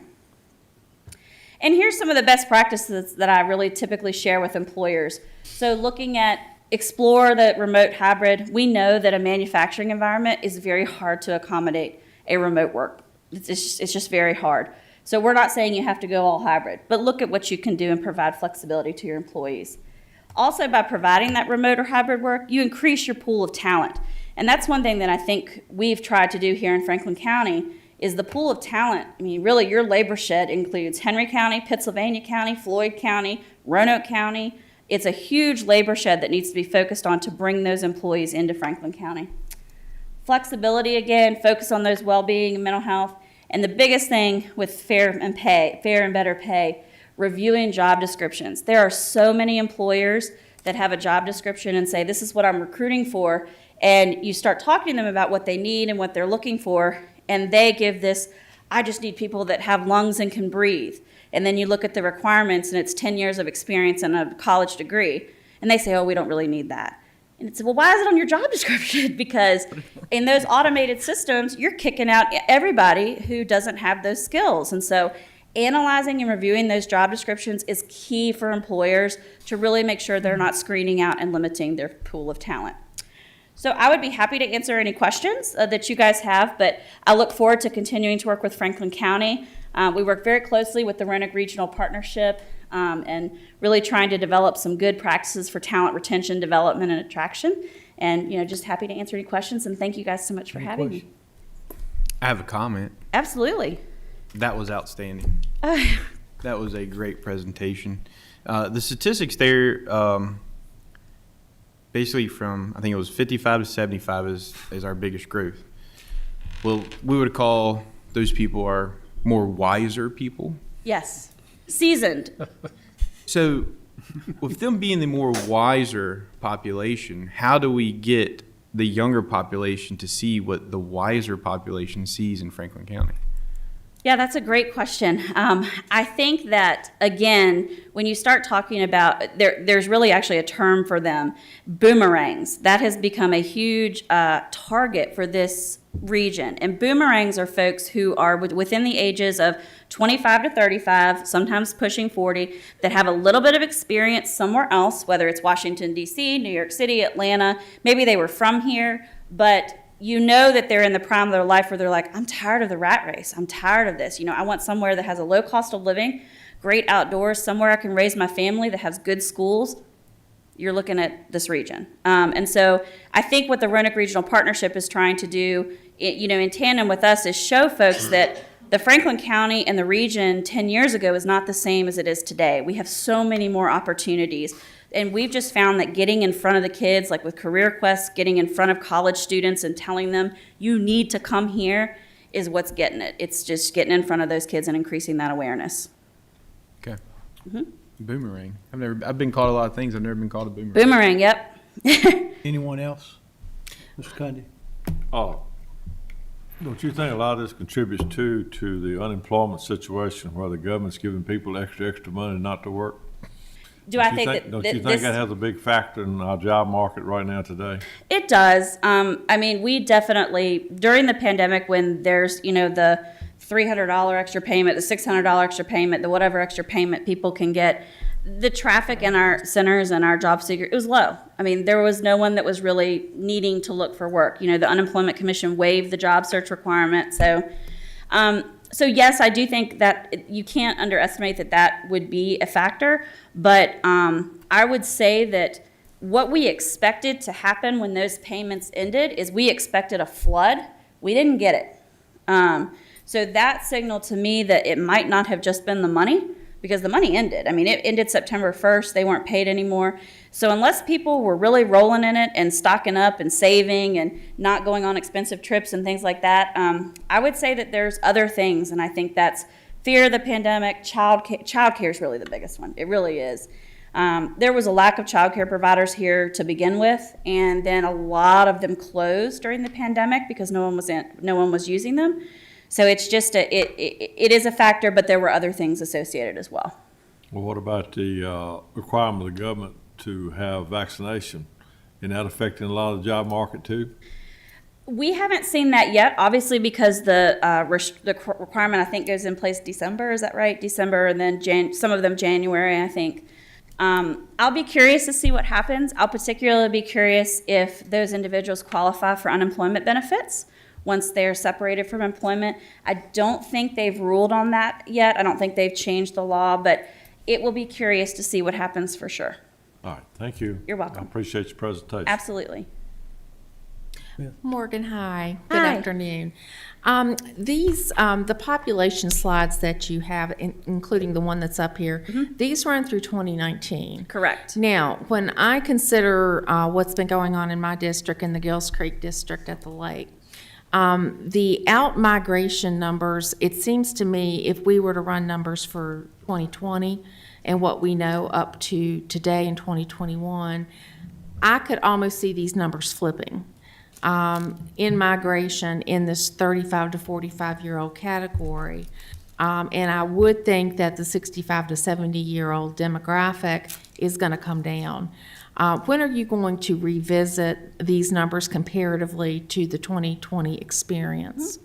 And here's some of the best practices that I really typically share with employers. So looking at explore the remote hybrid, we know that a manufacturing environment is very hard to accommodate a remote work. It's just very hard. So we're not saying you have to go all hybrid, but look at what you can do and provide flexibility to your employees. Also, by providing that remote or hybrid work, you increase your pool of talent. And that's one thing that I think we've tried to do here in Franklin County is the pool of talent. I mean, really, your labor shed includes Henry County, Pittsylvania County, Floyd County, Roanoke County. It's a huge labor shed that needs to be focused on to bring those employees into Franklin County. Flexibility, again, focus on those well-being and mental health. And the biggest thing with fair and better pay, reviewing job descriptions. There are so many employers that have a job description and say, this is what I'm recruiting for. And you start talking to them about what they need and what they're looking for. And they give this, I just need people that have lungs and can breathe. And then you look at the requirements and it's 10 years of experience and a college degree. And they say, oh, we don't really need that. And it's, well, why is it on your job description? Because in those automated systems, you're kicking out everybody who doesn't have those skills. And so analyzing and reviewing those job descriptions is key for employers to really make sure they're not screening out and limiting their pool of talent. So I would be happy to answer any questions that you guys have, but I look forward to continuing to work with Franklin County. We work very closely with the Roanoke Regional Partnership and really trying to develop some good practices for talent retention, development, and attraction. And, just happy to answer any questions, and thank you guys so much for having me. I have a comment. Absolutely. That was outstanding. That was a great presentation. The statistics there, basically from, I think it was 55 to 75 is our biggest growth. Well, we would call those people our more wiser people. Yes. Seasoned. So with them being the more wiser population, how do we get the younger population to see what the wiser population sees in Franklin County? Yeah, that's a great question. I think that, again, when you start talking about, there's really actually a term for them, boomerangs. That has become a huge target for this region. And boomerangs are folks who are within the ages of 25 to 35, sometimes pushing 40, that have a little bit of experience somewhere else, whether it's Washington, D.C., New York City, Atlanta. Maybe they were from here, but you know that they're in the prime of their life where they're like, I'm tired of the rat race. I'm tired of this. I want somewhere that has a low cost of living, great outdoors, somewhere I can raise my family that has good schools. You're looking at this region. And so I think what the Roanoke Regional Partnership is trying to do, in tandem with us, is show folks that the Franklin County and the region 10 years ago is not the same as it is today. We have so many more opportunities. And we've just found that getting in front of the kids, like with Career Quest, getting in front of college students and telling them, you need to come here, is what's getting it. It's just getting in front of those kids and increasing that awareness. Okay. Boomerang. I've been called a lot of things. I've never been called a boomerang. Boomerang, yep. Anyone else? Mr. Cundy? Oh, don't you think a lot of this contributes to the unemployment situation where the government's giving people extra money not to work? Don't you think that has a big factor in our job market right now today? It does. We definitely, during the pandemic, when there's, the $300 extra payment, the $600 extra payment, the whatever extra payment people can get, the traffic in our centers and our job seeker, it was low. There was no one that was really needing to look for work. The Unemployment Commission waived the job search requirement. So yes, I do think that you can't underestimate that would be a factor, but I would say that what we expected to happen when those payments ended is we expected a flood. We didn't get it. So that signaled to me that it might not have just been the money, because the money ended. It ended September 1st. They weren't paid anymore. So unless people were really rolling in it and stocking up and saving and not going on expensive trips and things like that, I would say that there's other things, and I think that's fear of the pandemic. Child care is really the biggest one. It really is. There was a lack of child care providers here to begin with, and then a lot of them closed during the pandemic because no one was using them. So it's just it is a factor, but there were other things associated as well. Well, what about the requirement of the government to have vaccination? Isn't that affecting a lot of the job market too? We haven't seen that yet, obviously, because the requirement, I think, goes in place December. Is that right? December, and then some of them January, I think. I'll be curious to see what happens. I'll particularly be curious if those individuals qualify for unemployment benefits once they're separated from employment. I don't think they've ruled on that yet. I don't think they've changed the law, but it will be curious to see what happens for sure. All right, thank you. You're welcome. I appreciate your presentation. Absolutely. Morgan, hi. Good Hi. afternoon. The population slides that you have, including the one that's up here, these run through 2019. Correct. Now, when I consider what's been going on in my district, in the Gills Creek district at the lake, the out-migration numbers, it seems to me, if we were to run numbers for 2020 and what we know up to today in 2021, I could almost see these numbers flipping. In migration in this 35 to 45-year-old category, And I would think that the 65 to 70-year-old demographic is going to come down. When are you going to revisit these numbers comparatively to the 2020 experience?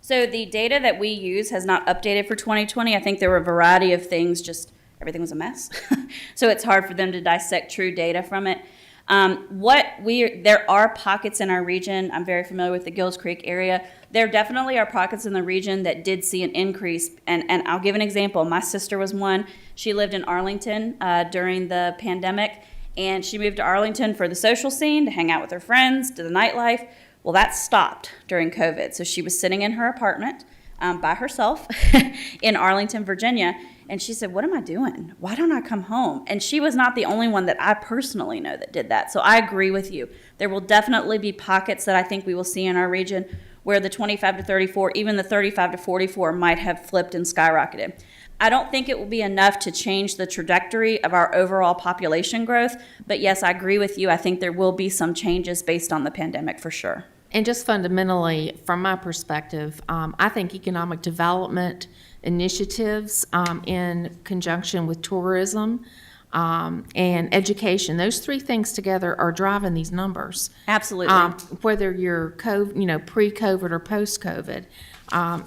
So the data that we use has not updated for 2020. I think there were a variety of things, just everything was a mess. So it's hard for them to dissect true data from it. There are pockets in our region. I'm very familiar with the Gills Creek area. There definitely are pockets in the region that did see an increase. And I'll give an example. My sister was one. She lived in Arlington during the pandemic, and she moved to Arlington for the social scene, to hang out with her friends, to the nightlife. Well, that stopped during COVID. So she was sitting in her apartment by herself in Arlington, Virginia. And she said, what am I doing? Why don't I come home? And she was not the only one that I personally know that did that. So I agree with you. There will definitely be pockets that I think we will see in our region where the 25 to 34, even the 35 to 44 might have flipped and skyrocketed. I don't think it will be enough to change the trajectory of our overall population growth. But yes, I agree with you. I think there will be some changes based on the pandemic for sure. And just fundamentally, from my perspective, I think economic development initiatives in conjunction with tourism and education, those three things together are driving these numbers. Absolutely. Whether you're pre-COVID or post-COVID.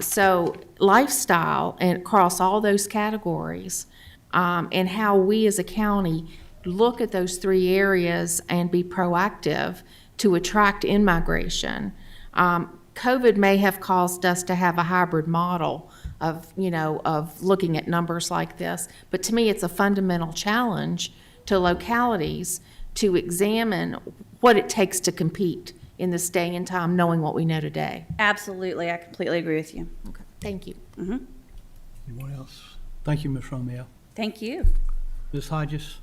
So lifestyle and across all those categories and how we as a county look at those three areas and be proactive to attract in-migration. COVID may have caused us to have a hybrid model of looking at numbers like this, but to me, it's a fundamental challenge to localities to examine what it takes to compete in this day and time, knowing what we know today. Absolutely. I completely agree with you. Okay. Thank you. Anyone else? Thank you, Ms. Romeo. Thank you. Ms. Hodges?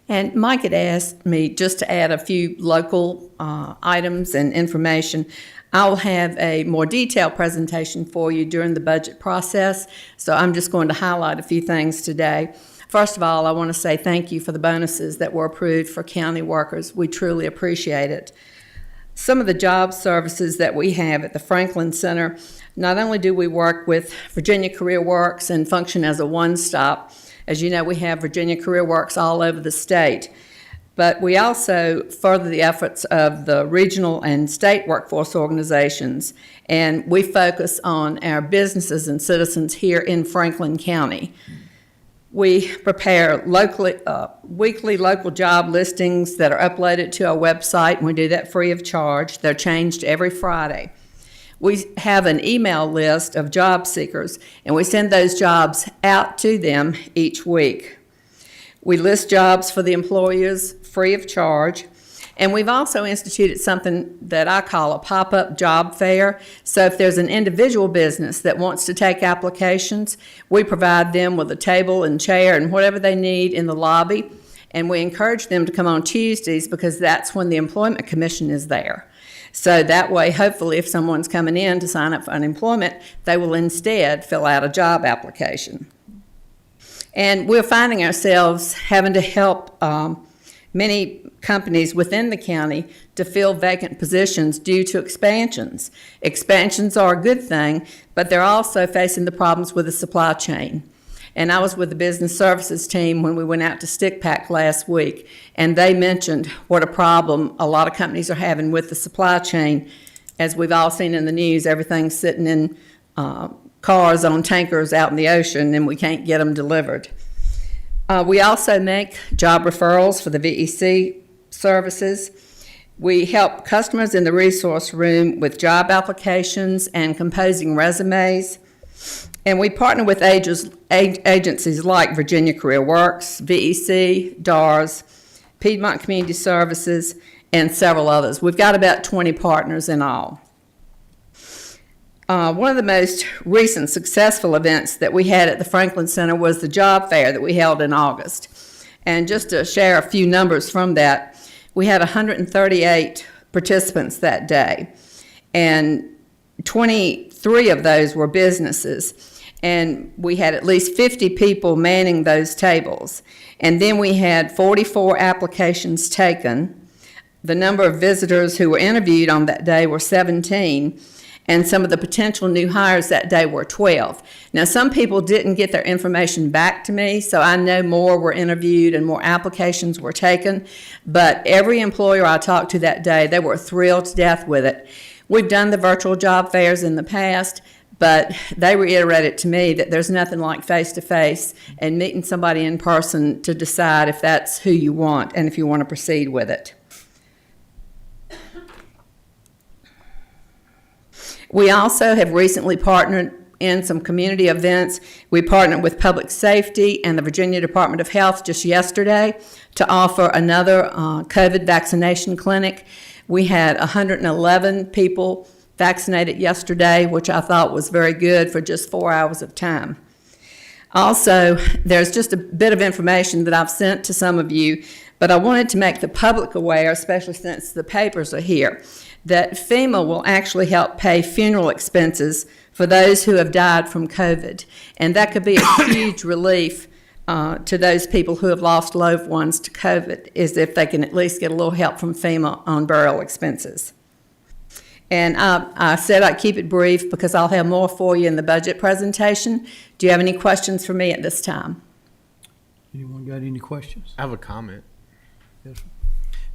And Mike had asked me just to add a few local items and information. I'll have a more detailed presentation for you during the budget process, so I'm just going to highlight a few things today. First of all, I want to say thank you for the bonuses that were approved for county workers. We truly appreciate it. Some of the job services that we have at the Franklin Center, not only do we work with Virginia Career Works and function as a one-stop, as you know, we have Virginia Career Works all over the state. But we also further the efforts of the regional and state workforce organizations, and we focus on our businesses and citizens here in Franklin County. We prepare weekly local job listings that are uploaded to our website, and we do that free of charge. They're changed every Friday. We have an email list of job seekers, and we send those jobs out to them each week. We list jobs for the employers free of charge, and we've also instituted something that I call a pop-up job fair. So if there's an individual business that wants to take applications, we provide them with a table and chair and whatever they need in the lobby, and we encourage them to come on Tuesdays because that's when the Employment Commission is there. So that way, hopefully, if someone's coming in to sign up for unemployment, they will instead fill out a job application. And we're finding ourselves having to help many companies within the county to fill vacant positions due to expansions. Expansions are a good thing, but they're also facing the problems with the supply chain. And I was with the business services team when we went out to StickPack last week, and they mentioned what a problem a lot of companies are having with the supply chain. As we've all seen in the news, everything's sitting in cars on tankers out in the ocean, and we can't get them delivered. We also make job referrals for the VEC services. We help customers in the resource room with job applications and composing resumes. And we partner with agencies like Virginia Career Works, VEC, DARS, Piedmont Community Services, and several others. We've got about 20 partners in all. One of the most recent successful events that we had at the Franklin Center was the job fair that we held in August. And just to share a few numbers from that, we had 138 participants that day, and 23 of those were businesses. And we had at least 50 people manning those tables. And then we had 44 applications taken. The number of visitors who were interviewed on that day were 17. and some of the potential new hires that day were 12. Now, some people didn't get their information back to me, so I know more were interviewed and more applications were taken, but every employer I talked to that day, they were thrilled to death with it. We've done the virtual job fairs in the past, but they reiterated to me that there's nothing like face-to-face and meeting somebody in person to decide if that's who you want and if you want to proceed with it. We also have recently partnered in some community events. We partnered with Public Safety and the Virginia Department of Health just yesterday to offer another COVID vaccination clinic. We had 111 people vaccinated yesterday, which I thought was very good for just 4 hours of time. Also, there's just a bit of information that I've sent to some of you, but I wanted to make the public aware, especially since the papers are here, that FEMA will actually help pay funeral expenses for those who have died from COVID. And that could be a huge relief to those people who have lost loved ones to COVID, is if they can at least get a little help from FEMA on burial expenses. And I said I'd keep it brief because I'll have more for you in the budget presentation. Do you have any questions for me at this time? Anyone got any questions? I have a comment. Yes, sir.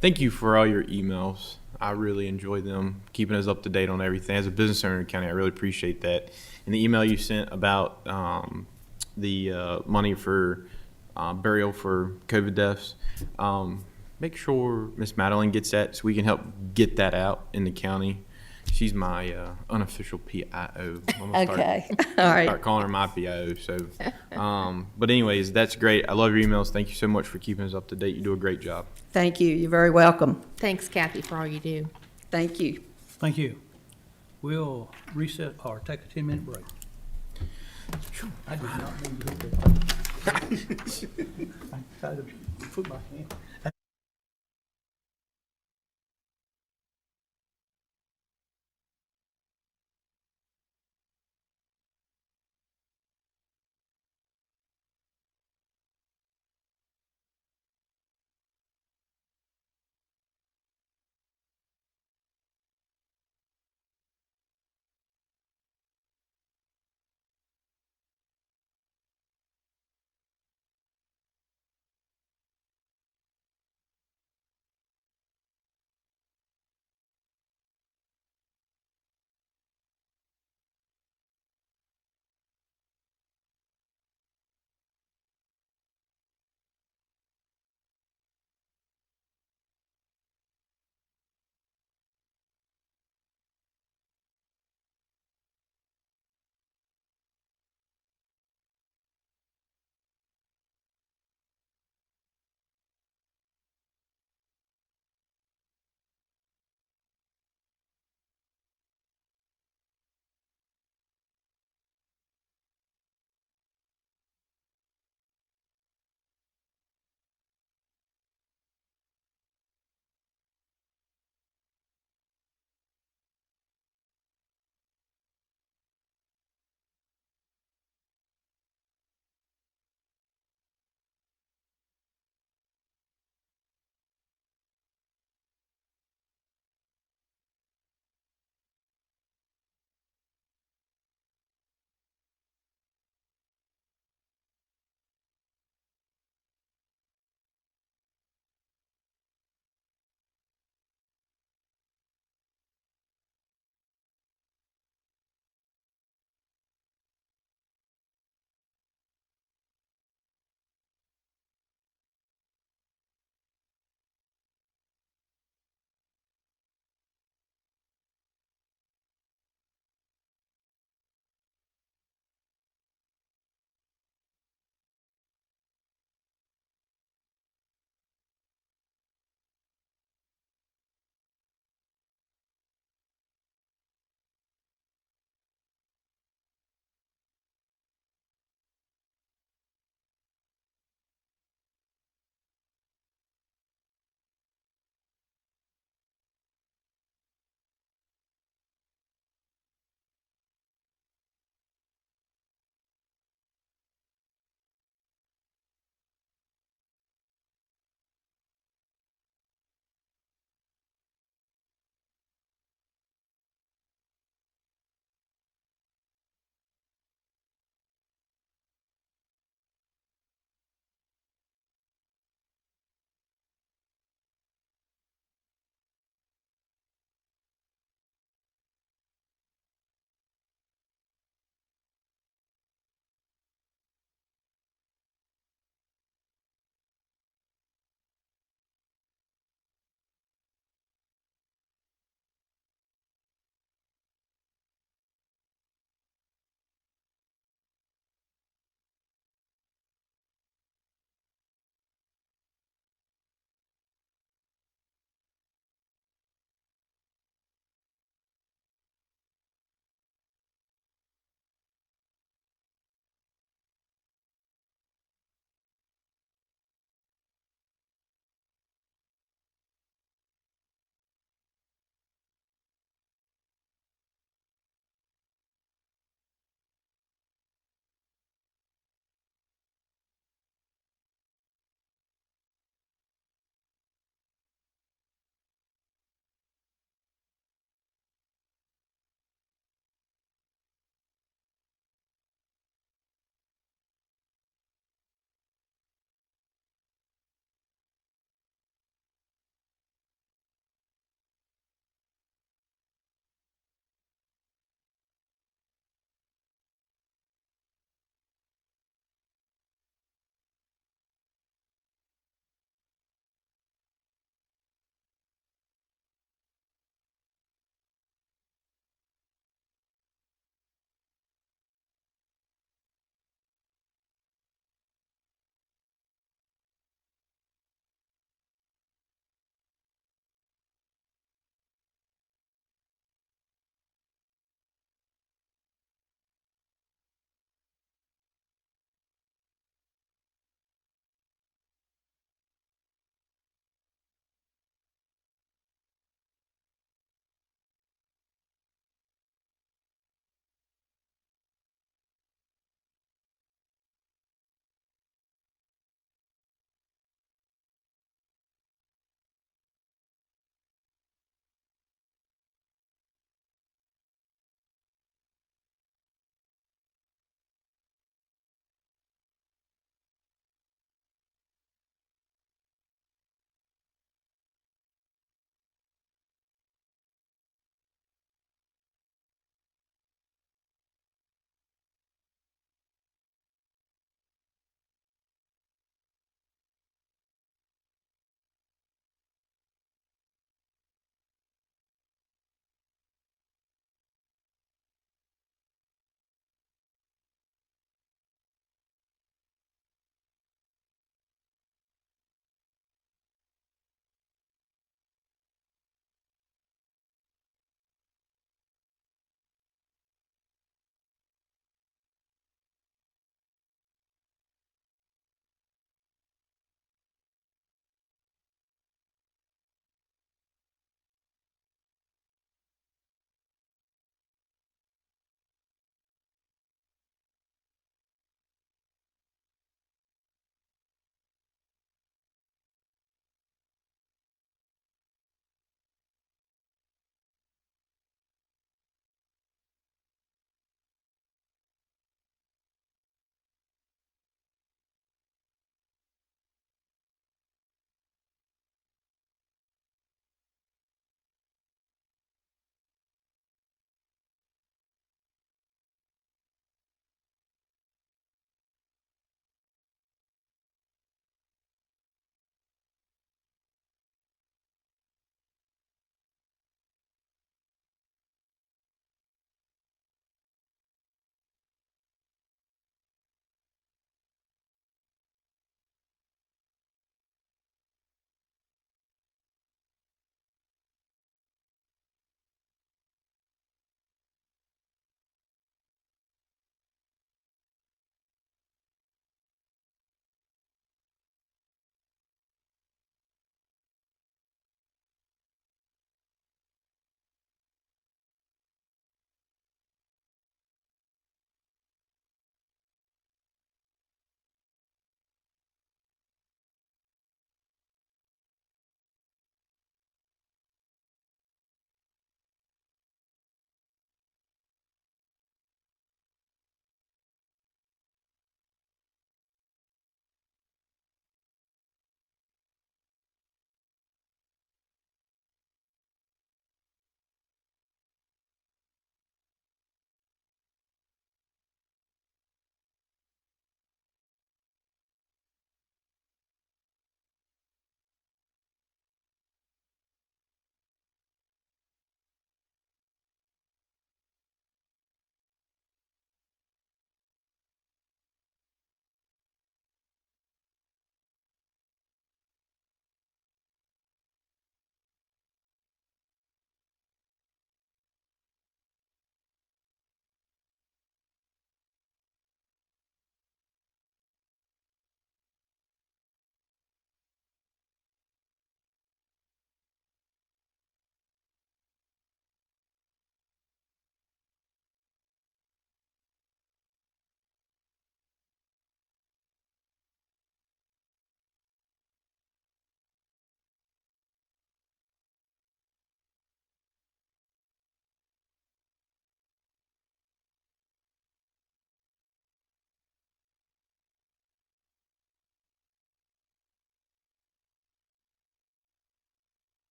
Thank you for all your emails. I really enjoy them, keeping us up to date on everything. As a business owner in the county, I really appreciate that. And the email you sent about the money for burial for COVID deaths, make sure Miss Madeline gets that so we can help get that out in the county. She's my unofficial PIO. I'm gonna Okay, all right. start calling her my PIO. So, but anyways, that's great. I love your emails. Thank you so much for keeping us up to date. You do a great job. Thank you. You're very welcome. Thanks, Kathy, for all you do. Thank you. Thank you. We'll reset or take a 10-minute break. I did not mean to hit that. I tried to put my hand.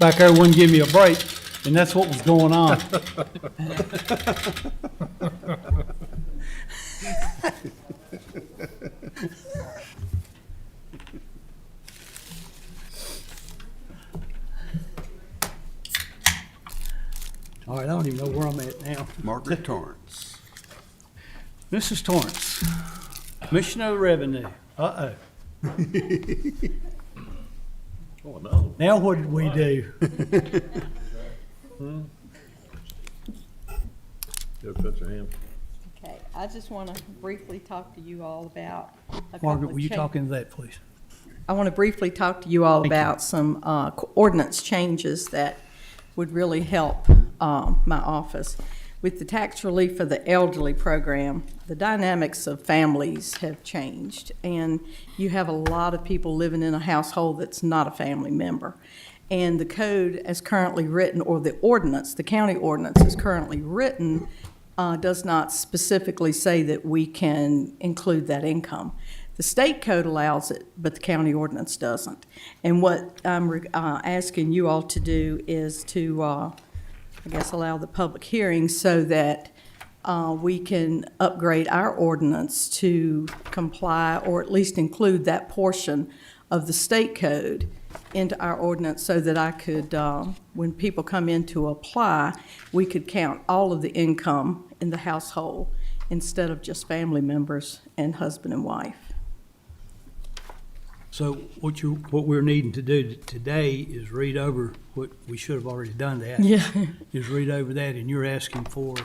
back there wouldn't give me a break, and that's what was going on. All right, I don't even know where I'm at now. Margaret Torrance. Mrs. Torrance, Commissioner of Revenue. Uh-oh. Oh, no. Now what did we do? Go put your hand. Okay, I just want to briefly talk to you all about a couple Margaret, of will you cha- talk into that, please? I want to briefly talk to you all Thank you. about some ordinance changes that would really help my office. With the tax relief for the elderly program, the dynamics of families have changed, and you have a lot of people living in a household that's not a family member. And the code as currently written, or the ordinance, the county ordinance as currently written, does not specifically say that we can include that income. The state code allows it, but the county ordinance doesn't. And what I'm asking you all to do is to, I guess, allow the public hearing so that we can upgrade our ordinance to comply, or at least include that portion of the state code into our ordinance, so that I could, when people come in to apply, we could count all of the income in the household instead of just family members and husband and wife. So what we're needing to do today is read over what, we should have already done that. Yeah. Is read over that, and you're asking for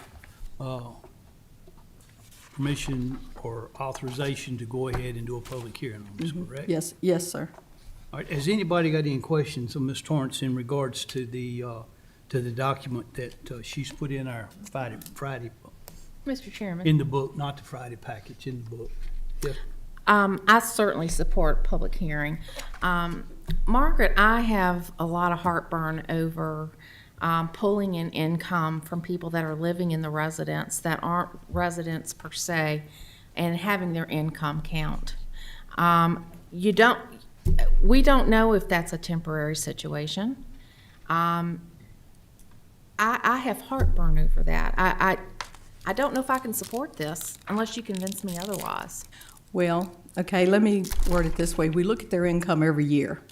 permission or authorization to go ahead and do a public hearing on this, correct? Yes, yes, sir. All right, has anybody got any questions of Ms. Torrance in regards to the document that she's put in our Friday, Mr. Chairman. in the book, not the Friday package, in the book? Yes. I certainly support public hearing. Margaret, I have a lot of heartburn over pulling in income from people that are living in the residence that aren't residents per se, and having their income count. We don't know if that's a temporary situation. I have heartburn over that. I don't know if I can support this unless you convince me otherwise. Well, okay, let me word it this way. We look at their income every year.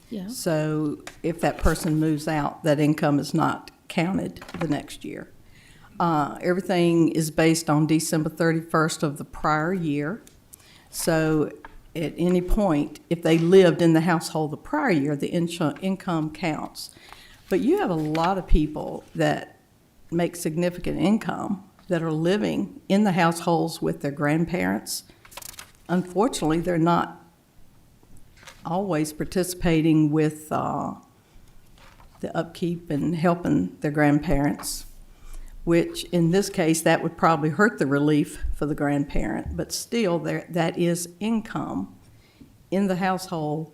Yeah. So if that person moves out, that income is not counted the next year. Everything is based on December 31st of the prior year. So at any point, if they lived in the household the prior year, the income counts. But you have a lot of people that make significant income that are living in the households with their grandparents. Unfortunately, they're not always participating with the upkeep and helping their grandparents, which in this case, that would probably hurt the relief for the grandparent, but still, that is income in the household.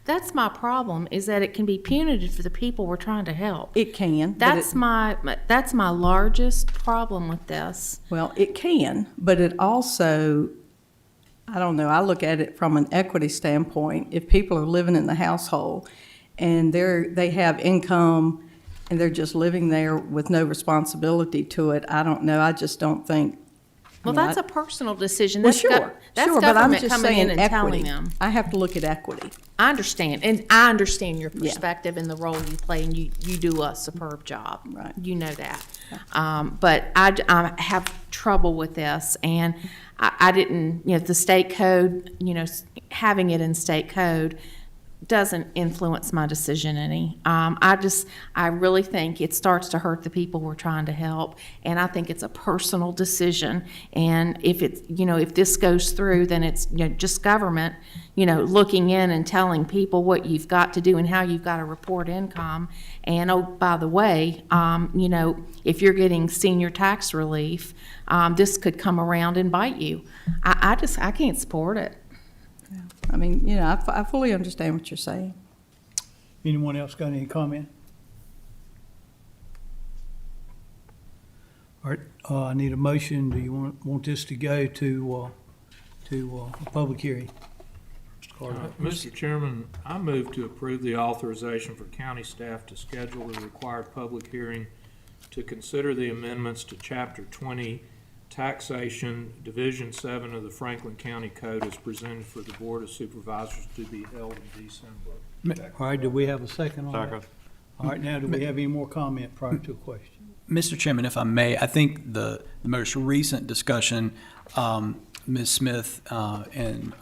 That's my problem, is that it can be punitive for the people we're trying to help. It can. but That's my largest problem with this. Well, it can, but it also, I don't know, I look at it from an equity standpoint. If people are living in the household and they have income and they're just living there with no responsibility to it, I don't know, I just don't think. Well, you know, that's a personal decision. Well, That's sure, that's sure, but I'm government just coming saying in and telling equity. them. I have to look at equity. I understand, and I understand your Yeah. perspective and the role you play, and you do a superb job. Right. You know that. But I have trouble with this, and I didn't, the state code, having it in state code doesn't influence my decision any. I really think it starts to hurt the people we're trying to help, and I think it's a personal decision. And if if this goes through, then it's just government, looking in and telling people what you've got to do and how you've got to report income. And oh, by the way, if you're getting senior tax relief, this could come around and bite you. I can't support it. I mean, I fully understand what you're saying. Anyone else got any comment? All right, I need a motion. Do you want this to go to a public hearing? Mr. Carter. Mr. Chairman, I move to approve the authorization for county staff to schedule the required public hearing to consider the amendments to Chapter 20 Taxation, Division 7 of the Franklin County Code as presented for the Board of Supervisors to be held in December. All right, do we have a second on that? All right, now, do we have any more comment prior to a question? Mr. Chairman, if I may, I think the most recent discussion Ms. Smith and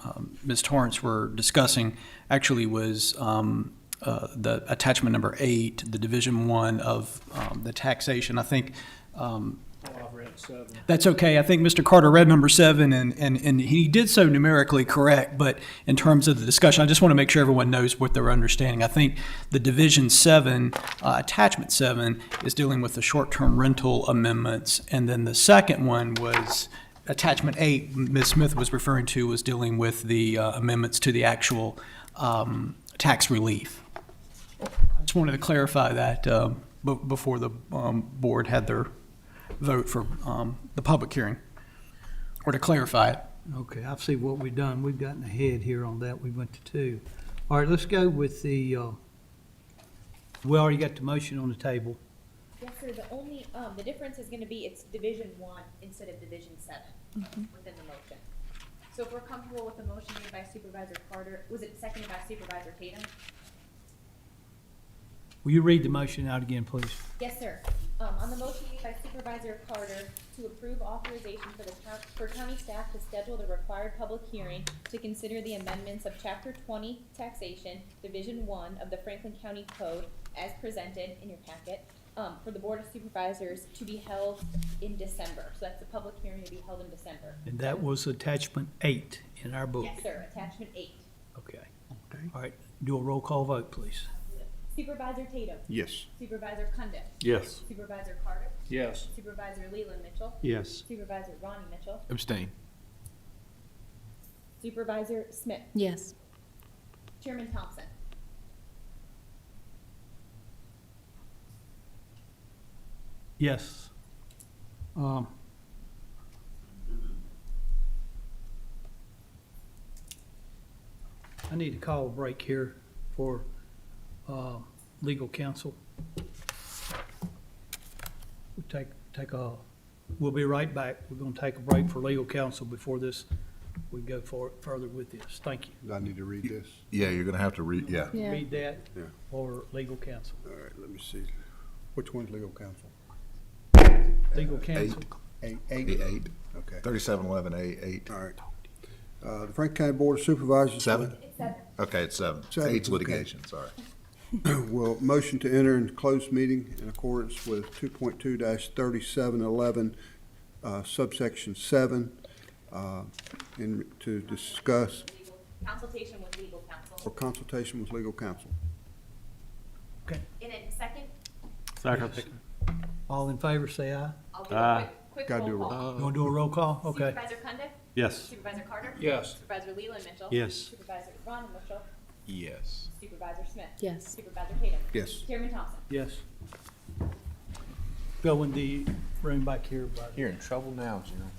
Ms. Torrance were discussing actually was the attachment number 8, the Division 1 of the taxation. I think I've read 7. that's okay. I think Mr. Carter read number 7, and he did so numerically correct, but in terms of the discussion, I just want to make sure everyone knows what they're understanding. I think the Division 7, Attachment 7, is dealing with the short-term rental amendments, and then the second one was Attachment 8, Ms. Smith was referring to, was dealing with the amendments to the actual tax relief. I just wanted to clarify that before the board had their vote for the public hearing, or to clarify it. Okay, I see what we've done. We've gotten ahead here on that. We went to 2. All right, let's go with the, we already got the motion on the table. Yes, sir, the only, the difference is gonna be it's Division 1 instead of Division 7 within the motion. So if we're comfortable with the motion made by Supervisor Carter, was it seconded by Supervisor Tatum? Will you read the motion out again, please? Yes, sir. On the motion made by Supervisor Carter to approve authorization for county staff to schedule the required public hearing to consider the amendments of Chapter 20 Taxation, Division 1 of the Franklin County Code as presented in your packet, for the Board of Supervisors to be held in December. So that's the public hearing to be held in December. And that was Attachment 8 in our book. Yes, sir. Attachment 8. Okay. All right, do a roll call vote, please. Supervisor Tatum. Yes. Supervisor Cundiff. Yes. Supervisor Carter. Yes. Supervisor Leland Mitchell. Yes. Supervisor Ronnie Mitchell. Abstain. Supervisor Smith. Yes. Chairman Thompson. Yes. I need to call a break here for legal counsel. We'll be right back. We're going to take a break for legal counsel before we go further with this. Thank you. Do I need to read this? Yeah, you're gonna have to read, yeah. Yeah. Read that Yeah. for legal counsel. All right, let me see. Which one's legal counsel? Legal counsel. 8. Eight. Okay. 3711A8. All right. The Franklin County Board of Supervisors. 7? It's 7. Okay, it's 7. 7, 8's okay. litigation, sorry. Will motion to enter into closed meeting in accordance with 2.2-3711, subsection 7, to discuss Consultation with legal counsel. or consultation with legal counsel. Okay. In a second, All in favor, say aye. I'll do a quick Gotta do a roll call. You want to do a roll call? Okay. Supervisor Cundiff. Yes. Supervisor Carter. Yes. Supervisor Leland Mitchell. Yes. Supervisor Ronnie Mitchell. Yes. Supervisor Smith. Yes. Supervisor Tatum. Yes. Chairman Thompson. Yes. Go in the room back here. You're in trouble now, Jim.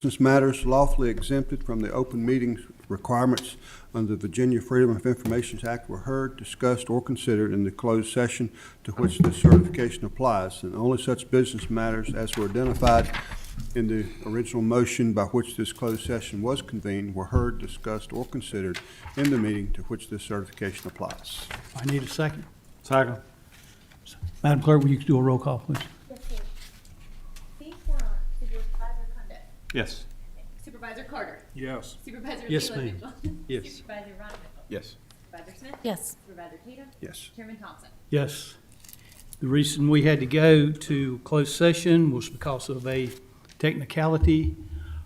Business matters lawfully exempted from the open meetings requirements under the Virginia Freedom of Information Act were heard, discussed, or considered in the closed session to which this certification applies, and only such business matters as were identified in the original motion by which this closed session was convened were heard, discussed, or considered in the meeting to which this certification applies. I need a second. Second. Madam Clerk, will you do a roll call, please? Yes, sir. Steve Quirrell, Supervisor Condit, Yes. Supervisor Carter, Yes. Supervisor Yes, Sheila ma'am. Mitchell. Yes. Supervisor Ron Mitchell. Yes. Supervisor Smith. Yes. Supervisor Tatum. Yes. Chairman Thompson. Yes. The reason we had to go to closed session was because of a technicality.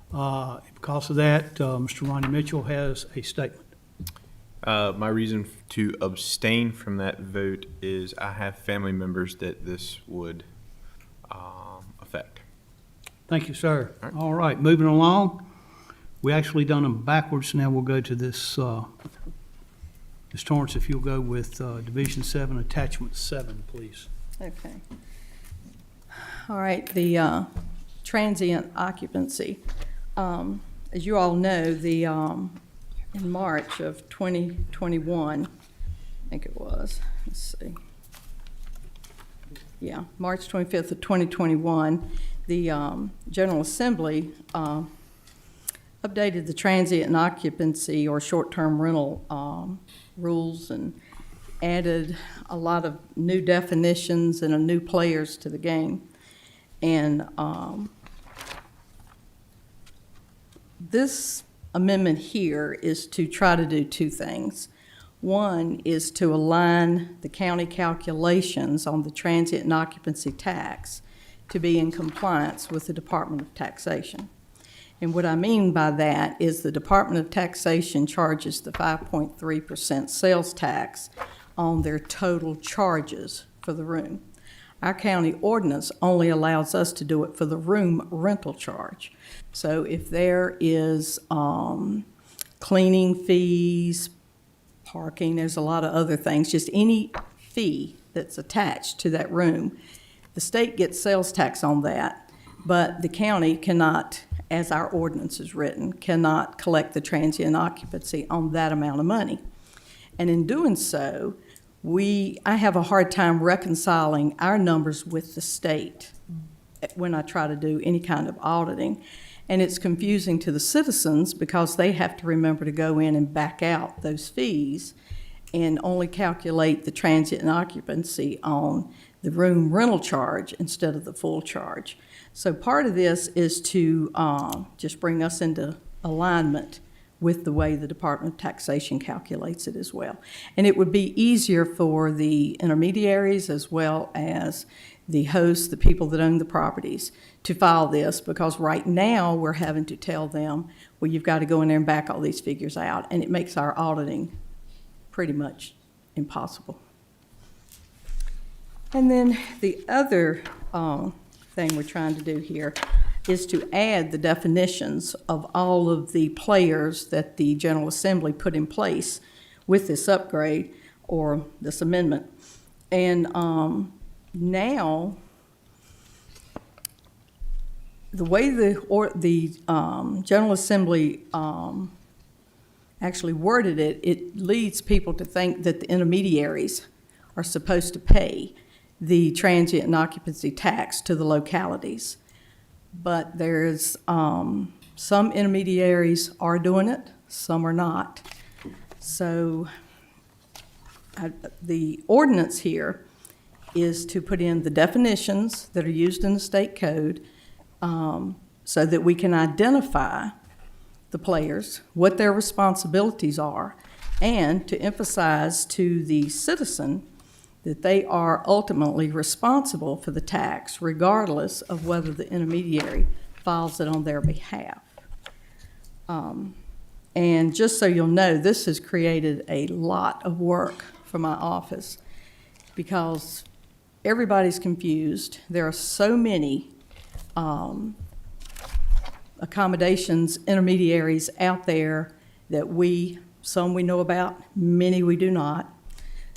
Because of that, Mr. Ronnie Mitchell has a statement. My reason to abstain from that vote is I have family members that this would affect. Thank you, sir. All right. All right, moving along. We actually done them backwards. Now we'll go to this, Ms. Torrance, if you'll go with Division 7, Attachment 7, please. Okay. All right, the transient occupancy. As you all know, in March of 2021, I think it was, let's see. Yeah, March 25th of 2021, the General Assembly updated the transient and occupancy or short-term rental rules and added a lot of new definitions and new players to the game. And this amendment here is to try to do two things. One is to align the county calculations on the transient and occupancy tax to be in compliance with the Department of Taxation. And what I mean by that is the Department of Taxation charges the 5.3% sales tax on their total charges for the room. Our county ordinance only allows us to do it for the room rental charge. So if there is cleaning fees, parking, there's a lot of other things, just any fee that's attached to that room, the state gets sales tax on that, but the county cannot, as our ordinance is written, cannot collect the transient occupancy on that amount of money. And in doing so, I have a hard time reconciling our numbers with the state when I try to do any kind of auditing. And it's confusing to the citizens because they have to remember to go in and back out those fees and only calculate the transient and occupancy on the room rental charge instead of the full charge. So part of this is to just bring us into alignment with the way the Department of Taxation calculates it as well. And it would be easier for the intermediaries as well as the hosts, the people that own the properties, to file this, because right now we're having to tell them, well, you've got to go in there and back all these figures out, and it makes our auditing pretty much impossible. And then the other thing we're trying to do here is to add the definitions of all of the players that the General Assembly put in place with this upgrade or this amendment. And now, the way the General Assembly actually worded it, it leads people to think that the intermediaries are supposed to pay the transient and occupancy tax to the localities. But there's some intermediaries are doing it, some are not. So the ordinance here is to put in the definitions that are used in the state code so that we can identify the players, what their responsibilities are, and to emphasize to the citizen that they are ultimately responsible for the tax regardless of whether the intermediary files it on their behalf. And just so you'll know, this has created a lot of work for my office because everybody's confused. There are so many accommodations intermediaries out there that some we know about, many we do not.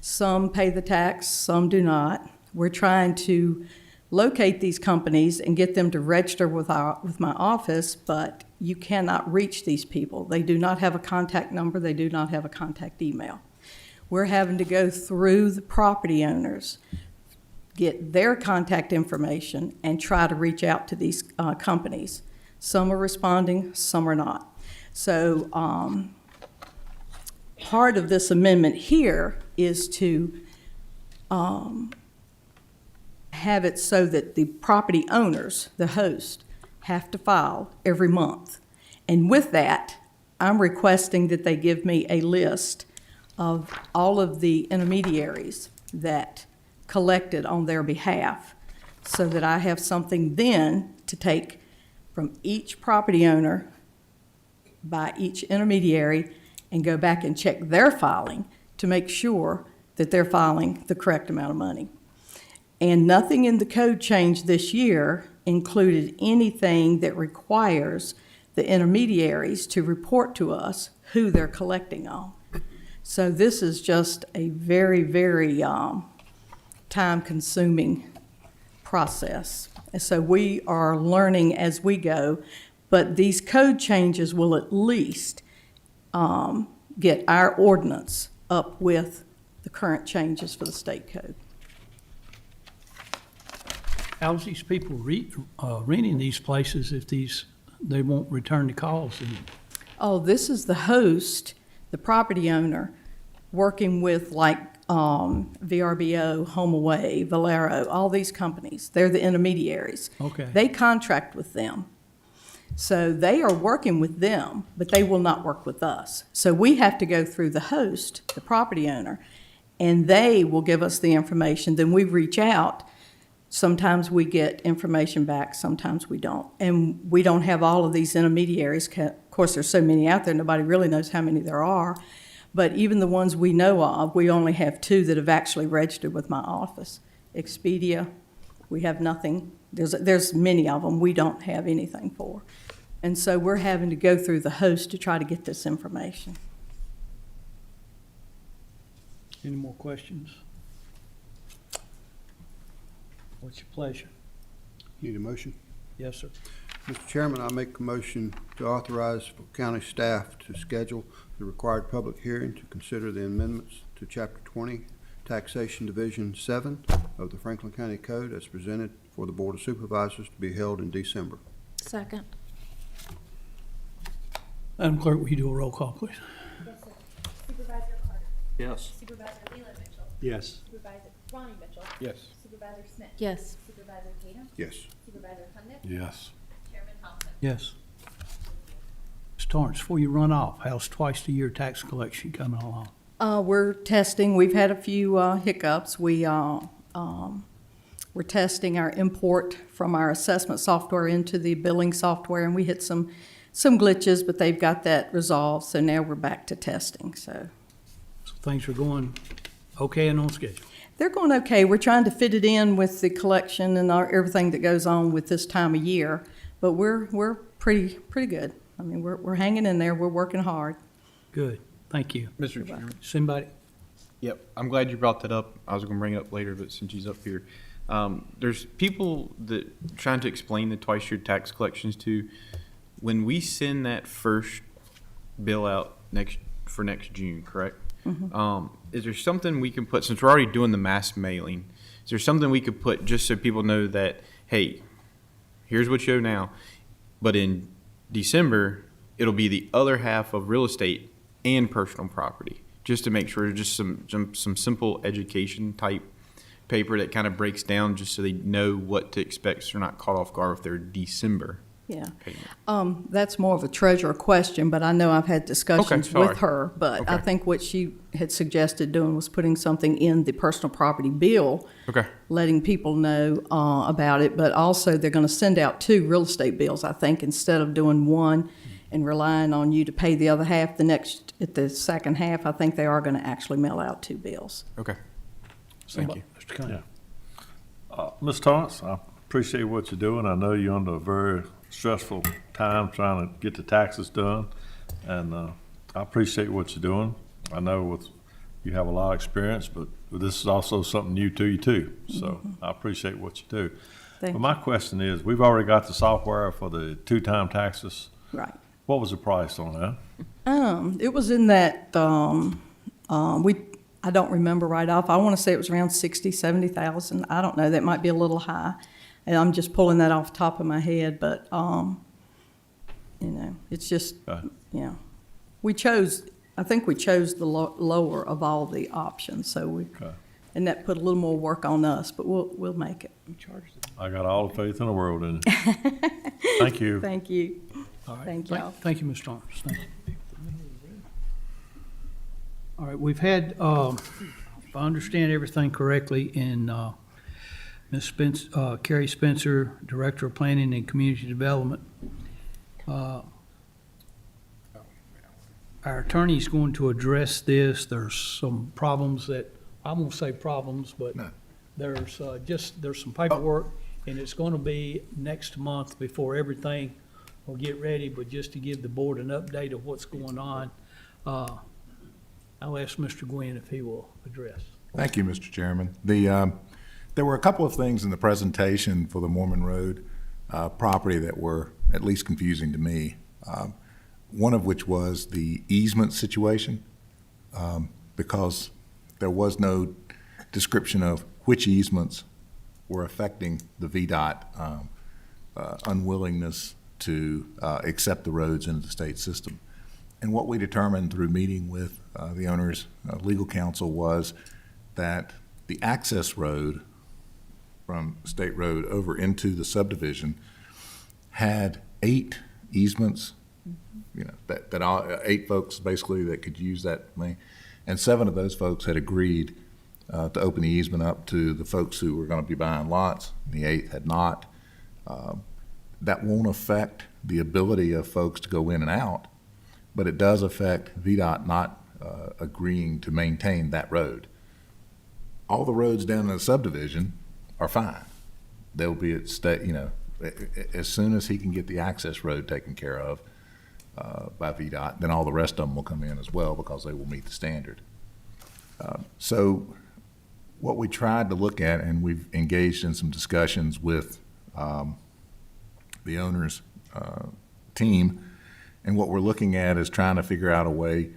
Some pay the tax, some do not. We're trying to locate these companies and get them to register with my office, but you cannot reach these people. They do not have a contact number. They do not have a contact email. We're having to go through the property owners, get their contact information, and try to reach out to these companies. Some are responding, some are not. So part of this amendment here is to have it so that the property owners, the host, have to file every month. And with that, I'm requesting that they give me a list of all of the intermediaries that collected on their behalf, so that I have something then to take from each property owner by each intermediary and go back and check their filing to make sure that they're filing the correct amount of money. And nothing in the code change this year included anything that requires the intermediaries to report to us who they're collecting on. So this is just a very, very time-consuming process. And so we are learning as we go, but these code changes will at least get our ordinance up with the current changes for the state code. How's these people renting these places if they won't return the calls? Oh, this is the host, the property owner, working with like VRBO, HomeAway, Valero, all these companies. They're the intermediaries. Okay. They contract with them. So they are working with them, but they will not work with us. So we have to go through the host, the property owner, and they will give us the information. Then we reach out. Sometimes we get information back, sometimes we don't. And we don't have all of these intermediaries. Of course, there's so many out there, nobody really knows how many there are. But even the ones we know of, we only have 2 that have actually registered with my office. Expedia, we have nothing. There's many of them we don't have anything for. And so we're having to go through the host to try to get this information. Any more questions? What's your pleasure? Need a motion? Yes, sir. Mr. Chairman, I make a motion to authorize for county staff to schedule the required public hearing to consider the amendments to Chapter 20, Taxation Division 7 of the Franklin County Code as presented for the Board of Supervisors to be held in December. Second. Madam Clerk, will you do a roll call, please? Yes, sir. Supervisor Carter. Yes. Supervisor Leland Mitchell. Yes. Supervisor Ronnie Mitchell. Yes. Supervisor Smith. Yes. Supervisor Tatum. Yes. Supervisor Cundiff. Yes. Chairman Thompson. Yes. Ms. Torrance, before you run off, how's twice-a-year tax collection coming along? We're testing. We've had a few hiccups. We're testing our import from our assessment software into the billing software, and we hit some glitches, but they've got that resolved. So now we're back to testing. So Things are going okay and on schedule? they're going okay. We're trying to fit it in with the collection and everything that goes on with this time of year, but we're pretty good. I mean, we're hanging in there. We're working hard. Good. Thank you. Mr. Chairman. Somebody? Yep, I'm glad you brought that up. I was gonna bring it up later, but since he's up here. There's people that trying to explain the twice-year tax collections to, when we send that first bill out for next June, correct? Is there something we can put, since we're already doing the mass mailing, is there something we could put just so people know that, hey, here's what you owe now, but in December, it'll be the other half of real estate and personal property, just to make sure, just some simple education type paper that kind of breaks down just so they know what to expect, so they're not caught off guard with their December Yeah. payment. That's more of a treasurer question, but I know I've had discussions sorry. with her. But I Okay. think what she had suggested doing was putting something in the personal property bill, Okay. letting people know about it. But also, they're going to send out 2 real estate bills, I think, instead of doing one and relying on you to pay the other half at the second half. I think they are going to actually mail out 2 bills. Okay. Thank you. Mr. Cunningham. Ms. Torrance, I appreciate what you're doing. I know you're under a very stressful time trying to get the taxes done, and I appreciate what you're doing. I know with you have a lot of experience, but this is also something new to you too. So I appreciate what you do. Thank But my question is, we've already got the software for the two-time taxes. Right. What was the price on that? It was in that, I don't remember right off. I want to say it was around 60, 70,000. I don't know. That might be a little high. And I'm just pulling that off the top of my head, but, you know, it's just, yeah. I think we chose the lower of all the options, so and that put a little more work on us, but we'll make it. I got all the faith in the world in it. Thank you. Thank you. All right. Thank y'all. Thank you, Mr. Arms. Thank you. All right, we've had, if I understand everything correctly, in Ms. Carrie Spencer, Director of Planning and Community Development, our attorney's going to address this. There's some problems that, I won't say problems, but there's some paperwork, and it's going to be next month before everything will get ready. But just to give the board an update of what's going on, I'll ask Mr. Gwynn if he will address. Thank you, Mr. Chairman. There were a couple of things in the presentation for the Mormon Road property that were at least confusing to me. One of which was the easement situation, because there was no description of which easements were affecting the VDOT unwillingness to accept the roads into the state system. And what we determined through meeting with the owner's legal counsel was that the access road from State Road over into the subdivision had 8 easements, you know, that all, 8 folks basically that could use that lane. And 7 of those folks had agreed to open the easement up to the folks who were going to be buying lots. The 8th had not. That won't affect the ability of folks to go in and out, but it does affect VDOT not agreeing to maintain that road. All the roads down in the subdivision are fine. They'll be at state, you know, as soon as he can get the access road taken care of by VDOT, then all the rest of them will come in as well because they will meet the standard. So what we tried to look at, and we've engaged in some discussions with the owner's team, and what we're looking at is trying to figure out a way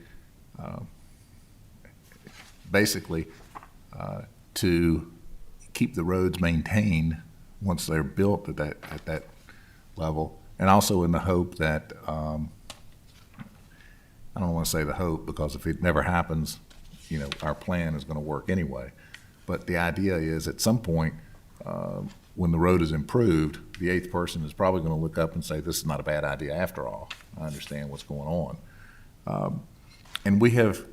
basically to keep the roads maintained once they're built at that level, and also in the hope that I don't want to say the hope, because if it never happens, you know, our plan is going to work anyway. But the idea is at some point, when the road is improved, the 8th person is probably going to look up and say, this is not a bad idea after all. I understand what's going on. And we have,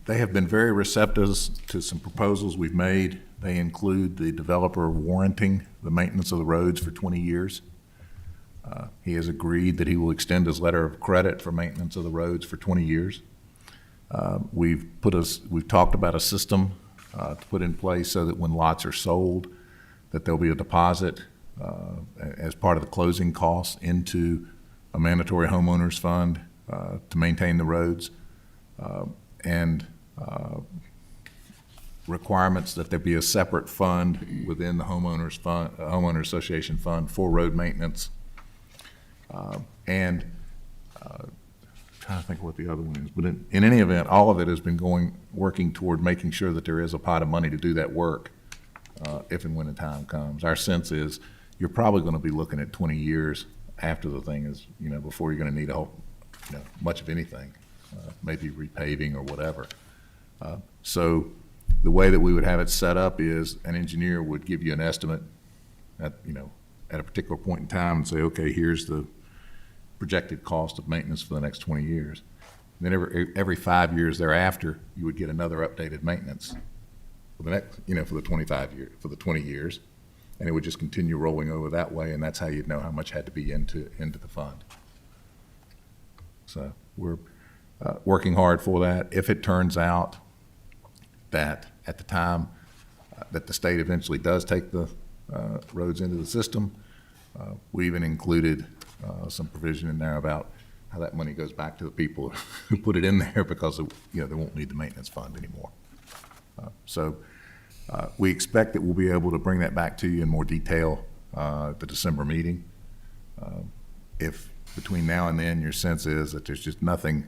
they have been very receptive to some proposals we've made. They include the developer warranting the maintenance of the roads for 20 years. He has agreed that he will extend his letter of credit for maintenance of the roads for 20 years. We've talked about a system to put in place so that when lots are sold, that there'll be a deposit as part of the closing costs into a mandatory homeowners fund to maintain the roads, and requirements that there be a separate fund within the homeowners fund, homeowner association fund for road maintenance. And trying to think what the other one is, but in any event, all of it has been working toward making sure that there is a pot of money to do that work if and when the time comes. Our sense is you're probably going to be looking at 20 years after the thing is, you know, before you're going to need a whole, you know, much of anything, maybe repaving or whatever. So the way that we would have it set up is an engineer would give you an estimate at, you know, at a particular point in time and say, okay, here's the projected cost of maintenance for the next 20 years. And then every 5 years thereafter, you would get another updated maintenance for the next, you know, for the 20 years, and it would just continue rolling over that way, and that's how you'd know how much had to be into the fund. So we're working hard for that. If it turns out that at the time that the state eventually does take the roads into the system, we even included some provision in there about how that money goes back to the people who put it in there because, they won't need the maintenance fund anymore. So we expect that we'll be able to bring that back to you in more detail at the December meeting. If between now and then your sense is that there's just nothing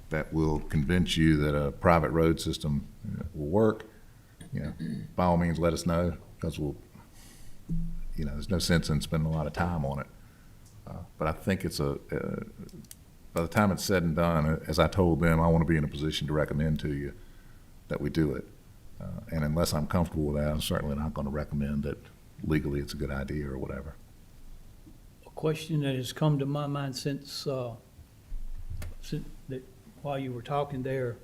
that will convince you that a private road system will work, by all means let us know, because there's no sense in spending a lot of time on it. But I think it's by the time it's said and done, as I told them, I want to be in a position to recommend to you that we do it. And unless I'm comfortable with that, I'm certainly not going to recommend that legally it's a good idea or whatever. A question that has come to my mind since that while you were talking there,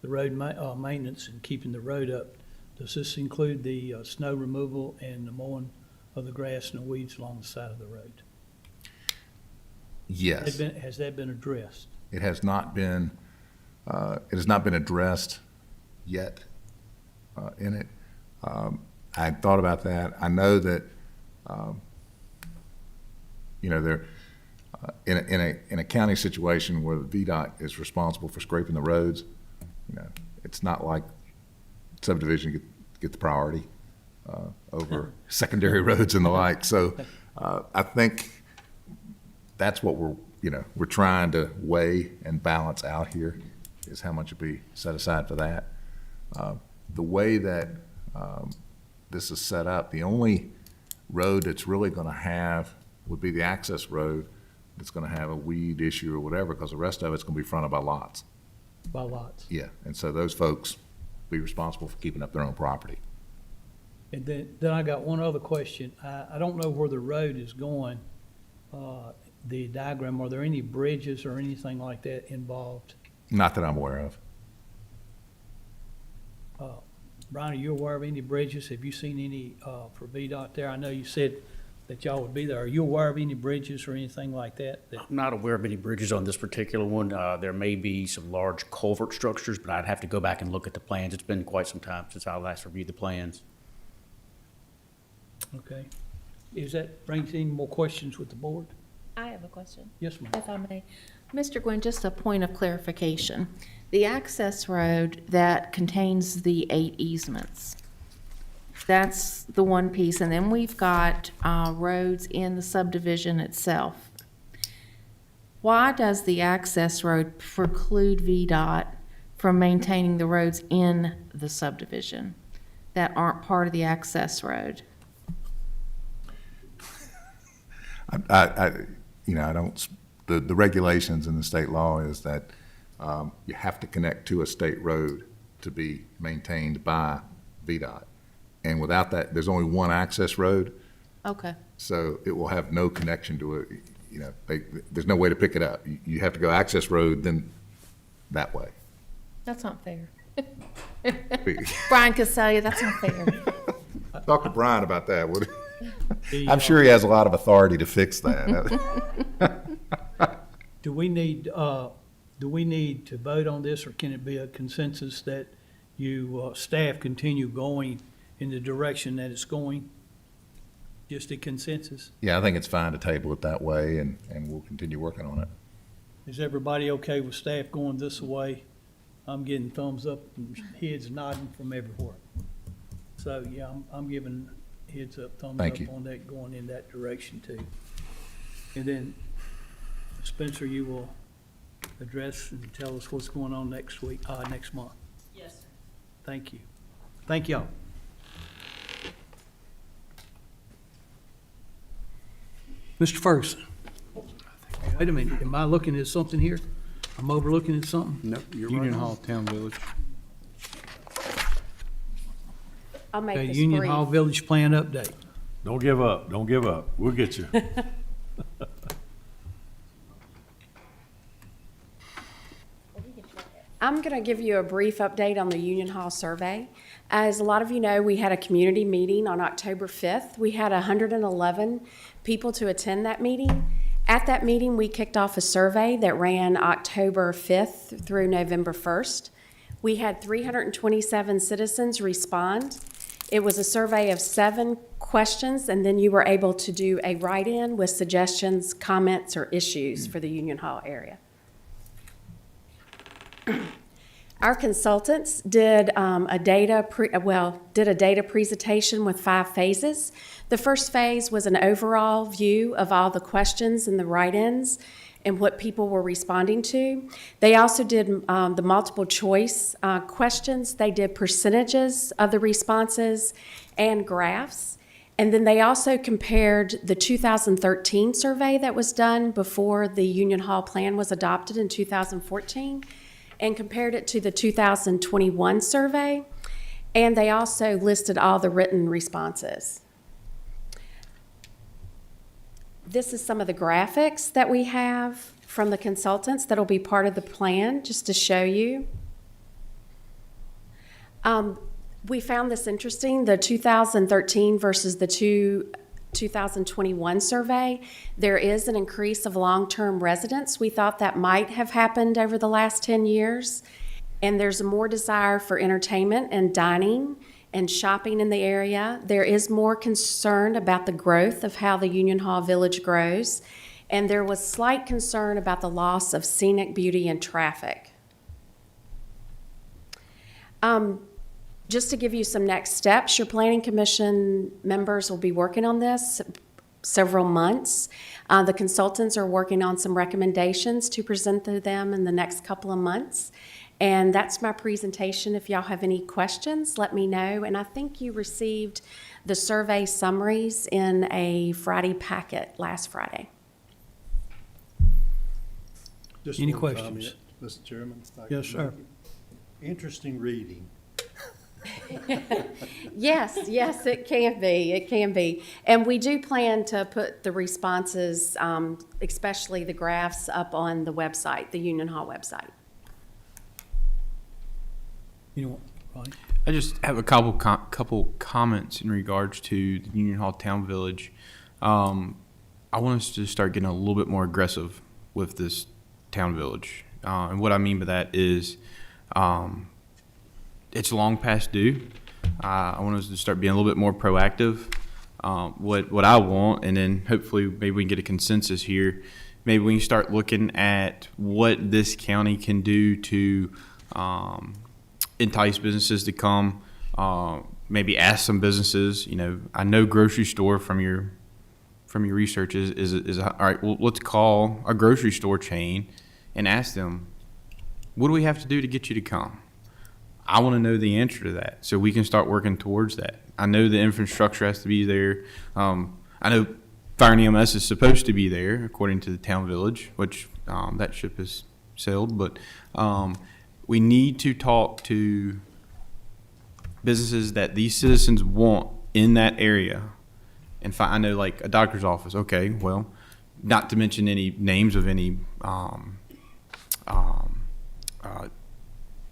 the road maintenance and keeping the road up, does this include the snow removal and the mowing of the grass and the weeds along the side of the road? Yes. Has that been addressed? It has not been addressed yet in it. I thought about that. I know that there in a county situation where the VDOT is responsible for scraping the roads, it's not like subdivision get the priority over secondary roads and the like. So I think that's what we're trying to weigh and balance out here, is how much will be set aside for that. The way that this is set up, the only road that's really going to have would be the access road that's going to have a weed issue or whatever, because the rest of it's going to be fronted by lots. By lots? Yeah, and so those folks be responsible for keeping up their own property. And then I got one other question. I don't know where the road is going, the diagram. Are there any bridges or anything like that involved? Not that I'm aware of. Brian, are you aware of any bridges? Have you seen any for VDOT there? I know you said that y'all would be there. Are you aware of any bridges or anything like that? I'm not aware of any bridges on this particular one. There may be some large culvert structures, but I'd have to go back and look at the plans. It's been quite some time since I last reviewed the plans. Okay. Is that brings any more questions with the board? I have a question. Yes, ma'am. If I may. Mr. Gwynn, just a point of clarification. The access road that contains the 8 easements, that's the one piece. And then we've got roads in the subdivision itself. Why does the access road preclude VDOT from maintaining the roads in the subdivision that aren't part of the access road? The regulations in the state law is that you have to connect to a state road to be maintained by VDOT. And without that, there's only one access road. Okay. So it will have no connection to it. There's no way to pick it up. You have to go access road, then that way. That's not fair. Brian Casalia, that's not fair. Talk to Brian about that. I'm sure he has a lot of authority to fix that. Do we need to vote on this, or can it be a consensus that you, staff continue going in the direction that it's going? Just a consensus? Yeah, I think it's fine to table it that way, and we'll continue working on it. Is everybody okay with staff going this way? I'm getting thumbs up and heads nodding from everywhere. So, yeah, I'm giving heads up, thumbs Thank up you. on that, going in that direction too. And then, Spencer, you will address and tell us what's going on next week, next month. Yes, sir. Thank you. Thank y'all. Mr. Ferguson. Wait a minute, am I looking at something here? I'm overlooking at something? Nope, Union Hall, Town Village. I'll make Okay, this Union brief. Hall Village Plan update. Don't give up. Don't give up. We'll get you. I'm going to give you a brief update on the Union Hall survey. As a lot of you know, we had a community meeting on October 5th. We had 111 people to attend that meeting. At that meeting, we kicked off a survey that ran October 5th through November 1st. We had 327 citizens respond. It was a survey of 7 questions, and then you were able to do a write-in with suggestions, comments, or issues for the Union Hall area. Our consultants did a data presentation with 5 phases. The first phase was an overall view of all the questions and the write-ins and what people were responding to. They also did the multiple choice questions. They did percentages of the responses and graphs. And then they also compared the 2013 survey that was done before the Union Hall plan was adopted in 2014 and compared it to the 2021 survey. And they also listed all the written responses. This is some of the graphics that we have from the consultants that'll be part of the plan, just to show you. We found this interesting, the 2013 versus the 2021 survey. There is an increase of long-term residents. We thought that might have happened over the last 10 years. And there's a more desire for entertainment and dining and shopping in the area. There is more concern about the growth of how the Union Hall Village grows. And there was slight concern about the loss of scenic beauty and traffic. Just to give you some next steps, your Planning Commission members will be working on this several months. The consultants are working on some recommendations to present to them in the next couple of months. And that's my presentation. If y'all have any questions, let me know. And I think you received the survey summaries in a Friday packet last Friday. Just Any one questions? comment, Mr. Chairman? if I Yes, could sir. make it. Interesting reading. Yes, it can be. It can be. And we do plan to put the responses, especially the graphs, up on the website, the Union Hall website. You know, right? I just have a couple comments in regards to the Union Hall Town Village. I want us to start getting a little bit more aggressive with this town village. And what I mean by that is it's long past due. I want us to start being a little bit more proactive. What I want, and then hopefully maybe we can get a consensus here, maybe we can start looking at what this county can do to entice businesses to come, maybe ask some businesses, I know grocery store from your research is all right, well, let's call a grocery store chain and ask them, what do we have to do to get you to come? I want to know the answer to that so we can start working towards that. I know the infrastructure has to be there. I know Fire and EMS is supposed to be there according to the town village, which that ship has sailed, but we need to talk to businesses that these citizens want in that area. And I know, like a doctor's office. Okay, well, not to mention any names of any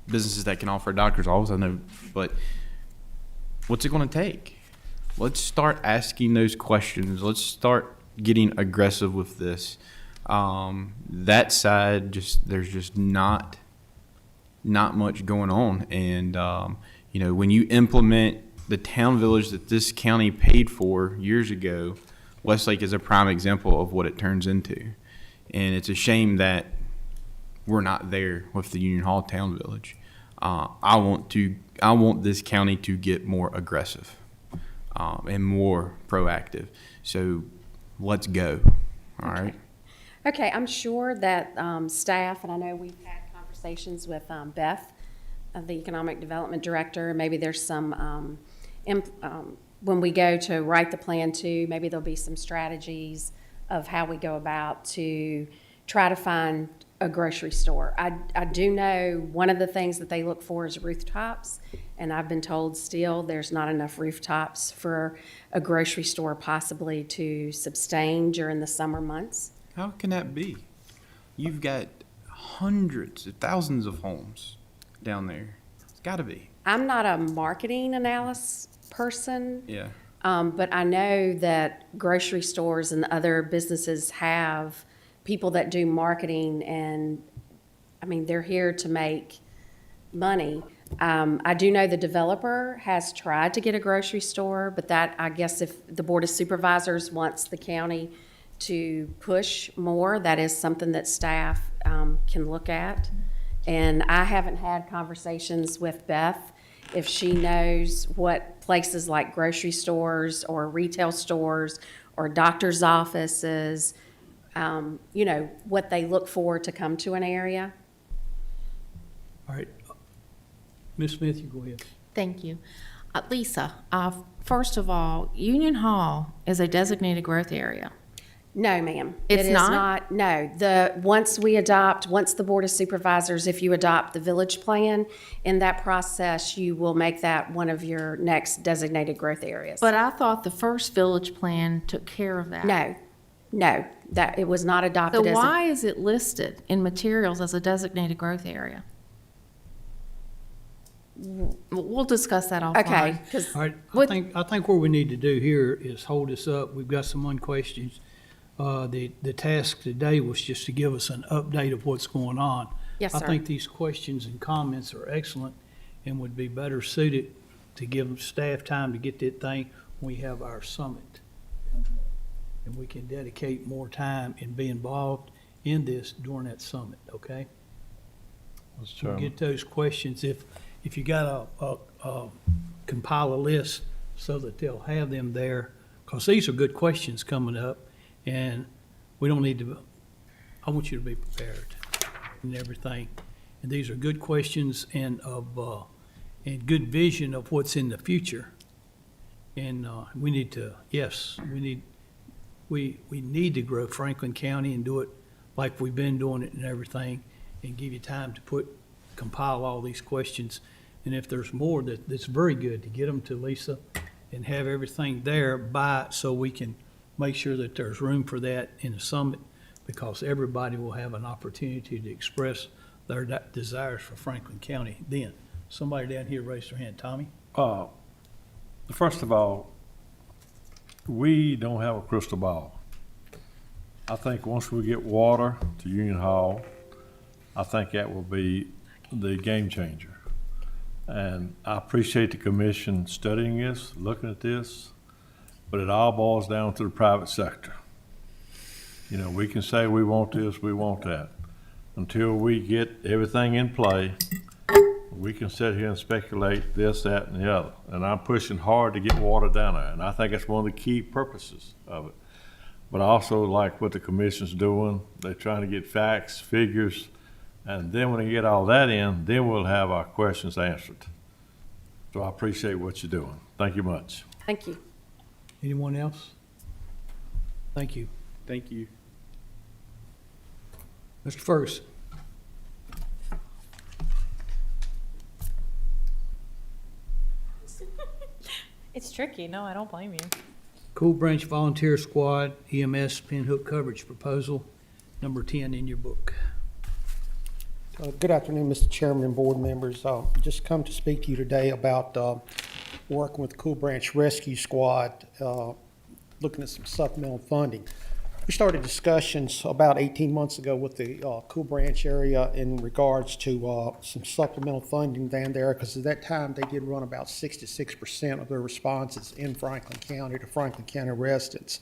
businesses that can offer a doctor's office. I know, but what's it going to take? Let's start asking those questions. Let's start getting aggressive with this. That side, there's just not much going on. And when you implement the town village that this county paid for years ago, Westlake is a prime example of what it turns into. And it's a shame that we're not there with the Union Hall Town Village. I want this county to get more aggressive and more proactive. So let's go. All right. Okay, I'm sure that staff, and I know we've had conversations with Beth, the Economic Development Director. Maybe there's some, when we go to write the plan too, maybe there'll be some strategies of how we go about to try to find a grocery store. I do know one of the things that they look for is rooftops, and I've been told still there's not enough rooftops for a grocery store possibly to sustain during the summer months. How can that be? You've got hundreds of thousands of homes down there. It's got to be. I'm not a marketing analysis person. Yeah. But I know that grocery stores and other businesses have people that do marketing, and I mean, they're here to make money. I do know the developer has tried to get a grocery store, but that, I guess if the Board of Supervisors wants the county to push more, that is something that staff can look at. And I haven't had conversations with Beth if she knows what places like grocery stores or retail stores or doctor's offices, you know, what they look for to come to an area. All right. Ms. Smith, you go ahead. Thank you. Lisa, first of all, Union Hall is a designated growth area. No, ma'am. It's It is not? No, once the Board of Supervisors, if you adopt the village plan, in that process, you will make that one of your next designated growth areas. But I thought the first village plan took care of that. No, that, it was not adopted So as why is it listed in materials as a designated growth area? We'll discuss that offline. Okay, because All right, I think what we need to do here is hold this up. We've got some questions. The task today was just to give us an update of what's going on. Yes, I sir. think these questions and comments are excellent and would be better suited to give staff time to get that thing when we have our summit. And we can dedicate more time and be involved in this during that summit, okay? Mr. We'll Chairman. get those questions. If you got compile a list so that they'll have them there, because these are good questions coming up, and we don't need to, I want you to be prepared and everything. And these are good questions and and good vision of what's in the future. And we need to, yes, we need to grow Franklin County and do it like we've been doing it and everything, and give you time to compile all these questions. And if there's more, that's very good to get them to Lisa and have everything there so we can make sure that there's room for that in the summit, because everybody will have an opportunity to express their desires for Franklin County then. Somebody down here raised their hand. Tommy? First of all, we don't have a crystal ball. I think once we get water to Union Hall, I think that will be the game changer. And I appreciate the commission studying this, looking at this, but it all boils down to the private sector. You know, we can say we want this, we want that. Until we get everything in play, we can sit here and speculate this, that, and the other. And I'm pushing hard to get water down there, and I think that's one of the key purposes of it. But I also like what the commission's doing. They're trying to get facts, figures, and then when they get all that in, then we'll have our questions answered. So I appreciate what you're doing. Thank you much. Thank you. Anyone else? Thank you. Thank you. Mr. Ferguson? It's tricky. No, I don't blame you. Cool Branch Volunteer Squad EMS pinhook coverage proposal, number 10 in your book. Good afternoon, Mr. Chairman and board members. Just come to speak to you today about working with Cool Branch Rescue Squad, looking at some supplemental funding. We started discussions about 18 months ago with the Cool Branch area in regards to some supplemental funding down there, because at that time they did run about 66% of their responses in Franklin County to Franklin County residents.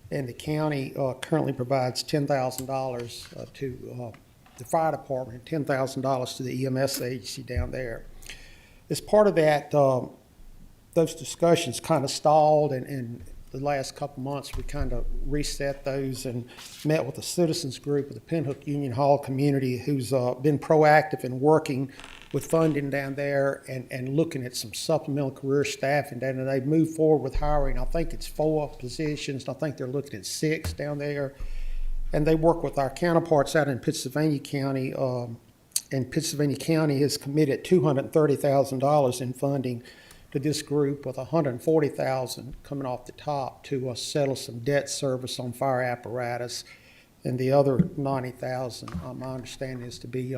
And the county currently provides $10,000 to the fire department, $10,000 to the EMS agency down there. As part of that, those discussions kind of stalled, and the last couple months we kind of reset those and met with a citizens group of the Pinhook Union Hall community who's been proactive in working with funding down there and looking at some supplemental career staffing down there. They've moved forward with hiring, I think it's 4 positions, I think they're looking at 6 down there. And they work with our counterparts out in Pittsylvania County, and Pittsylvania County has committed $230,000 in funding to this group, with $140,000 coming off the top to settle some debt service on fire apparatus, and the other $90,000, my understanding, is to be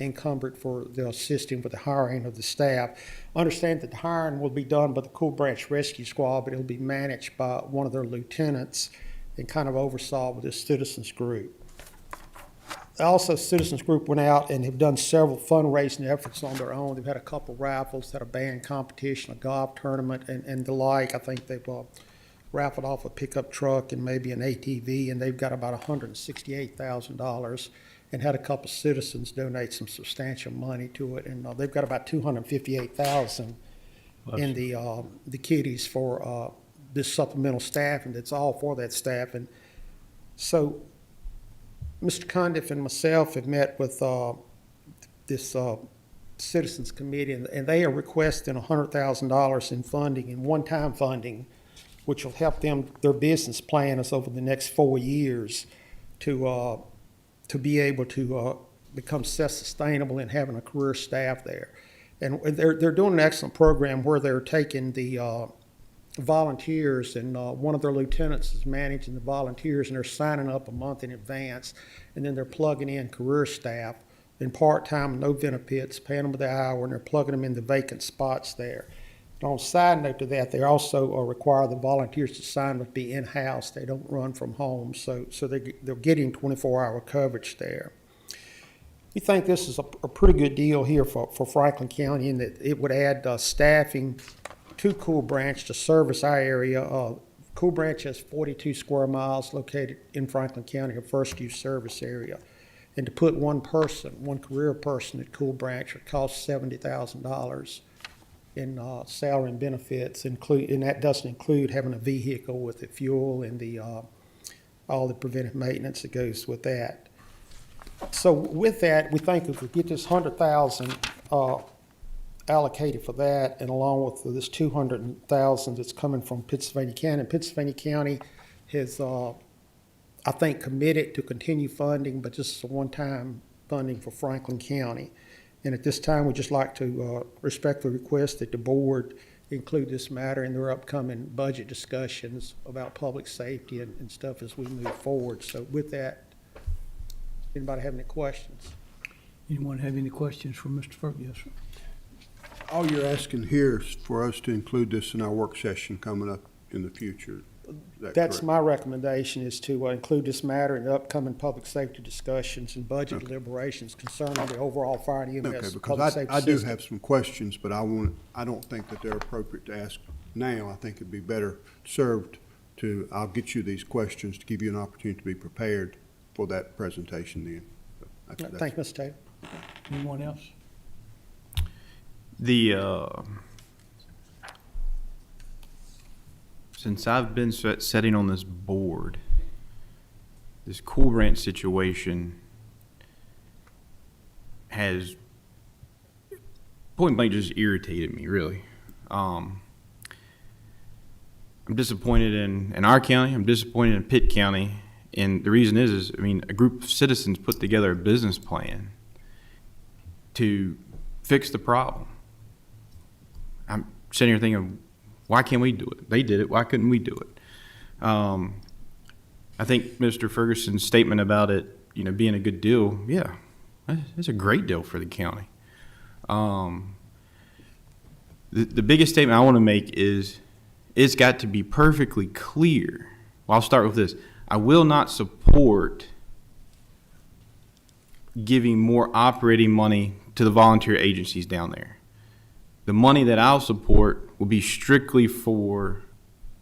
encumbered for the assisting with the hiring of the staff. I understand that the hiring will be done by the Cool Branch Rescue Squad, but it'll be managed by one of their lieutenants and kind of oversaw with this citizens group. Also, Citizens Group went out and have done several fundraising efforts on their own. They've had a couple raffles, had a band competition, a golf tournament, and the like. I think they've raffled off a pickup truck and maybe an ATV, and they've got about $168,000, and had a couple citizens donate some substantial money to it. And they've got about $258,000 in the kitties for this supplemental staff, and it's all for that staff. And so Mr. Condiff and myself have met with this Citizens Committee, and they are requesting $100,000 in funding, in one-time funding, which will help them, their business plans over the next 4 years to be able to become self-sustainable and having a career staff there. And they're doing an excellent program where they're taking the volunteers, and one of their lieutenants is managing the volunteers, and they're signing up a month in advance, and then they're plugging in career staff in part-time, no benefits, paying them by the hour, and they're plugging them in the vacant spots there. And on a side note to that, they also require the volunteers to sign up to be in-house. They don't run from home, so they're getting 24-hour coverage there. We think this is a pretty good deal here for Franklin County, in that it would add staffing to Cool Branch to service our area. Cool Branch has 42 square miles located in Franklin County, a first use service area. And to put one career person at Cool Branch would cost $70,000 in salary and benefits, and that doesn't include having a vehicle with the fuel and all the preventive maintenance that goes with that. So with that, we think if we get this $100,000 allocated for that, and along with this $200,000 that's coming from Pittsylvania County. Pittsylvania County has, I think, committed to continue funding, but this is a one-time funding for Franklin County. And at this time, we'd just like to respectfully request that the board include this matter in their upcoming budget discussions about public safety and stuff as we move forward. So with that, anybody have any questions? Anyone have any questions for Mr. Ferguson? Yes, sir. All you're asking here is for us to include this in our work session coming up in the future. That's correct? My recommendation is to include this matter in the upcoming public safety discussions and budget deliberations concerning the overall fire and EMS Okay, public because safety I do system. have some questions, but I don't think that they're appropriate to ask now. I think it'd be better served I'll get you these questions to give you an opportunity to be prepared for that presentation then. Thank you, Mr. Taylor. Anyone else? Since I've been sitting on this board, this Cool Branch situation has point blank just irritated me, really. I'm disappointed in our county. I'm disappointed in Pitt County. And the reason is a group of citizens put together a business plan to fix the problem. I'm sitting here thinking, why can't we do it? They did it. Why couldn't we do it? I think Mr. Ferguson's statement about it, being a good deal, yeah, it's a great deal for the county. The biggest statement I want to make is it's got to be perfectly clear. Well, I'll start with this. I will not support giving more operating money to the volunteer agencies down there. The money that I'll support will be strictly for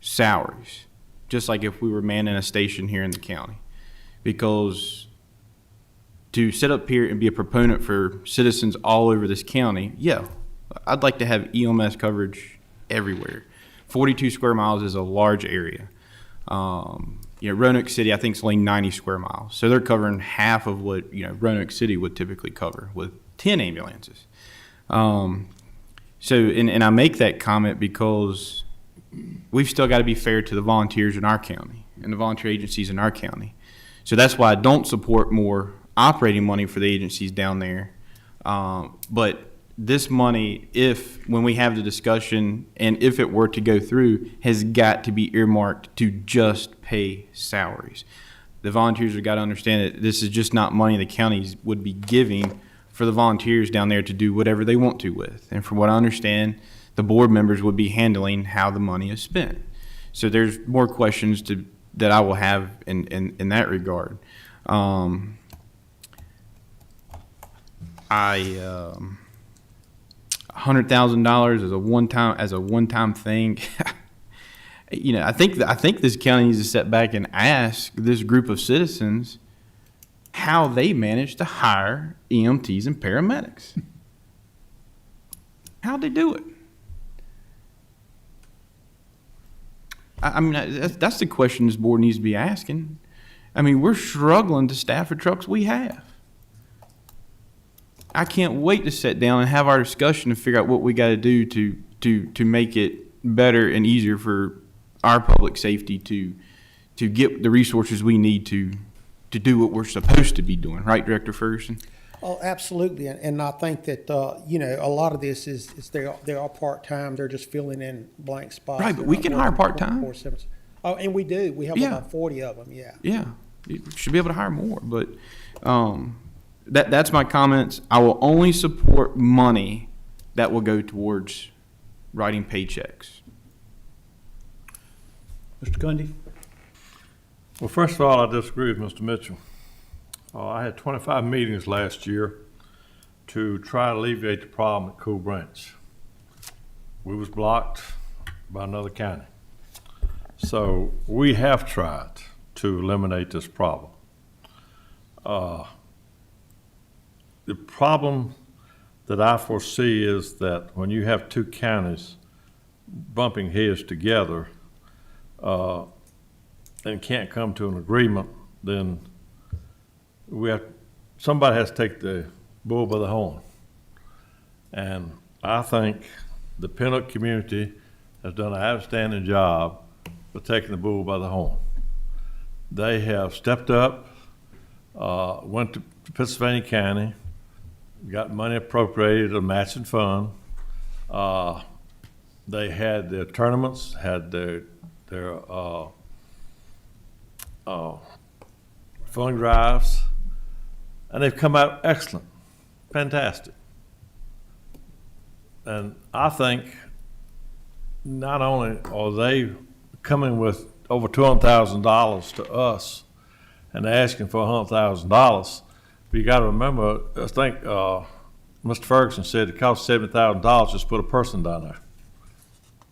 salaries, just like if we were manning a station here in the county. Because to sit up here and be a proponent for citizens all over this county, yeah, I'd like to have EMS coverage everywhere. 42 square miles is a large area. Roanoke City, I think, is only 90 square miles. So they're covering half of what, Roanoke City would typically cover with 10 ambulances. And I make that comment because we've still got to be fair to the volunteers in our county and the volunteer agencies in our county. So that's why I don't support more operating money for the agencies down there. But this money, when we have the discussion and if it were to go through, has got to be earmarked to just pay salaries. The volunteers have got to understand that this is just not money the counties would be giving for the volunteers down there to do whatever they want to with. And from what I understand, the board members would be handling how the money is spent. So there's more questions that I will have in that regard. $100,000 as a one-time thing. You know, I think this county needs to step back and ask this group of citizens how they managed to hire EMTs and paramedics. How'd they do it? I mean, that's the question this board needs to be asking. I mean, we're struggling to staff the trucks we have. I can't wait to sit down and have our discussion and figure out what we got to do to make it better and easier for our public safety to get the resources we need to do what we're supposed to be doing. Right, Director Ferguson? Oh, absolutely, and I think that, you know, a lot of this is they are part-time, they're just filling in blank spots. Right, but we can hire part-time. 24/7. Oh, and we do, we have about 40 of them, yeah. Yeah, you should be able to hire more, but that's my comments. I will only support money that will go towards writing paychecks. Mr. Gundy? Well, first of all, I disagree with Mr. Mitchell. I had 25 meetings last year to try to alleviate the problem at Cool Branch. We was blocked by another county. So we have tried to eliminate this problem. The problem that I foresee is that when you have two counties bumping heads together and can't come to an agreement, then somebody has to take the bull by the horn. And I think the Pinnock community has done an outstanding job of taking the bull by the horn. They have stepped up, went to Pennsylvania County, got money appropriated, a matching fund. They had their tournaments, had their fund drives, and they've come out excellent, fantastic. And I think not only are they coming with over $200,000 to us and asking for $100,000, but you got to remember, I think Mr. Ferguson said it costs $70,000 just to put a person down there.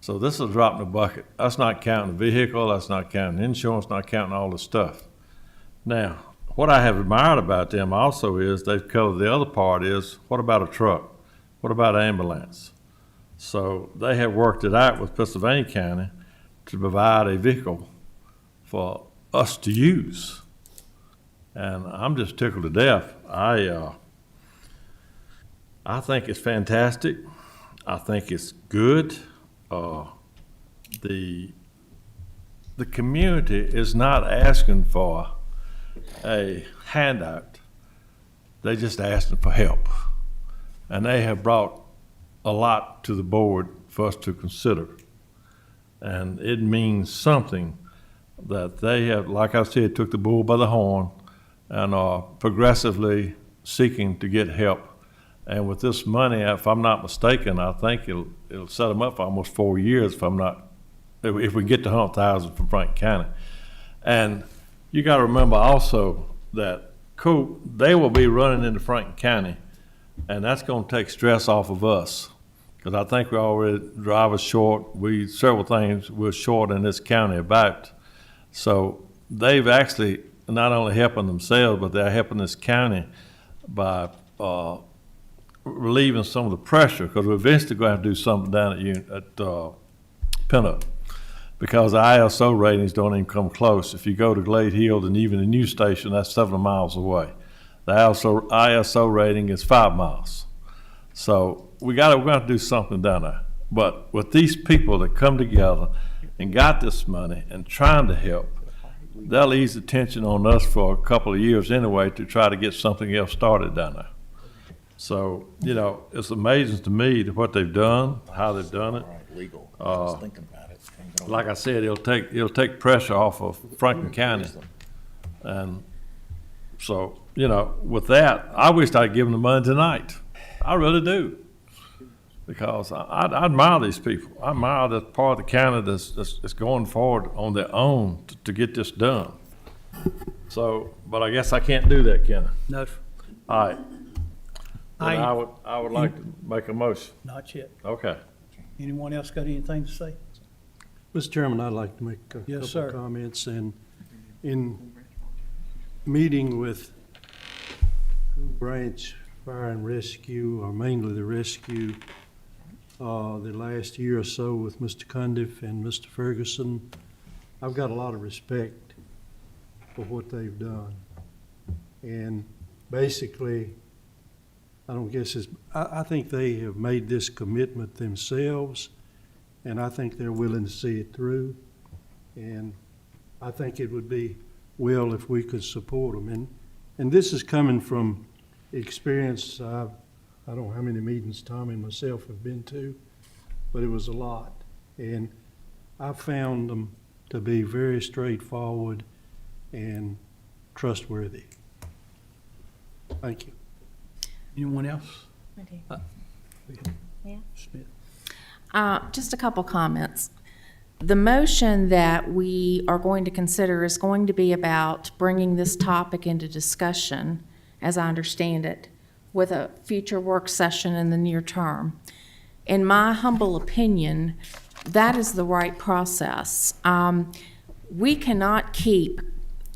So this is a drop in the bucket. That's not counting the vehicle, that's not counting insurance, not counting all this stuff. Now, what I have admired about them also is they've covered the other part is, what about a truck? What about an ambulance? So they have worked it out with Pennsylvania County to provide a vehicle for us to use. And I'm just tickled to death. I think it's fantastic. I think it's good. The community is not asking for a handout. They just asking for help. And they have brought a lot to the board for us to consider. And it means something that they have, like I said, took the bull by the horn and are progressively seeking to get help. And with this money, if I'm not mistaken, I think it'll set them up for almost 4 years if we get to 100,000 from Franklin County. And you got to remember also that they will be running into Franklin County, and that's going to take stress off of us. Because I think we already drivers short. Several things we're short in this county about. So they've actually not only helping themselves, but they're helping this county by relieving some of the pressure, because we're eventually going to have to do something down at Pinnock, because the ISO ratings don't even come close. If you go to Glade Hill and even the news station, that's 7 miles away. The ISO rating is 5 miles. So we're going to do something down there. But with these people that come together and got this money and trying to help, they'll ease the tension on us for a couple of years anyway to try to get something else started down there. So, you know, it's amazing to me what they've done, how they've done it. Legal. I was thinking about it. Like I said, it'll take pressure off of Franklin County. And so, you know, with that, I wish I'd given the money tonight. I really do. Because I admire these people. I admire that part of the county that's going forward on their own to get this done. So, but I guess I can't do that, can I? No. All right. I would like to make a motion. Not yet. Okay. Anyone else got anything to say? Mr. Chairman, I'd like to make a Yes, couple sir. of comments. And in meeting with Branch Fire and Rescue, or mainly the rescue, the last year or so with Mr. Cundiff and Mr. Ferguson, I've got a lot of respect for what they've done. And basically, I think they have made this commitment themselves, and I think they're willing to see it through. And I think it would be well if we could support them. And this is coming from experience. I don't know how many meetings Tommy and myself have been to, but it was a lot. And I found them to be very straightforward and trustworthy. Thank you. Anyone else? I do. Yeah. Smith. Just a couple comments. The motion that we are going to consider is going to be about bringing this topic into discussion, as I understand it, with a future work session in the near term. In my humble opinion, that is the right process. We cannot keep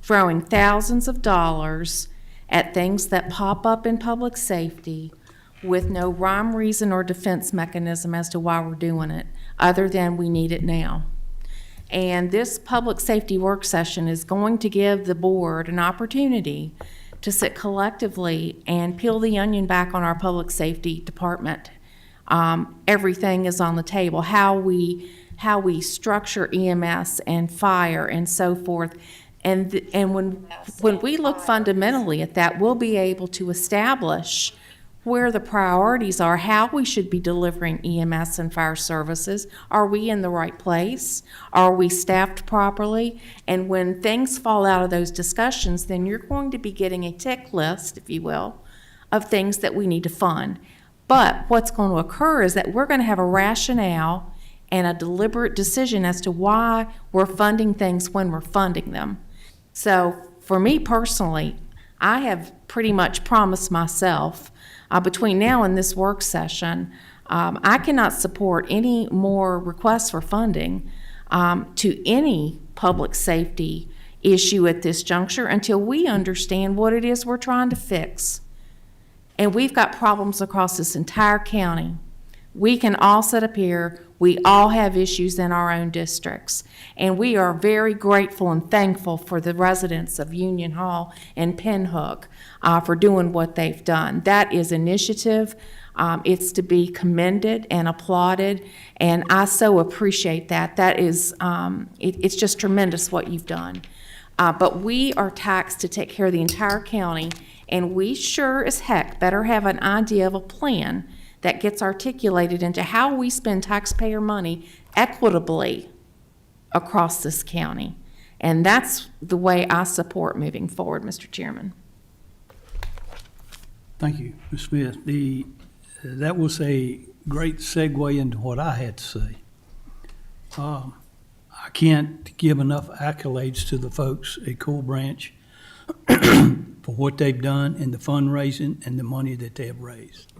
throwing thousands of dollars at things that pop up in public safety with no rhyme, reason, or defense mechanism as to why we're doing it, other than we need it now. And this public safety work session is going to give the board an opportunity to sit collectively and peel the onion back on our public safety department. Everything is on the table, how we structure EMS and fire and so forth. And when we look fundamentally at that, we'll be able to establish where the priorities are, how we should be delivering EMS and fire services. Are we in the right place? Are we staffed properly? And when things fall out of those discussions, then you're going to be getting a tick list, if you will, of things that we need to fund. But what's going to occur is that we're going to have a rationale and a deliberate decision as to why we're funding things when we're funding them. So for me personally, I have pretty much promised myself between now and this work session, I cannot support any more requests for funding to any public safety issue at this juncture until we understand what it is we're trying to fix. And we've got problems across this entire county. We can all sit up here, we all have issues in our own districts, and we are very grateful and thankful for the residents of Union Hall and Pinhook for doing what they've done. That is initiative. It's to be commended and applauded, and I so appreciate that. That is, it's just tremendous what you've done. But we are taxed to take care of the entire county, and we sure as heck better have an idea of a plan that gets articulated into how we spend taxpayer money equitably across this county. And that's the way I support moving forward, Mr. Chairman. Thank you, Ms. Smith. That was a great segue into what I had to say. I can't give enough accolades to the folks at Cool Branch for what they've done and the fundraising and the money that they have raised.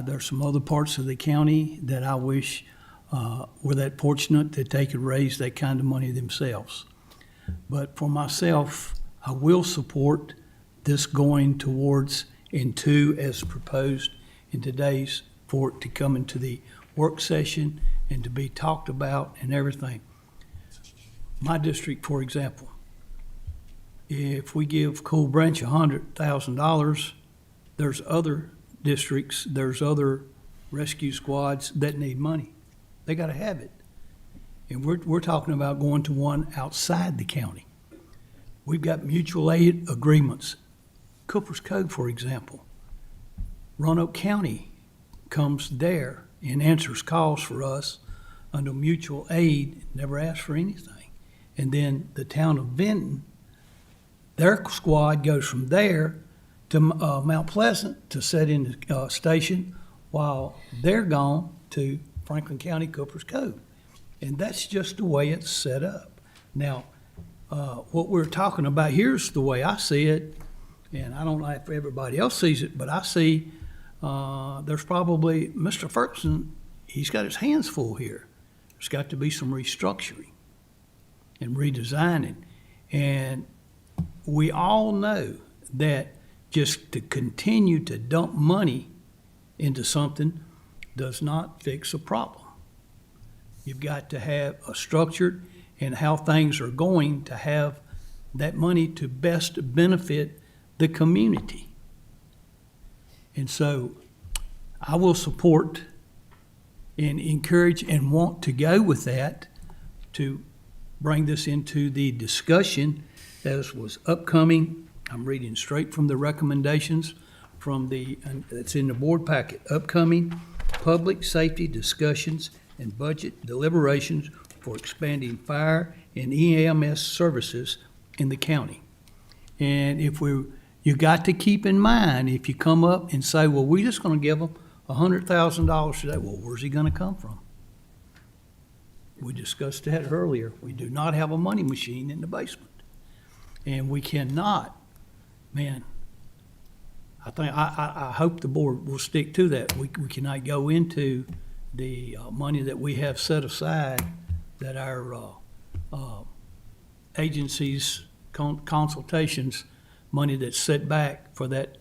There's some other parts of the county that I wish were that fortunate that they could raise that kind of money themselves. But for myself, I will support this going towards into as proposed in today's, for it to come into the work session and to be talked about and everything. My district, for example, if we give Cool Branch $100,000, there's other districts, there's other rescue squads that need money. They got to have it. And we're talking about going to one outside the county. We've got mutual aid agreements. Cooper's Cove, for example. Roanoke County comes there and answers calls for us under mutual aid, never asks for anything. And then the town of Benton, their squad goes from there to Mount Pleasant to set in the station while they're gone to Franklin County, Cooper's Cove. And that's just the way it's set up. Now, what we're talking about, here's the way I see it, and I don't know if everybody else sees it, but I see there's probably, Mr. Ferguson, he's got his hands full here. There's got to be some restructuring and redesigning. And we all know that just to continue to dump money into something does not fix a problem. You've got to have a structured and how things are going to have that money to best benefit the community. And so I will support and encourage and want to go with that to bring this into the discussion as was upcoming. I'm reading straight from the recommendations from that's in the board packet. Upcoming public safety discussions and budget deliberations for expanding fire and EMS services in the county. And you got to keep in mind, if you come up and say, well, we're just gonna give them $100,000 today, well, where's he gonna come from? We discussed that earlier. We do not have a money machine in the basement. And we cannot, man, I hope the board will stick to that. We cannot go into the money that we have set aside that our agencies, consultations, money that's set back for that,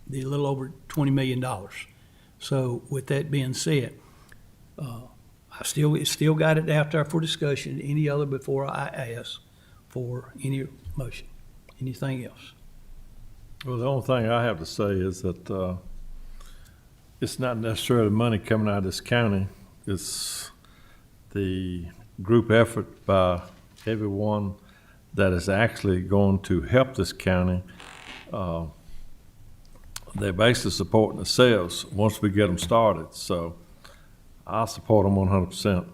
the little over $20 million. So with that being said, it's still got it out there for discussion. Any other before I ask for any motion? Anything else? Well, the only thing I have to say is that it's not necessarily money coming out of this county. It's the group effort by everyone that is actually going to help this county. They're basically supporting themselves once we get them started. So I'll support them 100%.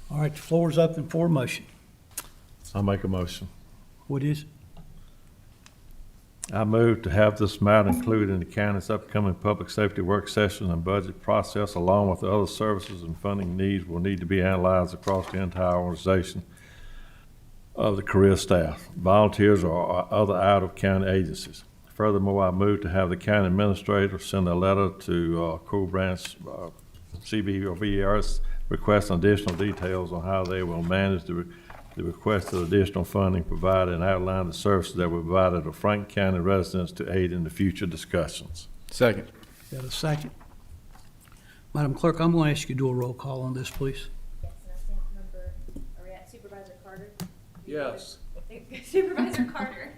All right, the floor is open for a motion. I'll make a motion. What is it? I move to have this matter included in the county's upcoming public safety work session and budget process, along with the other services and funding needs will need to be analyzed across the entire organization of the career staff, volunteers, or other out-of-county agencies. Furthermore, I move to have the county administrator send a letter to Cool Branch CBOVERS requesting additional details on how they will manage the requested additional funding provided and outline the services that were provided to Franklin County residents to aid in the future discussions. Second. Got a second? Madam Clerk, I'm going to ask you to do a roll call on this, please. Yes, and I stand member, are we at Supervisor Carter? Yes. Supervisor Carter.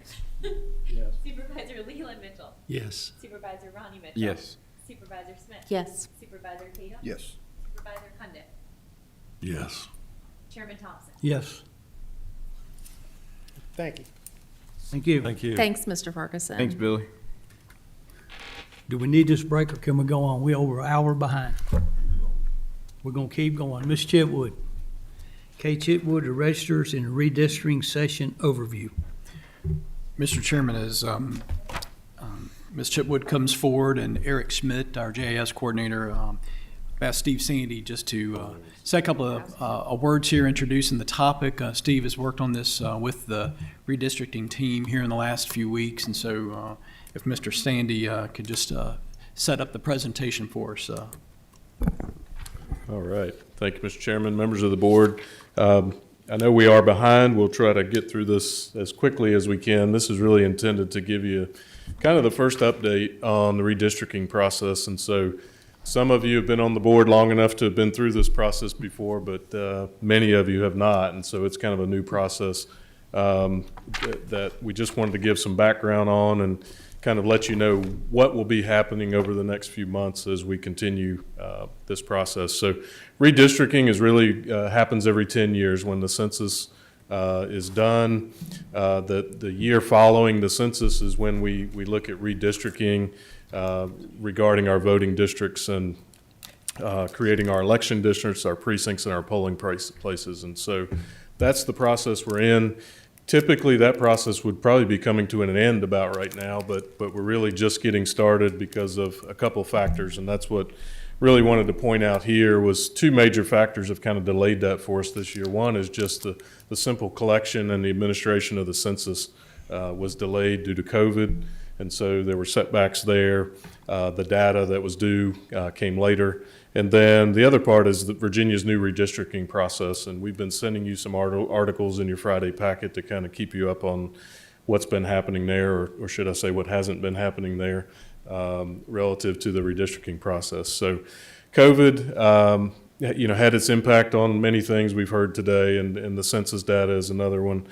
Yes. Supervisor Leland Mitchell. Yes. Supervisor Ronnie Mitchell. Yes. Supervisor Smith. Yes. Supervisor Tatum. Yes. Supervisor Condit. Yes. Chairman Thompson. Yes. Thank you. Thank you. Thank you. Thanks, Mr. Ferguson. Thanks, Billy. Do we need this break or can we go on? We're over an hour behind. We're going to keep going. Ms. Chitwood. Kay Chitwood, the registers and redistricting session overview. Mr. Chairman, as Ms. Chipwood comes forward and Eric Schmidt, our JAS coordinator, asked Steve Sandy just to say a couple of words here introducing the topic. Steve has worked on this with the redistricting team here in the last few weeks, and so if Mr. Sandy could just set up the presentation for us. All right. Thank you, Mr. Chairman, members of the board. I know we are behind. We'll try to get through this as quickly as we can. This is really intended to give you kind of the first update on the redistricting process. And so some of you have been on the board long enough to have been through this process before, but many of you have not. And so it's kind of a new process that we just wanted to give some background on and kind of let you know what will be happening over the next few months as we continue this process. So redistricting is really happens every 10 years when the census is done. The year following the census is when we look at redistricting regarding our voting districts and creating our election districts, our precincts, and our polling places. And so that's the process we're in. Typically, that process would probably be coming to an end about right now, but we're really just getting started because of a couple factors, and that's what really wanted to point out here was two major factors have kind of delayed that for us this year. One is just the simple collection and the administration of the census was delayed due to COVID, And so there were setbacks there. The data that was due came later. And then the other part is Virginia's new redistricting process. And we've been sending you some articles in your Friday packet to kind of keep you up on what's been happening there, or should I say what hasn't been happening there relative to the redistricting process. So COVID, had its impact on many things we've heard today, and the census data is another one.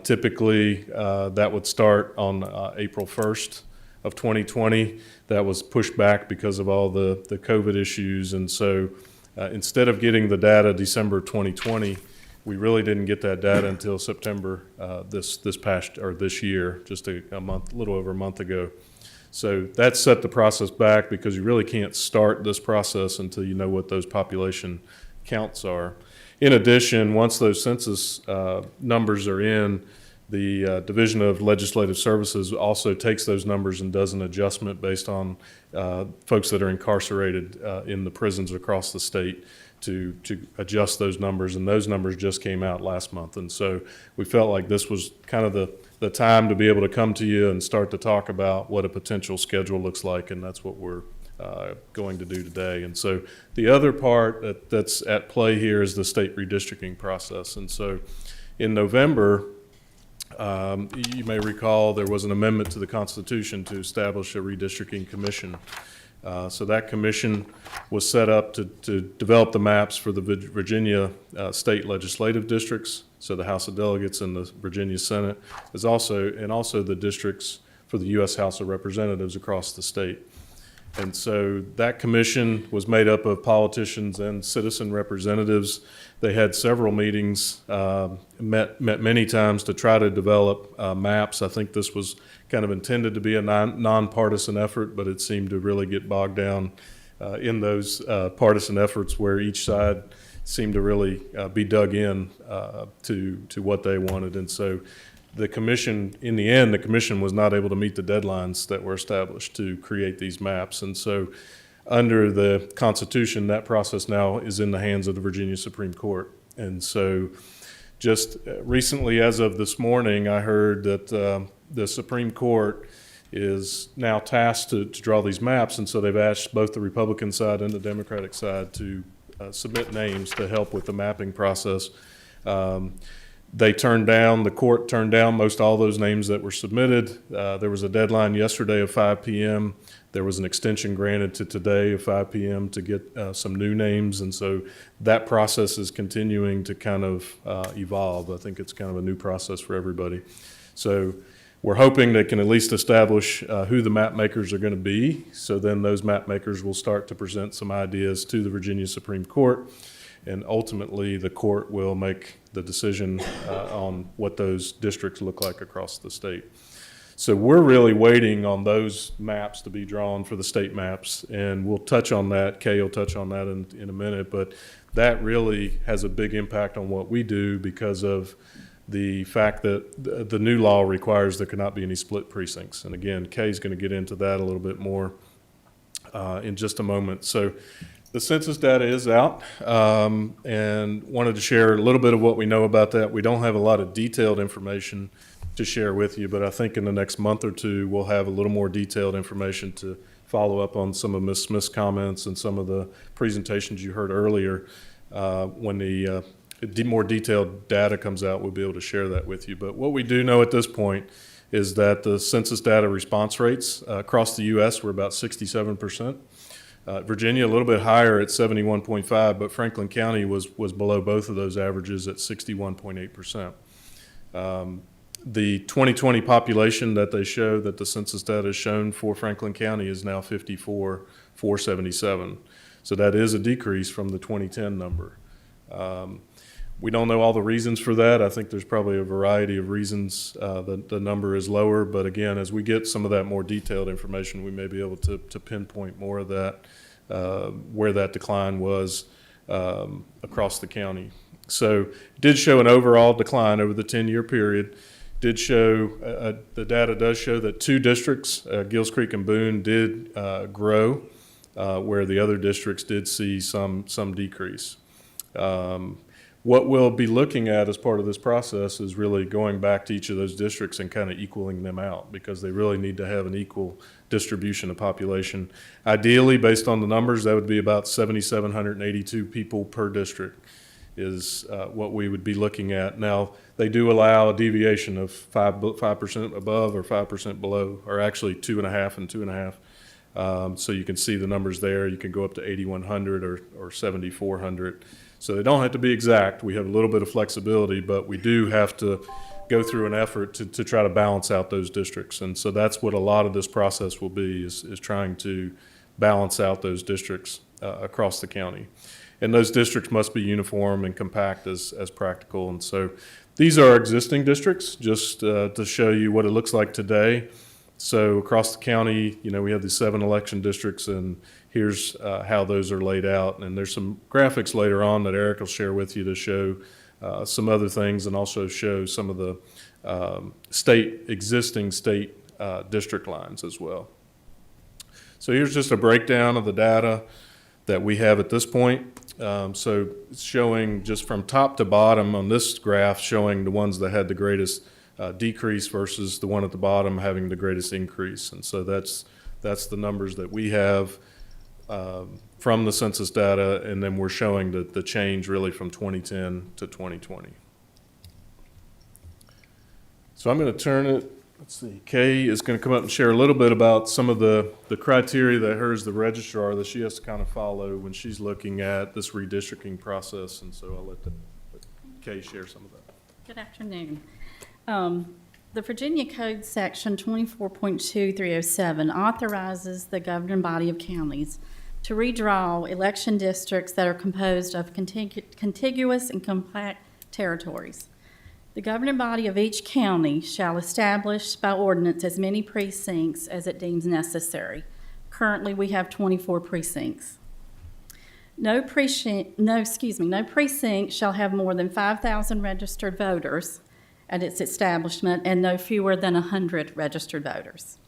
Typically, that would start on April 1st of 2020. That was pushed back because of all the COVID issues, and so instead of getting the data December 2020, we really didn't get that data until September this year, just a little over a month ago. So that set the process back because you really can't start this process until you know what those population counts are. In addition, once those census numbers are in, the Division of Legislative Services also takes those numbers and does an adjustment based on folks that are incarcerated in the prisons across the state to adjust those numbers, and those numbers just came out last month. And so we felt like this was kind of the time to be able to come to you and start to talk about what a potential schedule looks like, and that's what we're going to do today. And so the other part that's at play here is the state redistricting process. And so in November, you may recall there was an amendment to the Constitution to establish a redistricting commission. So that commission was set up to develop the maps for the Virginia state legislative districts, so the House of Delegates and the Virginia Senate, and also the districts for the U.S. House of Representatives across the state. And so that commission was made up of politicians and citizen representatives. They had several meetings, met many times to try to develop maps. I think this was kind of intended to be a nonpartisan effort, but it seemed to really get bogged down in those partisan efforts where each side seemed to really be dug in to what they wanted. And so the commission, in the end, the commission was not able to meet the deadlines that were established to create these maps. And so under the Constitution, that process now is in the hands of the Virginia Supreme Court. And so just recently, as of this morning, I heard that the Supreme Court is now tasked to draw these maps. And so they've asked both the Republican side and the Democratic side to submit names to help with the mapping process. The court turned down most all those names that were submitted. There was a deadline yesterday of 5 p.m. There was an extension granted to today of 5 p.m. to get some new names. And so that process is continuing to kind of evolve. I think it's kind of a new process for everybody. So we're hoping they can at least establish who the map makers are going to be. So then those map makers will start to present some ideas to the Virginia Supreme Court. And ultimately, the court will make the decision on what those districts look like across the state. So we're really waiting on those maps to be drawn for the state maps, and we'll touch on that. Kay will touch on that in a minute, but that really has a big impact on what we do because of the fact that the new law requires there cannot be any split precincts. And again, Kay's going to get into that a little bit more in just a moment. So the census data is out, and wanted to share a little bit of what we know about that. We don't have a lot of detailed information to share with you, but I think in the next month or two, we'll have a little more detailed information to follow up on some of Ms. Smith's comments and some of the presentations you heard earlier. When the more detailed data comes out, we'll be able to share that with you. But what we do know at this point is that the census data response rates across the U.S. were about 67%. Virginia, a little bit higher at 71.5, but Franklin County was below both of those averages at 61.8%. The 2020 population that they show, that the census data has shown for Franklin County, is now 54,477. So that is a decrease from the 2010 number. We don't know all the reasons for that. I think there's probably a variety of reasons the number is lower. But again, as we get some of that more detailed information, we may be able to pinpoint more of that, where that decline was across the county. So it did show an overall decline over the 10-year period. Did show, the data does show that two districts, Gills Creek and Boone, did grow, where the other districts did see some decrease. what we'll be looking at as part of this process is really going back to each of those districts and kind of equaling them out, because they really need to have an equal distribution of population. Ideally, based on the numbers, that would be about 7,782 people per district is what we would be looking at. Now, they do allow a deviation of 5% above or 5% below, or actually 2.5 and 2.5. So you can see the numbers there. You can go up to 8,100 or 7,400. So they don't have to be exact. We have a little bit of flexibility, but we do have to go through an effort to try to balance out those districts. And so that's what a lot of this process will be, is trying to balance out those districts across the county. And those districts must be uniform and compact as practical. And so these are existing districts, just to show you what it looks like today. So across the county, we have these 7 election districts, and here's how those are laid out. And there's some graphics later on that Eric will share with you to show some other things, and also show some of the existing state district lines as well. So here's just a breakdown of the data that we have at this point. So it's showing just from top to bottom on this graph, showing the ones that had the greatest decrease versus the one at the bottom having the greatest increase. And so that's the numbers that we have from the census data, and then we're showing the change really from 2010 to 2020. So I'm going to turn it, let's see, Kay is going to come up and share a little bit about some of the criteria that her as the registrar that she has to kind of follow when she's looking at this redistricting process. And so I'll let Kay share some of that. Good afternoon. The Virginia Code Section 24.2307 authorizes the governing body of counties to redraw election districts that are composed of contiguous and compact territories. The governing body of each county shall establish by ordinance as many precincts as it deems necessary. Currently, we have 24 precincts. No precinct shall have more than 5,000 registered voters at its establishment, and no fewer than 100 registered voters.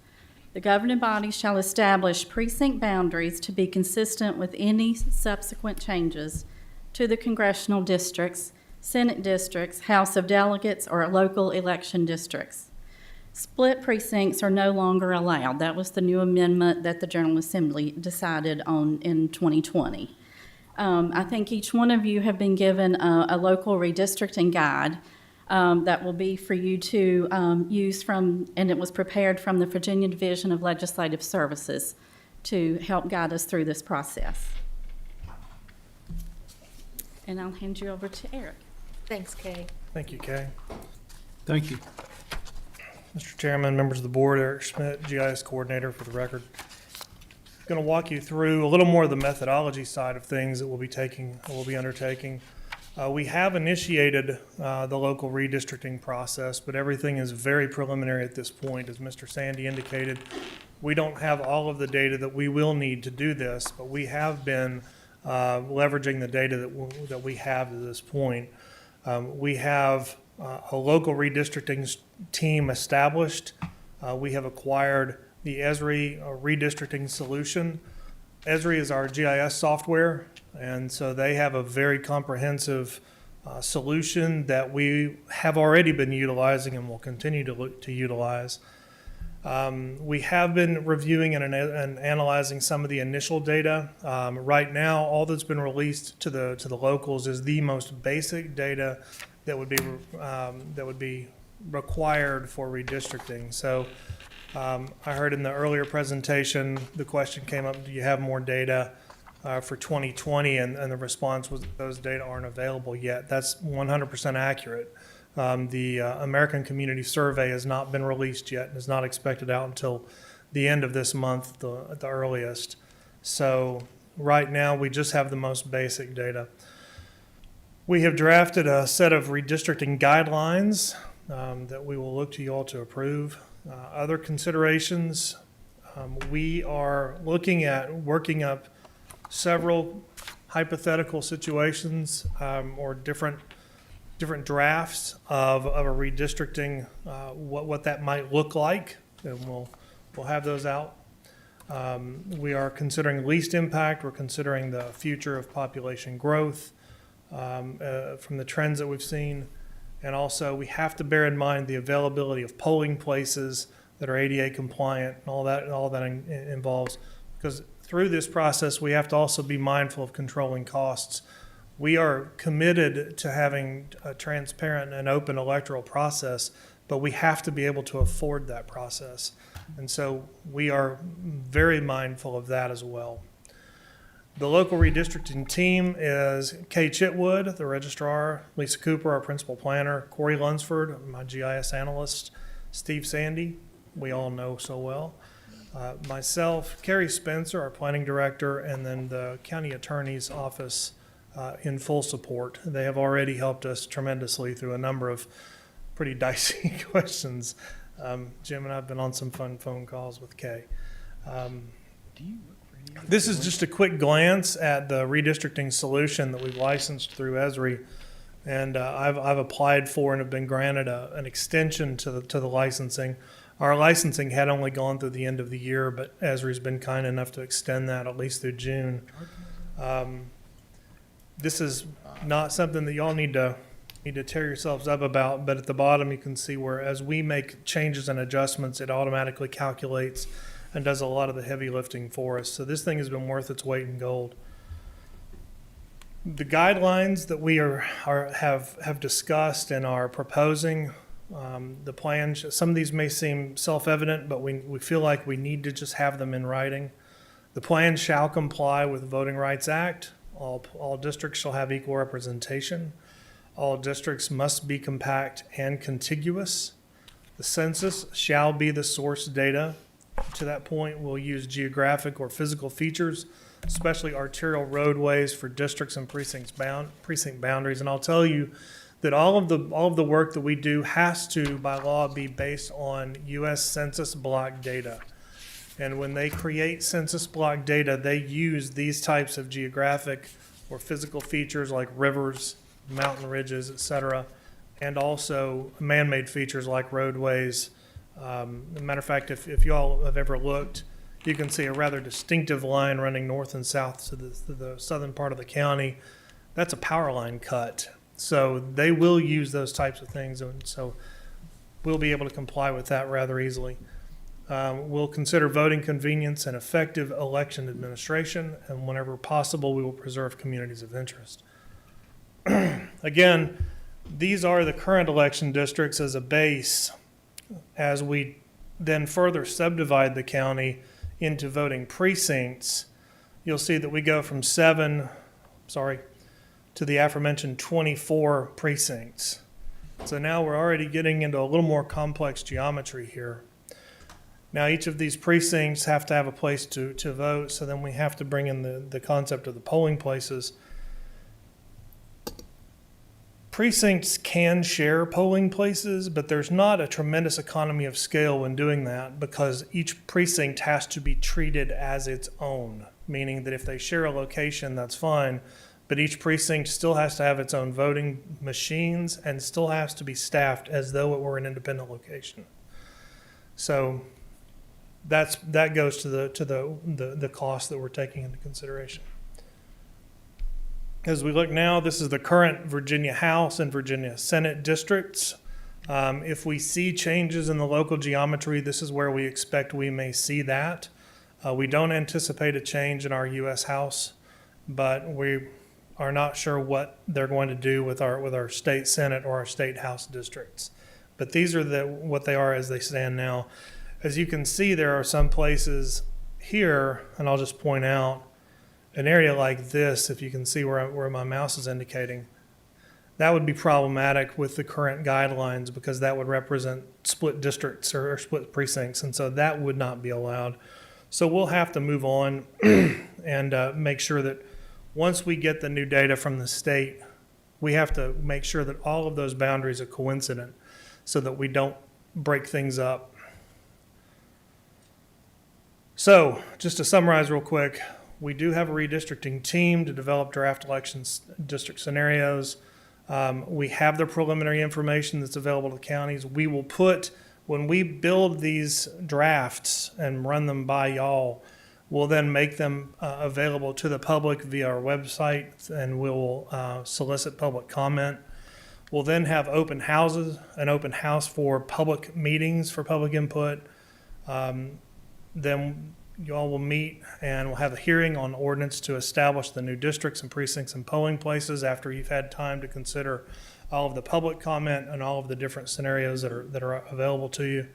The governing body shall establish precinct boundaries to be consistent with any subsequent changes to the congressional districts, Senate districts, House of Delegates, or local election districts. Split precincts are no longer allowed. That was the new amendment that the General Assembly decided on in 2020. I think each one of you have been given a local redistricting guide that will be for you to use from, and it was prepared from the Virginia Division of Legislative Services to help guide us through this process. And I'll hand you over to Eric. Thanks, Kay. Thank you, Kay. Thank you. Mr. Chairman, members of the board, Eric Schmidt, GIS coordinator for the record. I'm going to walk you through a little more of the methodology side of things that we'll be undertaking. We have initiated the local redistricting process, but everything is very preliminary at this point. As Mr. Sandy indicated, we don't have all of the data that we will need to do this, but we have been leveraging the data that we have to this point. We have a local redistricting team established. We have acquired the Esri redistricting solution. Esri is our GIS software, and so they have a very comprehensive solution that we have already been utilizing and will continue to utilize. We have been reviewing and analyzing some of the initial data. Right now, all that's been released to the locals is the most basic data that would be required for redistricting. So I heard in the earlier presentation the question came up: do you have more data for 2020? And the response was those data aren't available yet. That's 100% accurate. The American Community Survey has not been released yet and is not expected out until the end of this month at the earliest. So right now we just have the most basic data. We have drafted a set of redistricting guidelines that we will look to you all to approve. Other considerations, we are looking at working up several hypothetical situations or different drafts of a redistricting, what that might look like, and we'll have those out. We are considering least impact. We're considering the future of population growth. from the trends that we've seen. And also, we have to bear in mind the availability of polling places that are ADA compliant and all that involves. Because through this process, we have to also be mindful of controlling costs. We are committed to having a transparent and open electoral process, but we have to be able to afford that process. And so we are very mindful of that as well. The local redistricting team is Kay Chitwood, the registrar, Lisa Cooper, our principal planner, Corey Lunsford, my GIS analyst, Steve Sandy, we all know so well, myself, Carrie Spencer, our planning director, and then the county attorney's office in full support. They have already helped us tremendously through a number of pretty dicey questions. Jim and I have been on some fun phone calls with Kay. This is just a quick glance at the redistricting solution that we've licensed through Esri, and I've applied for and have been granted an extension to the licensing. Our licensing had only gone through the end of the year, but Esri's been kind enough to extend that at least through June. This is not something that y'all need to tear yourselves up about, but at the bottom you can see where as we make changes and adjustments, it automatically calculates and does a lot of the heavy lifting for us. So this thing has been worth its weight in gold. The guidelines that we have discussed and are proposing, the plan, some of these may seem self-evident, but we feel like we need to just have them in writing. The plan shall comply with the Voting Rights Act. All districts shall have equal representation. All districts must be compact and contiguous. The census shall be the source data. To that point, we'll use geographic or physical features, especially arterial roadways for districts and precinct boundaries. And I'll tell you that all of the work that we do has to, by law, be based on U.S. Census block data. And when they create census block data, they use these types of geographic or physical features like rivers, mountain ridges, et cetera, and also man-made features like roadways. As a matter of fact, if you all have ever looked, you can see a rather distinctive line running north and south to the southern part of the county. That's a power line cut. So they will use those types of things, and so we'll be able to comply with that rather easily. We'll consider voting convenience and effective election administration, and whenever possible, we will preserve communities of interest. Again, these are the current election districts as a base. As we then further subdivide the county into voting precincts, you'll see that we go from 7 to the aforementioned 24 precincts. So now we're already getting into a little more complex geometry here. Now each of these precincts have to have a place to vote, so then we have to bring in the concept of the polling places. Precincts can share polling places, but there's not a tremendous economy of scale when doing that because each precinct has to be treated as its own, meaning that if they share a location, that's fine, but each precinct still has to have its own voting machines and still has to be staffed as though it were an independent location. So that goes to the cost that we're taking into consideration. As we look now, this is the current Virginia House and Virginia Senate districts. If we see changes in the local geometry, this is where we expect we may see that. We don't anticipate a change in our U.S. House, but we are not sure what they're going to do with our state Senate or our state House districts. But these are what they are as they stand now. As you can see, there are some places here, and I'll just point out, an area like this, if you can see where my mouse is indicating, that would be problematic with the current guidelines because that would represent split districts or split precincts, and so that would not be allowed. So we'll have to move on and make sure that once we get the new data from the state, we have to make sure that all of those boundaries are coincident so that we don't break things up. So just to summarize real quick, we do have a redistricting team to develop draft elections district scenarios. We have the preliminary information that's available to the counties. We will put, when we build these drafts and run them by y'all, We'll then make them available to the public via our website, and we'll solicit public comment. We'll then have open houses, an open house for public meetings for public input. Then you all will meet and we'll have a hearing on ordinance to establish the new districts and precincts and polling places after you've had time to consider all of the public comment and all of the different scenarios that are available to you.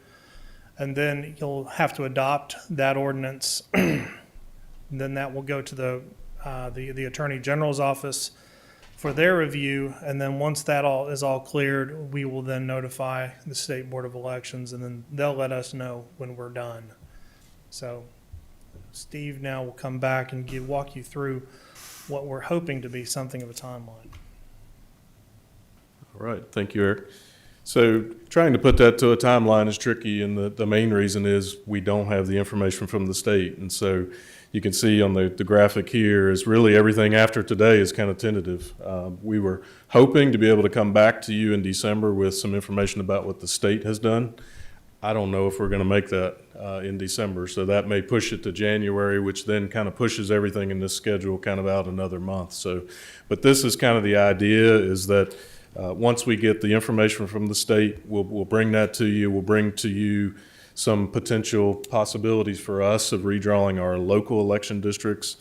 And then you'll have to adopt that ordinance. Then that will go to the Attorney General's office for their review. And then once that is all cleared, we will then notify the State Board of Elections, and then they'll let us know when we're done. So Steve now will come back and walk you through what we're hoping to be something of a timeline. All right, thank you, Eric. So trying to put that to a timeline is tricky, and the main reason is we don't have the information from the state. And so you can see on the graphic here is really everything after today is kind of tentative. We were hoping to be able to come back to you in December with some information about what the state has done. I don't know if we're going to make that in December, so that may push it to January, which then kind of pushes everything in this schedule kind of out another month. So, but this is kind of the idea, is that once we get the information from the state, we'll bring that to you. We'll bring to you some potential possibilities for us of redrawing our local election districts,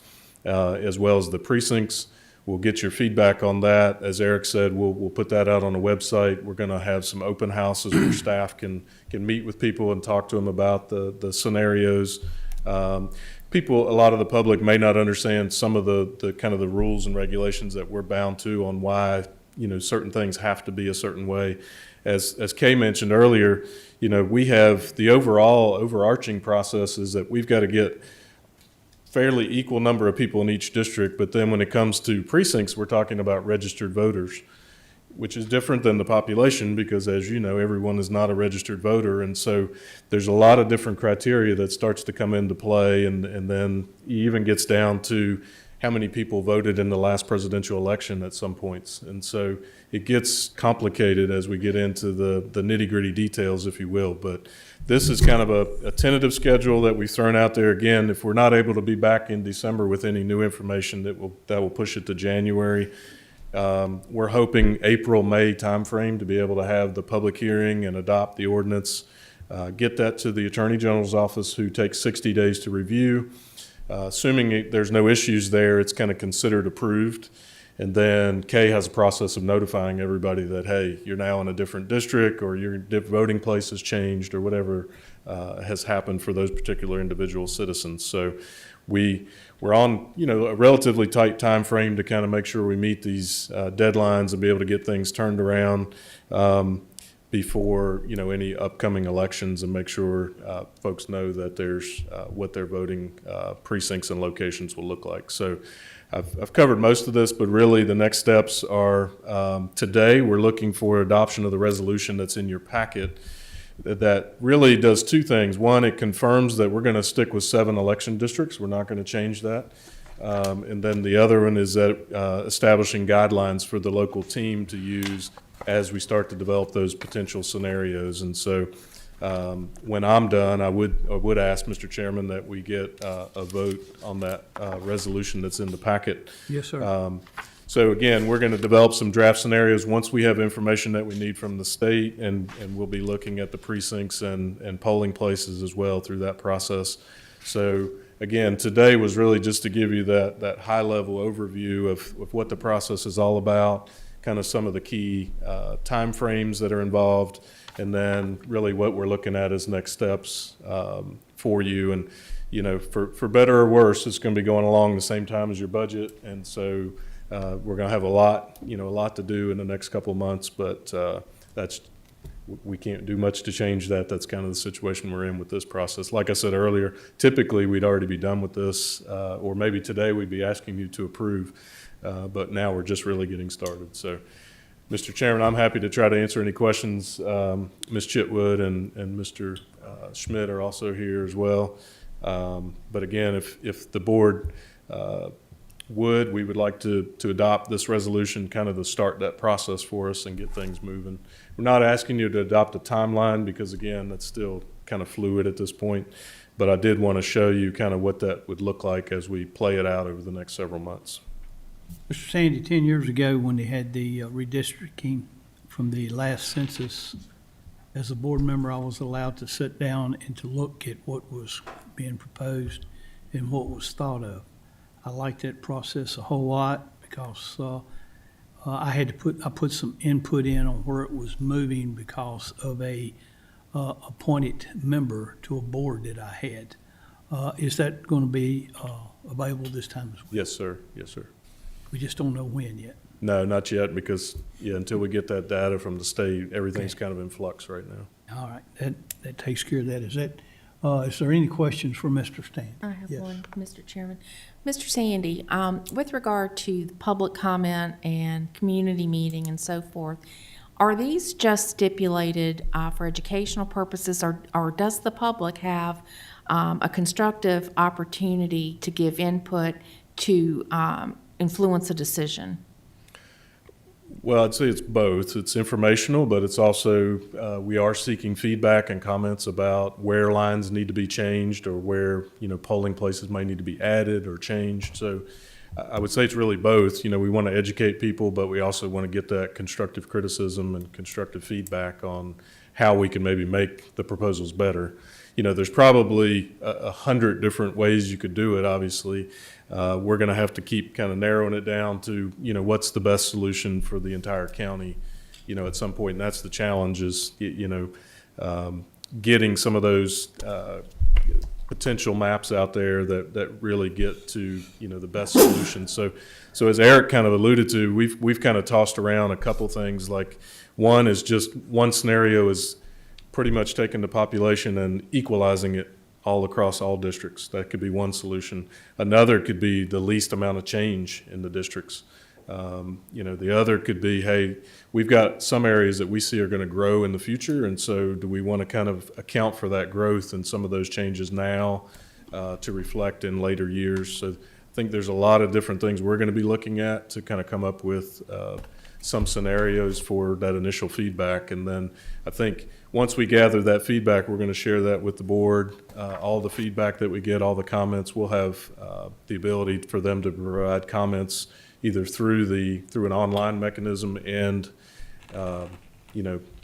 as well as the precincts. We'll get your feedback on that. As Eric said, we'll put that out on the website. We're going to have some open houses where staff can meet with people and talk to them about the scenarios. People, a lot of the public may not understand some of the kind of the rules and regulations that we're bound to on why, certain things have to be a certain way. As Kay mentioned earlier, we have the overarching process is that we've got to get fairly equal number of people in each district, but then when it comes to precincts, we're talking about registered voters, which is different than the population because, as you know, everyone is not a registered voter, and so there's a lot of different criteria that starts to come into play, and then it even gets down to how many people voted in the last presidential election at some points. And so it gets complicated as we get into the nitty-gritty details, if you will. But this is kind of a tentative schedule that we've thrown out there. Again, if we're not able to be back in December with any new information, that will push it to January. We're hoping April, May timeframe to be able to have the public hearing and adopt the ordinance, get that to the Attorney General's office, who takes 60 days to review. Assuming there's no issues there, it's kind of considered approved. And then Kay has a process of notifying everybody that, hey, you're now in a different district, or your voting place has changed, or whatever has happened for those particular individual citizens. So we're on, a relatively tight time frame to kind of make sure we meet these deadlines and be able to get things turned around before, any upcoming elections, and make sure folks know that there's what their voting precincts and locations will look like. So I've covered most of this, but really the next steps are today we're looking for adoption of the resolution that's in your packet that really does two things. One, it confirms that we're going to stick with 7 election districts. We're not going to change that. And then the other one is that establishing guidelines for the local team to use as we start to develop those potential scenarios. And so when I'm done, I would ask, Mr. Chairman, that we get a vote on that resolution that's in the packet. Yes, sir. So again, we're going to develop some draft scenarios once we have information that we need from the state, and we'll be looking at the precincts and polling places as well through that process. So again, today was really just to give you that high-level overview of what the process is all about, kind of some of the key timeframes that are involved, and then really what we're looking at as next steps for you. And, for better or worse, it's going to be going along the same time as your budget. And so we're going to have a lot to do in the next couple of months, but we can't do much to change that. That's kind of the situation we're in with this process. Like I said earlier, typically we'd already be done with this, or maybe today we'd be asking you to approve, but now we're just really getting started. So, Mr. Chairman, I'm happy to try to answer any questions. Ms. Chitwood and Mr. Schmidt are also here as well. But again, if the board we would like to adopt this resolution, kind of to start that process for us and get things moving. We're not asking you to adopt a timeline because, again, that's still kind of fluid at this point. But I did want to show you kind of what that would look like as we play it out over the next several months. Mr. Sandy, 10 years ago, when they had the redistricting from the last census, as a board member, I was allowed to sit down and to look at what was being proposed and what was thought of. I liked that process a whole lot because I put some input in on where it was moving because of a appointed member to a board that I had. Is that going to be available this time as well? Yes, sir. Yes, sir. We just don't know when yet. No, not yet, because, until we get that data from the state, everything's kind of in flux right now. All right, that takes care of that. Is there any questions for Mr. Stan? I have Yes. one, Mr. Chairman. Mr. Sandy, with regard to the public comment and community meeting and so forth, are these just stipulated for educational purposes, or does the public have a constructive opportunity to give input to influence a decision? Well, I'd say it's both. It's informational, but it's also, we are seeking feedback and comments about where lines need to be changed or where, polling places might need to be added or changed. So I would say it's really both. We want to educate people, but we also want to get that constructive criticism and constructive feedback on how we can maybe make the proposals better. There's probably 100 different ways you could do it, obviously. We're going to have to keep kind of narrowing it down to, what's the best solution for the entire county, at some point. And that's the challenge is, getting some of those potential maps out there that really get to, the best solution. So as Eric kind of alluded to, we've kind of tossed around a couple things. Like one is just one scenario is pretty much taking the population and equalizing it all across all districts. That could be one solution. Another could be the least amount of change in the districts. The other could be, hey, we've got some areas that we see are going to grow in the future, and so do we want to kind of account for that growth and some of those changes now to reflect in later years? So I think there's a lot of different things we're going to be looking at to kind of come up with some scenarios for that initial feedback. And then I think once we gather that feedback, we're going to share that with the board. All the feedback that we get, all the comments, we'll have the ability for them to provide comments either through an online mechanism and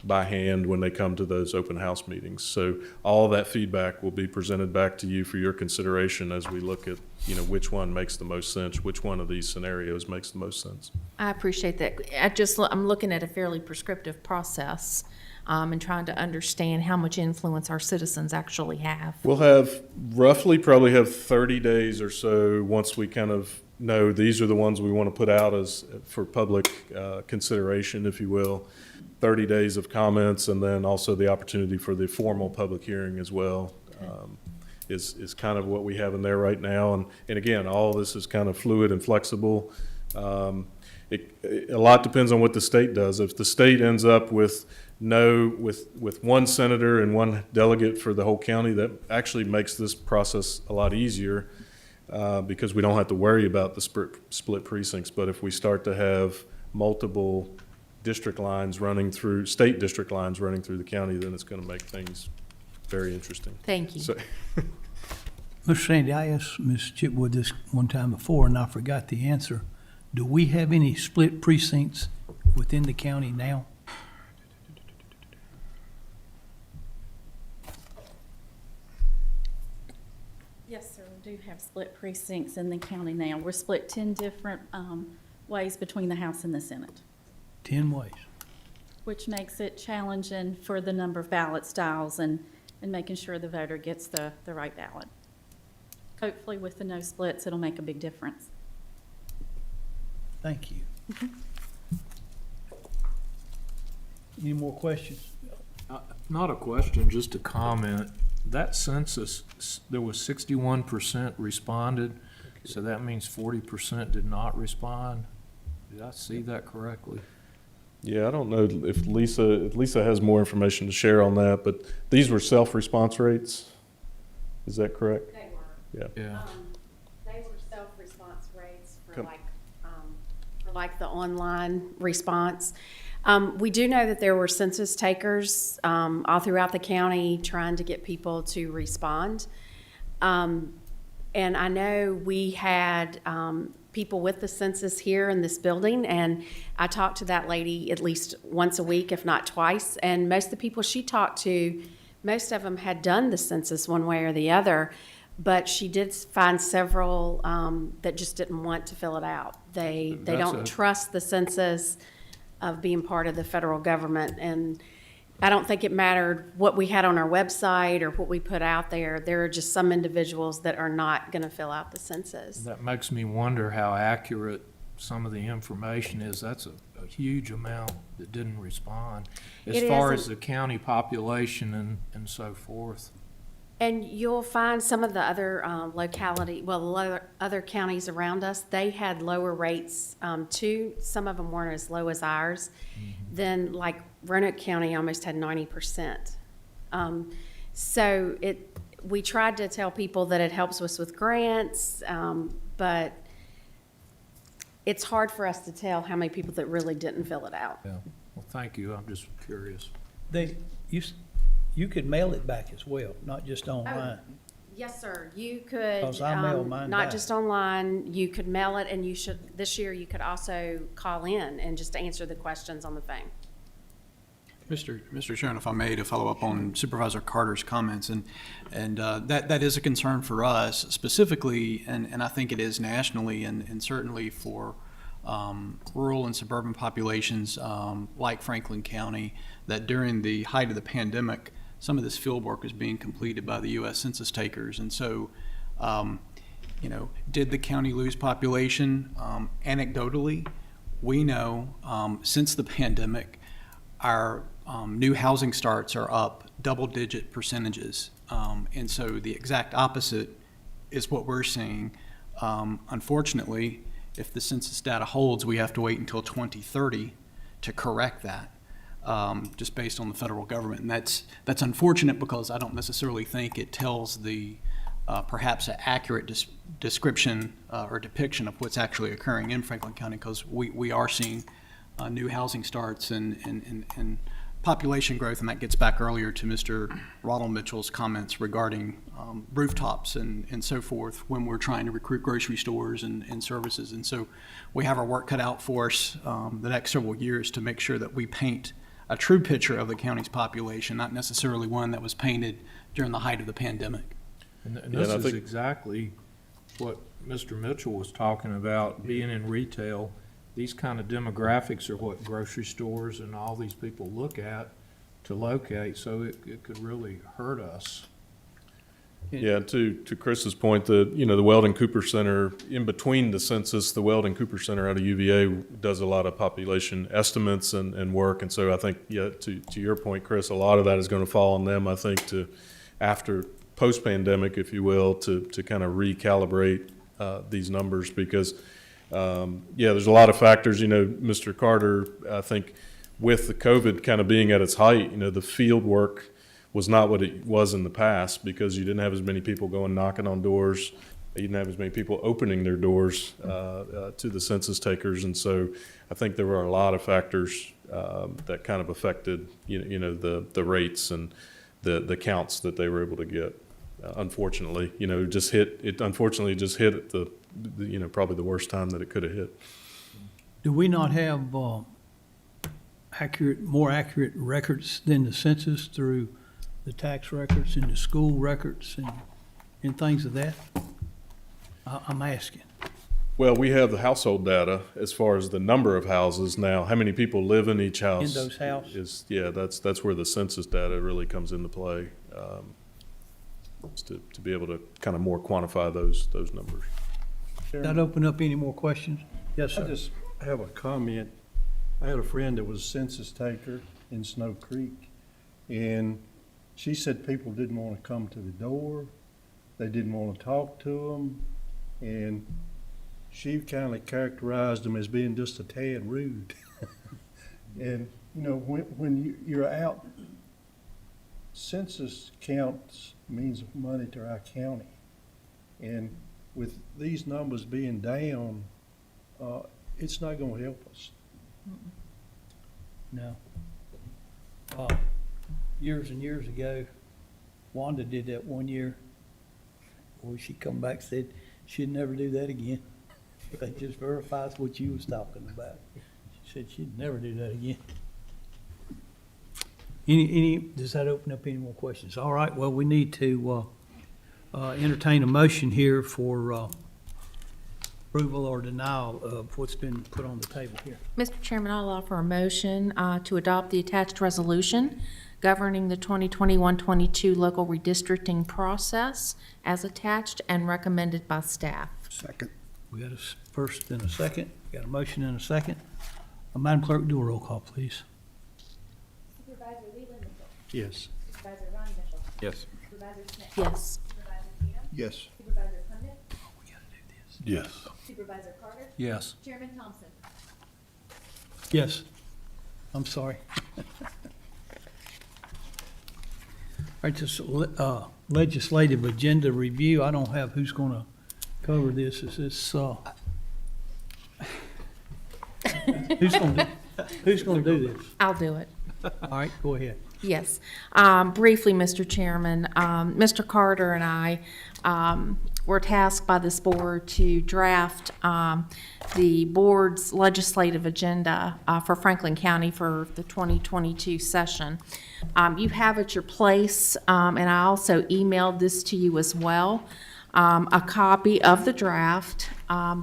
by hand when they come to those open house meetings. So all that feedback will be presented back to you for your consideration as we look at which one makes the most sense, which one of these scenarios makes the most sense. I appreciate that. I'm looking at a fairly prescriptive process and trying to understand how much influence our citizens actually have. We'll probably have 30 days or so once we kind of know these are the ones we want to put out for public consideration, if you will. 30 days of comments, and then also the opportunity for the formal public hearing as well. Is kind of what we have in there right now. And again, all this is kind of fluid and flexible. A lot depends on what the state does. If the state ends up with one senator and one delegate for the whole county, that actually makes this process a lot easier because we don't have to worry about the split precincts. But if we start to have multiple state district lines running through the county, then it's going to make things very interesting. Thank you. So, Mr. Sandy, I asked Ms. Chipwood this one time before, and I forgot the answer. Do we have any split precincts within the county now? Yes, sir, we do have split precincts in the county now. We're split 10 different ways between the House and the Senate, 10 ways. which makes it challenging for the number of ballot styles and making sure the voter gets the right ballot. Hopefully with the no splits, it'll make a big difference. Thank you. Any more questions? Not a question, just a comment. That census, there was 61% responded, so that means 40% did not respond. Did I see that correctly? yeah, I don't know if Lisa has more information to share on that, but these were self-response rates. Is that correct? They were. Yeah. Yeah. They were self-response rates for like the online response. We do know that there were census takers all throughout the county trying to get people to respond. And I know we had people with the census here in this building, and I talked to that lady at least once a week, if not twice. And most of the people she talked to, most of them had done the census one way or the other, but she did find several that just didn't want to fill it out. They don't trust the census of being part of the federal government, and I don't think it mattered what we had on our website or what we put out there. There are just some individuals that are not going to fill out the census. That makes me wonder how accurate some of the information is. That's a huge amount that didn't respond, as far as the county population and so forth. And you'll find some of the other other counties around us, they had lower rates too. Some of them weren't as low as ours. Then like Roanoke County almost had 90%. So we tried to tell people that it helps us with grants, but it's hard for us to tell how many people that really didn't fill it out. Yeah. Well, thank you. I'm just curious. You could mail it back as well, not just online. Yes, sir. You could, 'Cause I mail mine not back. just online, you could mail it, and this year you could also call in and just answer the questions on the phone. Mr. Chairman, if I may, to follow up on Supervisor Carter's comments, and that is a concern for us specifically, and I think it is nationally, and certainly for rural and suburban populations like Franklin County, that during the height of the pandemic, some of this field work is being completed by the U.S. Census takers. And so, did the county lose population? Anecdotally, we know since the pandemic, our new housing starts are up double-digit percentages. And so the exact opposite is what we're seeing. Unfortunately, if the census data holds, we have to wait until 2030 to correct that. Just based on the federal government. And that's unfortunate because I don't necessarily think it tells the perhaps an accurate description or depiction of what's actually occurring in Franklin County, because we are seeing new housing starts and population growth, and that gets back earlier to Mr. Ronald Mitchell's comments regarding rooftops and so forth when we're trying to recruit grocery stores and services. And so we have our work cut out for us the next several years to make sure that we paint a true picture of the county's population, not necessarily one that was painted during the height of the pandemic. And this is exactly what Mr. Mitchell was talking about, being in retail. These kind of demographics are what grocery stores and all these people look at to locate, so it could really hurt us. Yeah, to Chris's point, the Weldon Cooper Center, in between the census, the Weldon Cooper Center out of UVA does a lot of population estimates and work. And so I think, yeah, to your point, Chris, a lot of that is going to fall on them, I think, to after post-pandemic, if you will, to kind of recalibrate these numbers because, there's a lot of factors. Mr. Carter, I think with the COVID kind of being at its height, the field work was not what it was in the past because you didn't have as many people going knocking on doors. You didn't have as many people opening their doors to the census takers. And so I think there were a lot of factors that kind of affected, the rates and the counts that they were able to get. Unfortunately, it just hit at the probably the worst time that it could have hit. Do we not have more accurate records than the census through the tax records and the school records and things of that? I'm asking. Well, we have the household data as far as the number of houses now. How many people live in each house? In those houses? That's where the census data really comes into play, to be able to kind of more quantify those numbers. That open up any more questions? Yes, sir. I just have a comment. I had a friend that was a census taker in Snow Creek, and she said people didn't want to come to the door. They didn't want to talk to them, and she kind of characterized them as being just a tad rude. And, when you're out, census counts means money to our county. And with these numbers being down, it's not going to help us. No. Years and years ago, Wanda did that one year, Well, she come back and said she'd never do that again. That just verifies what you was talking about. She said she'd never do that again. Does that open up any more questions? All right, well, we need to entertain a motion here for approval or denial of what's been put on the table here. Mr. Chairman, I'll offer a motion to adopt the attached resolution governing the 2021-22 local redistricting process as attached and recommended by staff. Second. We got a first and a second. We got a motion and a second. Madam Clerk, do a roll call, please. Supervisor Leland Mitchell. Yes. Supervisor Ronnie Mitchell. Yes. Supervisor Smith. Yes. Supervisor Teal. Yes. Supervisor Cundit. Yes. Supervisor Carter. Yes. Chairman Thompson. Yes. I'm sorry. All right, just legislative agenda review. I don't have who's going to cover this. Is this, who's going to do this? I'll do it. All right, go ahead. Yes. Briefly, Mr. Chairman, Mr. Carter and I were tasked by this board to draft the board's legislative agenda for Franklin County for the 2022 session. You have at your place, and I also emailed this to you as well, a copy of the draft.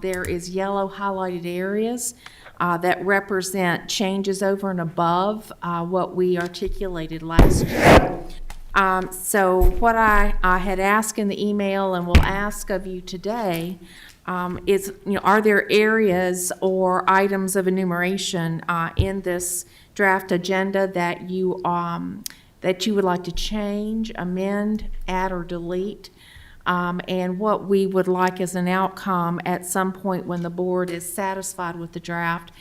There is yellow highlighted areas that represent changes over and above what we articulated last year. So what I had asked in the email and will ask of you today is, are there areas or items of enumeration in this draft agenda that you would like to change, amend, add, or delete? And what we would like as an outcome at some point when the board is satisfied with the draft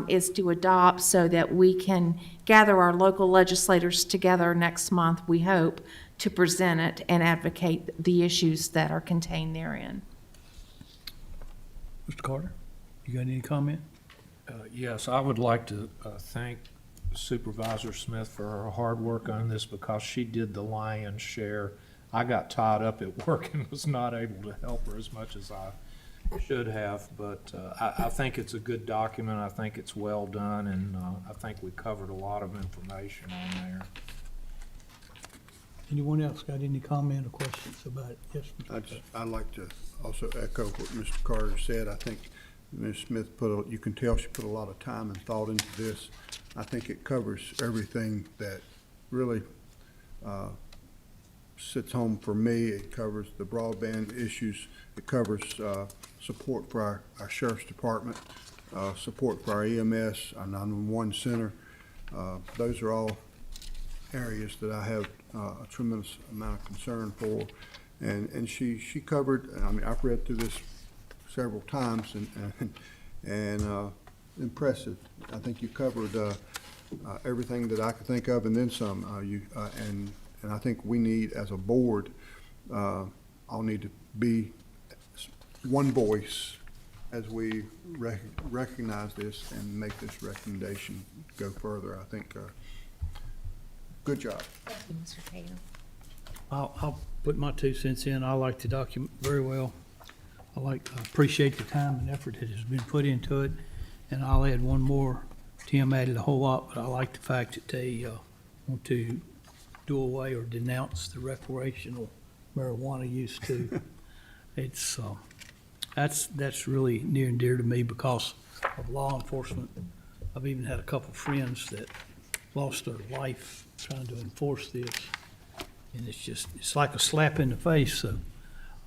is to adopt so that we can gather our local legislators together next month, we hope, to present it and advocate the issues that are contained therein. Mr. Carter, you got any comment? Yes, I would like to thank Supervisor Smith for her hard work on this because she did the lion's share. I got tied up at work and was not able to help her as much as I should have, but I think it's a good document. I think it's well done, and I think we covered a lot of information on there. Anyone else got any comment or questions about it? Yes, Mr. Carter. I'd like to also echo what Mr. Carter said. I think Ms. Smith you can tell she put a lot of time and thought into this. I think it covers everything that really sits home for me. It covers the broadband issues. It covers support for our Sheriff's Department, support for our EMS, our 911 center. Those are all areas that I have a tremendous amount of concern for. And she covered, I mean, I've read through this several times and impressive. I think you covered everything that I could think of and then some. And I think we need, as a board, all need to be one voice as we recognize this and make this recommendation go further. I think, good job. Thank you, Mr. Taylor. I'll put my 2 cents in. I like the document very well. I appreciate the time and effort that has been put into it. And I'll add one more. Tim added a whole lot, but I like the fact that they want to do away or denounce the recreational marijuana use too. It's that's really near and dear to me because of law enforcement. I've even had a couple friends that lost their life trying to enforce this, and it's like a slap in the face. So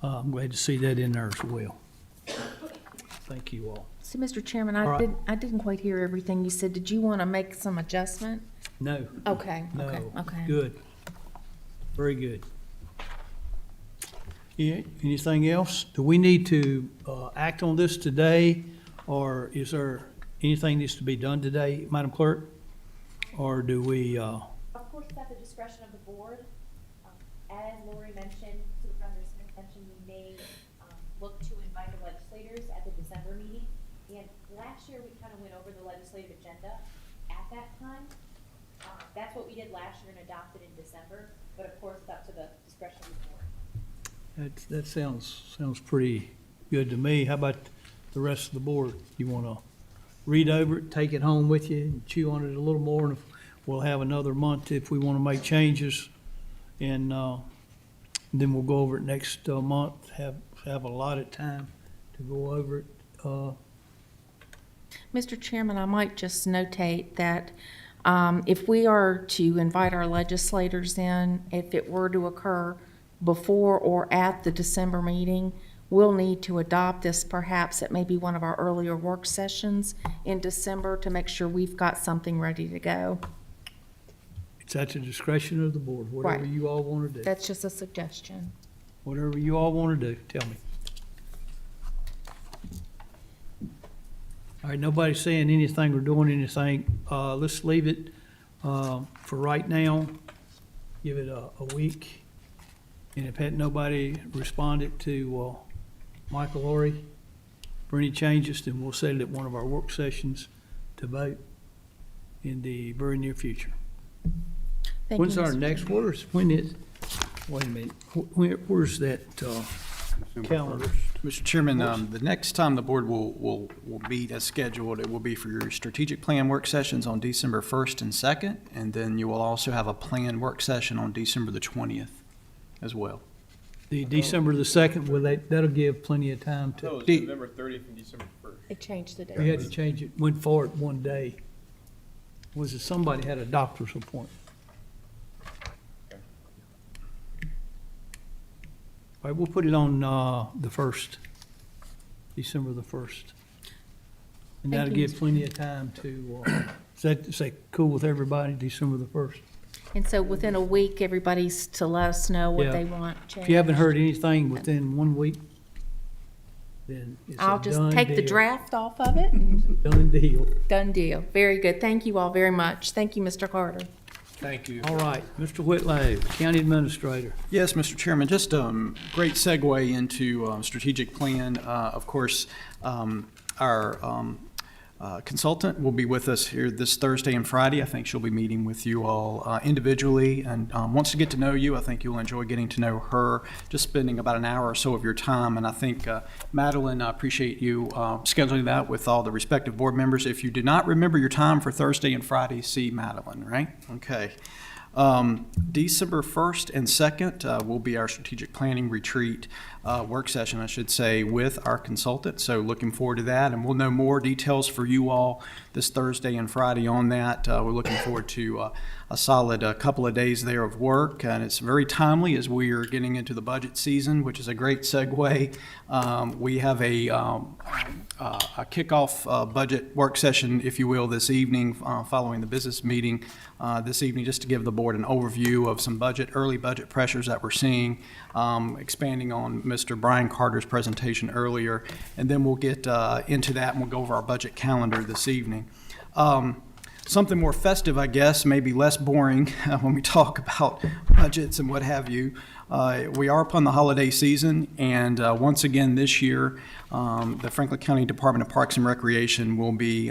I'm glad to see that in there as well. Thank you all. So, Mr. Chairman, All right. I didn't quite hear everything you said. Did you want to make some adjustment? No. Okay, No. okay. Good. Very good. Yeah, anything else? Do we need to act on this today, or is there anything needs to be done today, Madam Clerk? Or do we, Of course, it's at the discretion of the board. As Lori mentioned, Supervisor Smith mentioned, we may look to invite the legislators at the December meeting. And last year, we kind of went over the legislative agenda at that time. That's what we did last year and adopted in December, but of course, it's up to the discretion of the board. That sounds pretty good to me. How about the rest of the board? You want to read over it, take it home with you, and chew on it a little more, and we'll have another month if we want to make changes, and then we'll go over it next month. Have a lot of time to go over it. Mr. Chairman, I might just notate that if we are to invite our legislators in, if it were to occur before or at the December meeting, we'll need to adopt this perhaps at maybe one of our earlier work sessions in December to make sure we've got something ready to go. It's at the discretion of the board, whatever Right. you all want to do. That's just a suggestion. Whatever you all want to do, tell me. All right, nobody's saying anything or doing anything. Let's leave it for right now. Give it a week. And if nobody responded to Michael Laurie for any changes, then we'll set it at one of our work sessions to vote in the very near future. Thank When's you, our Mr. next, Chairman. wait a minute, where's that calendar? Mr. Chairman, the next time the board will meet as scheduled, it will be for your strategic plan work sessions on December 1st and 2nd, and then you will also have a plan work session on December the 20th as well. The December the 2nd, that'll give plenty of time to. No, it's November 30th and December 1st. They changed the date. We had to change it, went forward one day. Was it somebody had a doctor's appointment? All right, we'll put it on the 1st, December the 1st. And Thank that'll you, give Mr. plenty of time to, is that cool with everybody, December the 1st? And so within a week, everybody's to let us know what Yeah. they want changed. If you haven't heard anything within 1 week, then it's a I'll just done take the deal. draft off of it and Done deal. done deal. Very good. Thank you all very much. Thank you, Mr. Carter. Thank you. All right, Mr. Whitlow, County Administrator. Yes, Mr. Chairman, just great segue into strategic plan. Of course, our consultant will be with us here this Thursday and Friday. I think she'll be meeting with you all individually and wants to get to know you. I think you'll enjoy getting to know her, just spending about an hour or so of your time. And I think, Madeline, I appreciate you scheduling that with all the respective board members. If you did not remember your time for Thursday and Friday, see Madeline, right? Okay. December 1st and 2nd will be our strategic planning retreat, work session, I should say, with our consultant. So looking forward to that, and we'll know more details for you all this Thursday and Friday on that. We're looking forward to a solid couple of days there of work, and it's very timely as we are getting into the budget season, which is a great segue. We have a kickoff budget work session, if you will, this evening following the business meeting this evening, just to give the board an overview of some early budget pressures that we're seeing, expanding on Mr. Brian Carter's presentation earlier, and then we'll get into that and we'll go over our budget calendar this evening. Something more festive, I guess, maybe less boring when we talk about budgets and what have you. We are upon the holiday season, and once again this year, the Franklin County Department of Parks and Recreation will be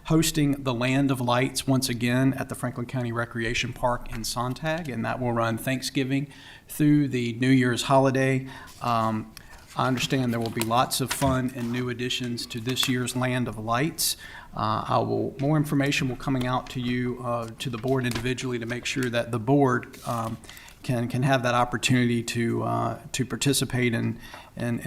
hosting the Land of Lights once again at the Franklin County Recreation Park in Sontag, and that will run Thanksgiving through the New Year's holiday. I understand there will be lots of fun and new additions to this year's Land of Lights. More information will coming out to you, to the board individually, to make sure that the board can have that opportunity to participate in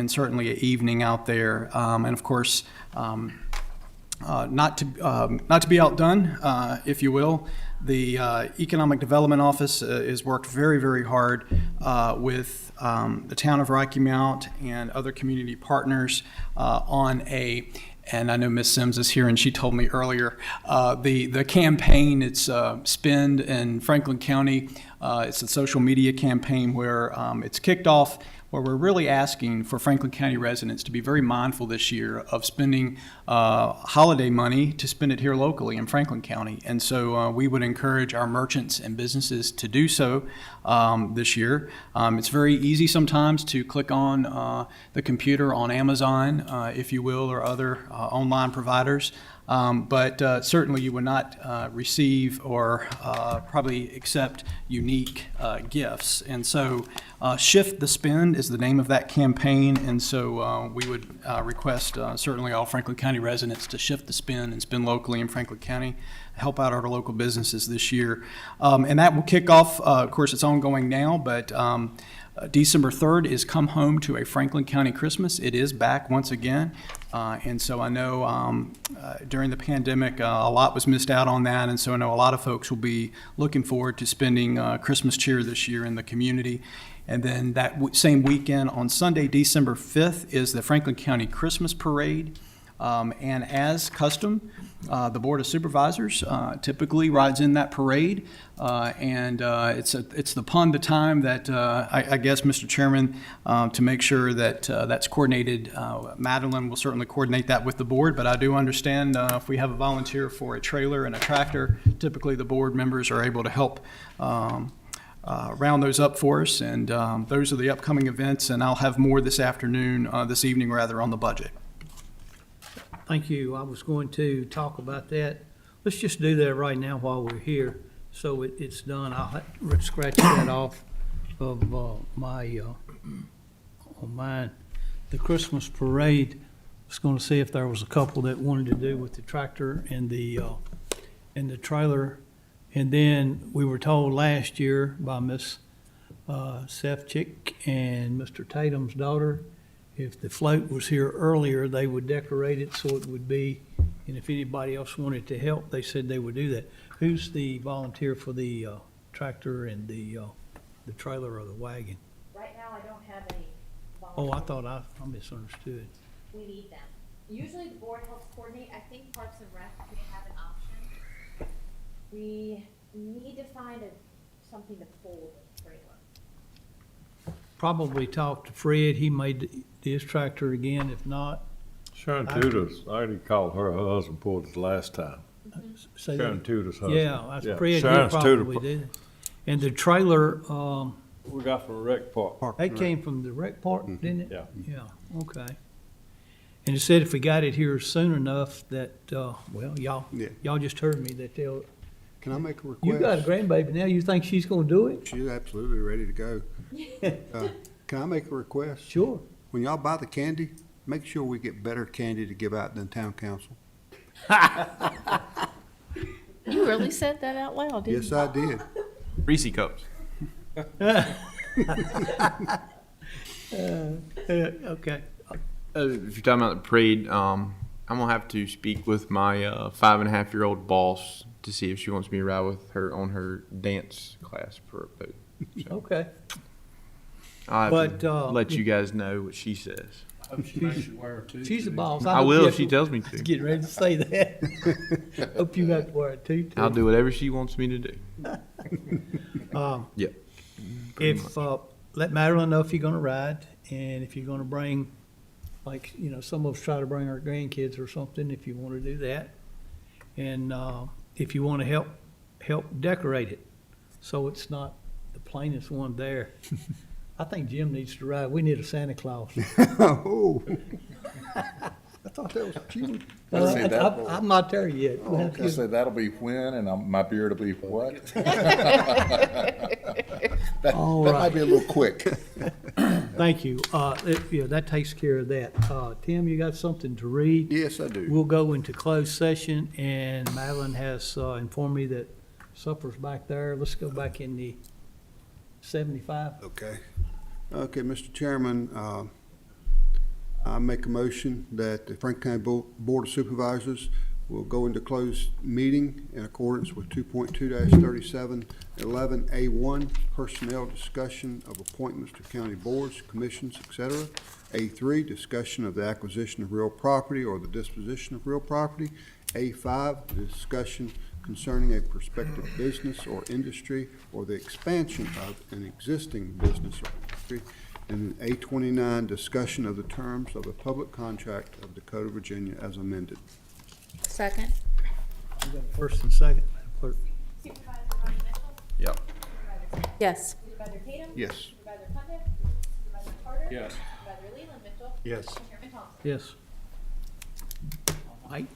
certainly an evening out there. And of course, not to be outdone, if you will, the Economic Development Office has worked very, very hard with the town of Rocky Mount and other community partners and I know Ms. Sims is here, and she told me earlier, the campaign, it's Spend in Franklin County. It's a social media campaign where it's kicked off, where we're really asking for Franklin County residents to be very mindful this year of spending holiday money to spend it here locally in Franklin County. And so we would encourage our merchants and businesses to do so this year. It's very easy sometimes to click on the computer on Amazon, if you will, or other online providers. But certainly you would not receive or probably accept unique gifts. And so Shift the Spend is the name of that campaign, and so we would request certainly all Franklin County residents to shift the spend and spend locally in Franklin County, help out our local businesses this year. And that will kick off, of course, it's ongoing now, but December 3rd is Come Home to a Franklin County Christmas. It is back once again. And so I know during the pandemic, a lot was missed out on that. And so I know a lot of folks will be looking forward to spending Christmas cheer this year in the community. And then that same weekend on Sunday, December 5th, is the Franklin County Christmas Parade. And as custom, the Board of Supervisors typically rides in that parade. And it's upon the time that I guess, Mr. Chairman, to make sure that that's coordinated, Madeline will certainly coordinate that with the board. But I do understand if we have a volunteer for a trailer and a tractor, typically the board members are able to help round those up for us. And those are the upcoming events. And I'll have more this afternoon, this evening rather, on the budget. Thank you. I was going to talk about that. Let's just do that right now while we're here, so it's done. I'll scratch that off of my on mine. The Christmas parade, I was going to see if there was a couple that wanted to do with the tractor and the trailer. And then we were told last year by Miss Sefcik and Mr. Tatum's daughter, if the float was here earlier, they would decorate it so it would be, and if anybody else wanted to help, they said they would do that. Who's the volunteer for the tractor and the trailer or the wagon? Right now, I don't have any Oh, volunteers. I thought I misunderstood. We need them. Usually the board helps coordinate. I think Parks and Rec may have an option. We need to find something to fold the trailer. Probably talk to Fred. He made his tractor again. If not, Sharon Tudor's, I already called her husband for it the last time. say Sharon that. Tudor's husband. Yeah, that's Fred. He Sharon's Tudor. probably did. And the trailer, We got from Rec Park. that came from the rec park, didn't it? Yeah. Yeah, okay. And it said if we got it here soon enough that, well, y'all just heard me that they'll, Can I make a request? you got a grandbaby now, you think she's gonna do it? She's absolutely ready to go. Can I make a request? Sure. When y'all buy the candy, make sure we get better candy to give out than town council. You really said that out loud, didn't Yes, you? I did. Reese cups. Okay. If you're talking about the parade, I'm gonna have to speak with my 5.5-year-old boss to see if she wants me to ride with her on her dance class for a boat. So Okay. I'll have to But, let you guys know what she says. She's the boss. I hope will you if have she tells me to. Getting ready to say that. Hope you have to wear it too. I'll do whatever she wants me to do. Yep. If, let Madeline know if you're gonna ride, and if you're gonna bring, like, some of us try to bring our grandkids or something, if you wanna do that. And, if you wanna help decorate it, so it's not the plainest one there. I think Jim needs to ride. We need a Santa Claus. Oh. I thought that was cute. I'm not there yet. Oh, okay, so that'll be when, and my beard will be what? That All might right. be a little quick. Thank you. Yeah, that takes care of that. Tim, you got something to read? Yes, I do. We'll go into closed session, and Madeline has informed me that supper's back there. Let's go back in the 75. Okay. Okay, Mr. Chairman, I make a motion that the Franklin County Board of Supervisors will go into closed meeting in accordance with 2.2-3711A1, personnel discussion of appointments to county boards, commissions, etc. A3, discussion of the acquisition of real property or the disposition of real property. A5, the discussion concerning a prospective business or industry or the expansion of an existing business or industry. And A29, discussion of the terms of a public contract of the Code of Virginia as amended. Second. We got a first and second, Madam Clerk. Supervisor Ronnie Mitchell? Yep. Supervisor Smith? Yes. Supervisor Tatum? Yes. Supervisor Condit? Supervisor Carter? Yes. Supervisor Leland Mitchell? Yes. And Chairman Thompson? Yes. All right.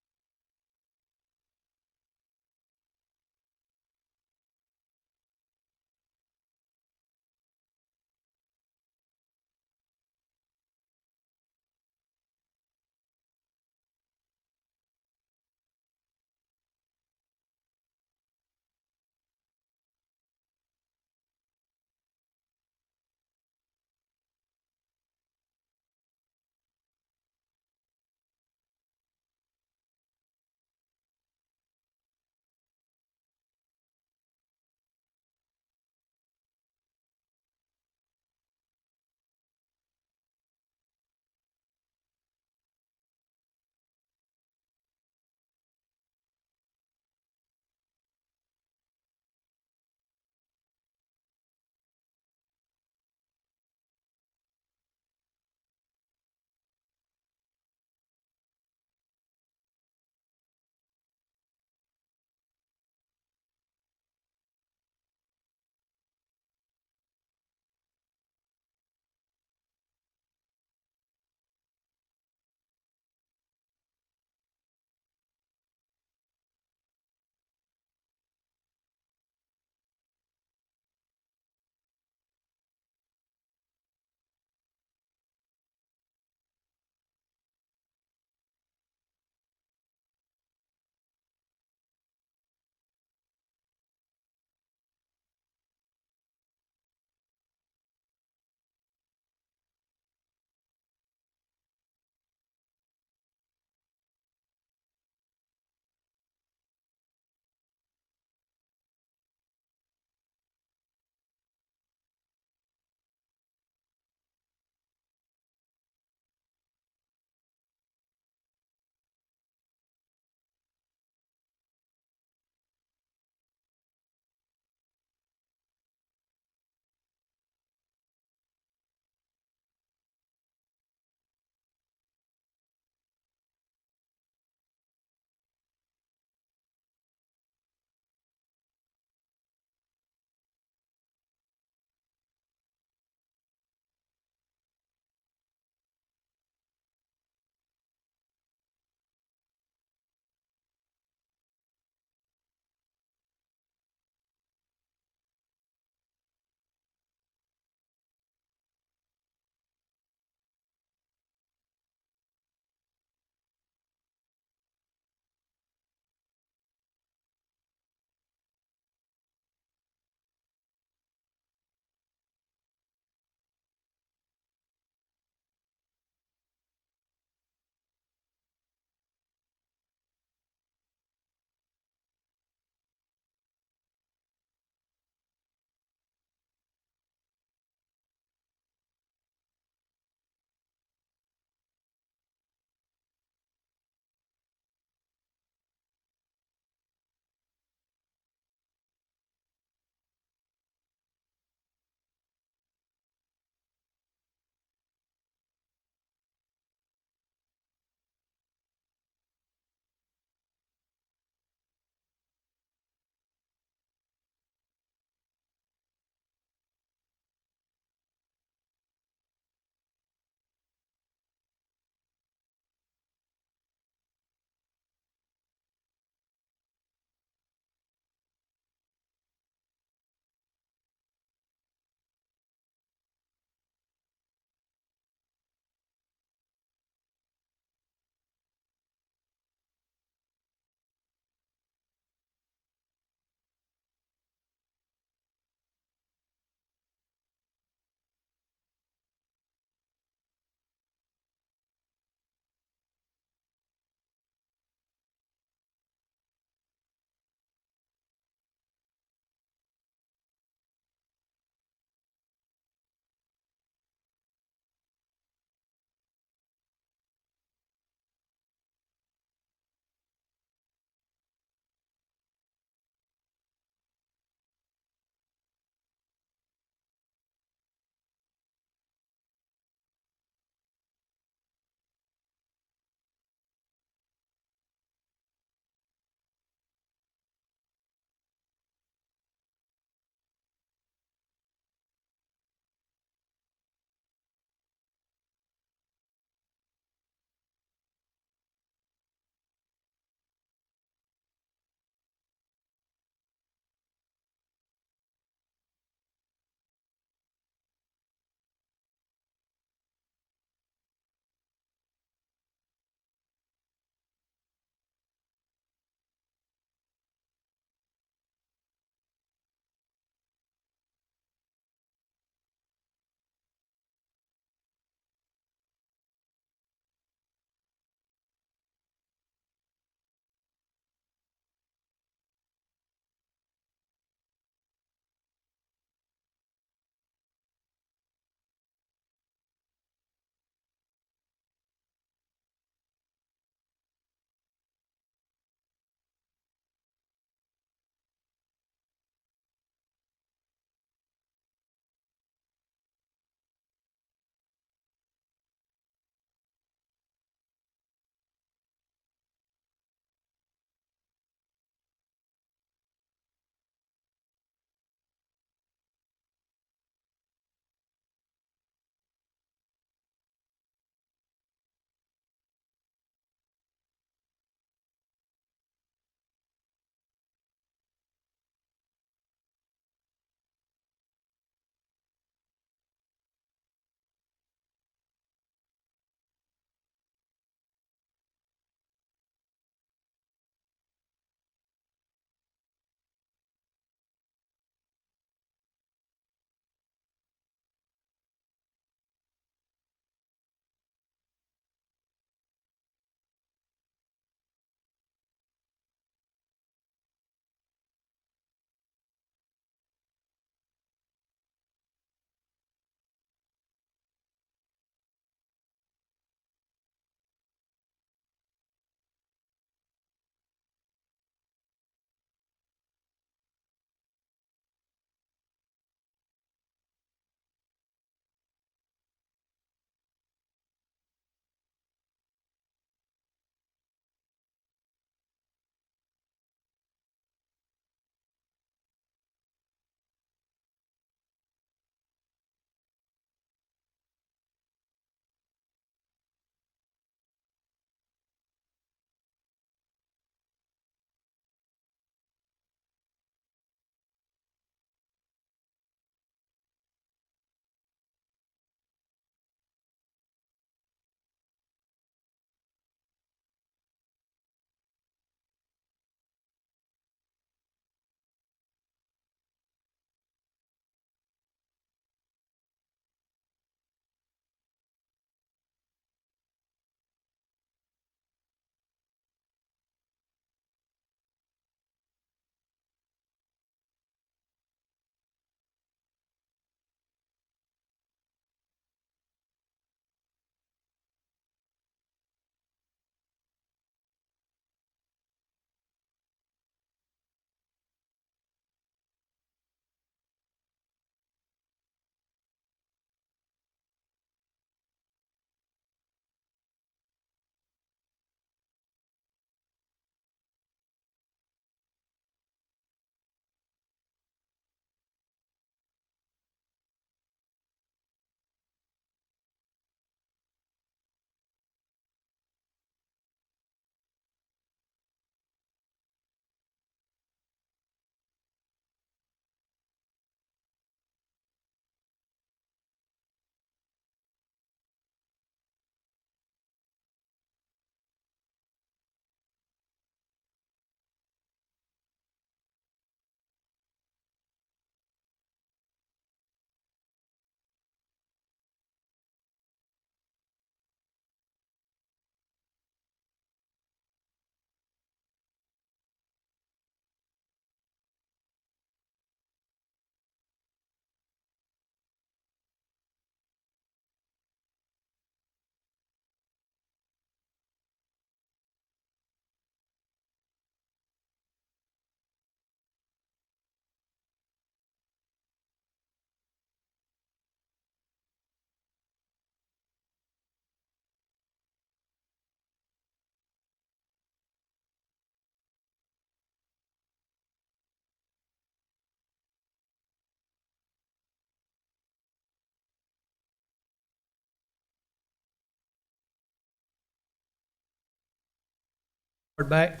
Back.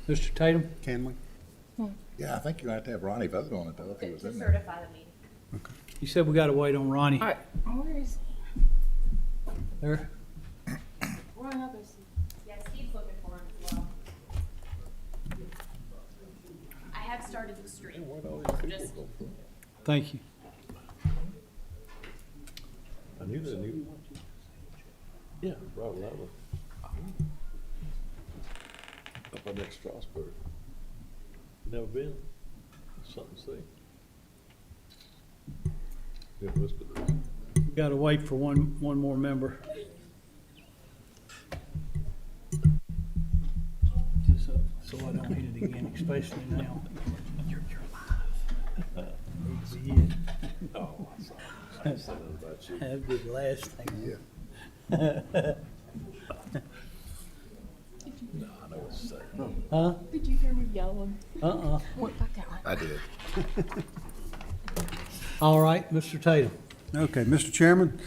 Mr. Tatum? Can we? Yeah, I think you have to have Ronnie vote on it, though, if he was To in there. certify the meeting. You said we gotta wait on Ronnie. All right, where is There? Yeah, Steve's looking for him as well. I have started the stream. Just Thank you. I knew that. Yeah, Rob Lutler. Up by next Strasburg. Never been. Something to see. Yeah, whispered it. We gotta wait for one more member. Just so I don't hit it again, especially now. You're live. Easy. Oh, I said that about you. That'd be the last thing. No, I know what to say. Huh? Did you hear me yelling? What about that one? I did. All right, Mr. Tatum. Okay, Mr. Chairman,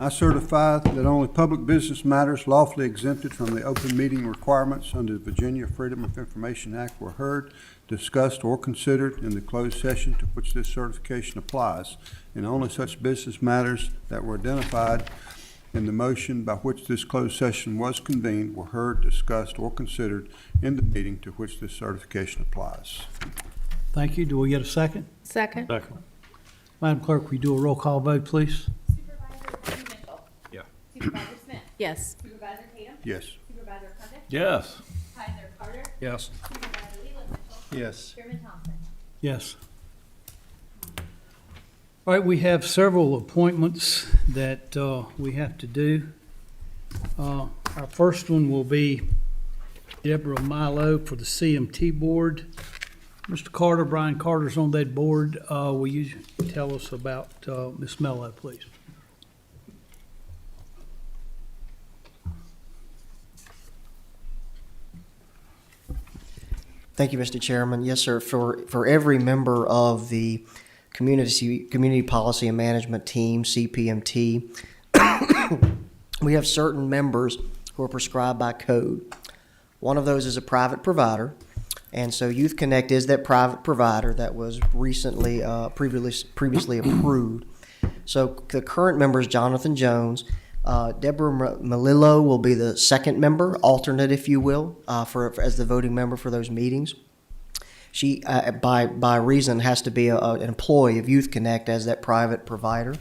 I certify that only public business matters lawfully exempted from the open meeting requirements under the Virginia Freedom of Information Act were heard, discussed, or considered in the closed session to which this certification applies, and only such business matters that were identified in the motion by which this closed session was convened were heard, discussed, or considered in the meeting to which this certification applies. Thank you. Do we get a second? Second. Second. Madam Clerk, will you do a roll call vote, please? Supervisor Mitchell. Yeah. Supervisor Smith. Yes. Supervisor Tatum. Yes. Supervisor Cundiff. Yes. Supervisor Carter. Yes. Supervisor Leland Mitchell. Yes. Chairman Thompson. Yes. All right, we have several appointments that we have to do. Our first one will be Deborah Milo for the CMT Board. Mr. Carter, Brian Carter's on that board. Will you tell us about Ms. Mello, please? Thank you, Mr. Chairman. Yes, sir. For every member of the Community Policy and Management Team, CPMT, we have certain members who are prescribed by code. One of those is a private provider, and so Youth Connect is that private provider that was recently, previously approved. So the current member is Jonathan Jones. Deborah Melillo will be the second member, alternate, if you will, as the voting member for those meetings. She, by reason, has to be an employee of Youth Connect as that private provider,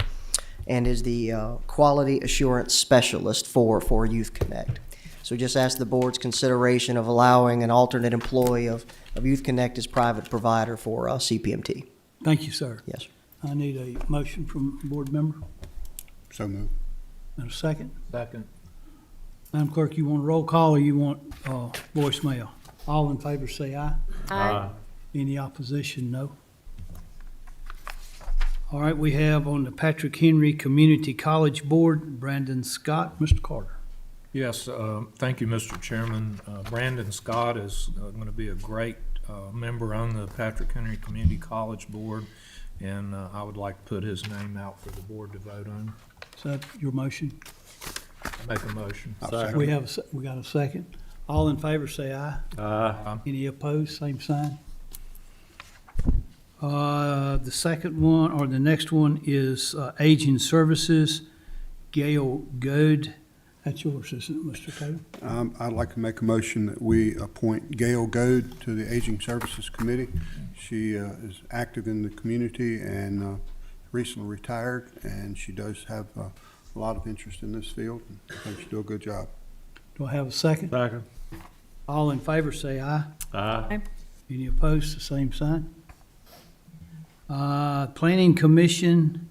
and is the quality assurance specialist for Youth Connect. So just ask the board's consideration of allowing an alternate employee of Youth Connect as private provider for CPMT. Thank you, sir. Yes. I need a motion from a board member. So moved. And a second? Second. Madam Clerk, you want a roll call or you want voicemail? All in favor say aye. Aye. Any opposition, no. All right, we have on the Patrick Henry Community College Board, Brandon Scott. Mr. Carter. Yes, thank you, Mr. Chairman. Brandon Scott is going to be a great member on the Patrick Henry Community College Board, and I would like to put his name out for the board to vote on. Is that your motion? Make a motion. We got a second. All in favor say aye. Aye. Any opposed, same sign. The second one, or the next one is Aging Services, Gail Goad. That's yours, isn't it, Mr. Taylor? I'd like to make a motion that we appoint Gail Goad to the Aging Services Committee. She is active in the community and recently retired, and she does have a lot of interest in this field. I think she'll do a good job. Do I have a second? Second. All in favor say aye. Aye. Any opposed, the same sign. Planning Commission,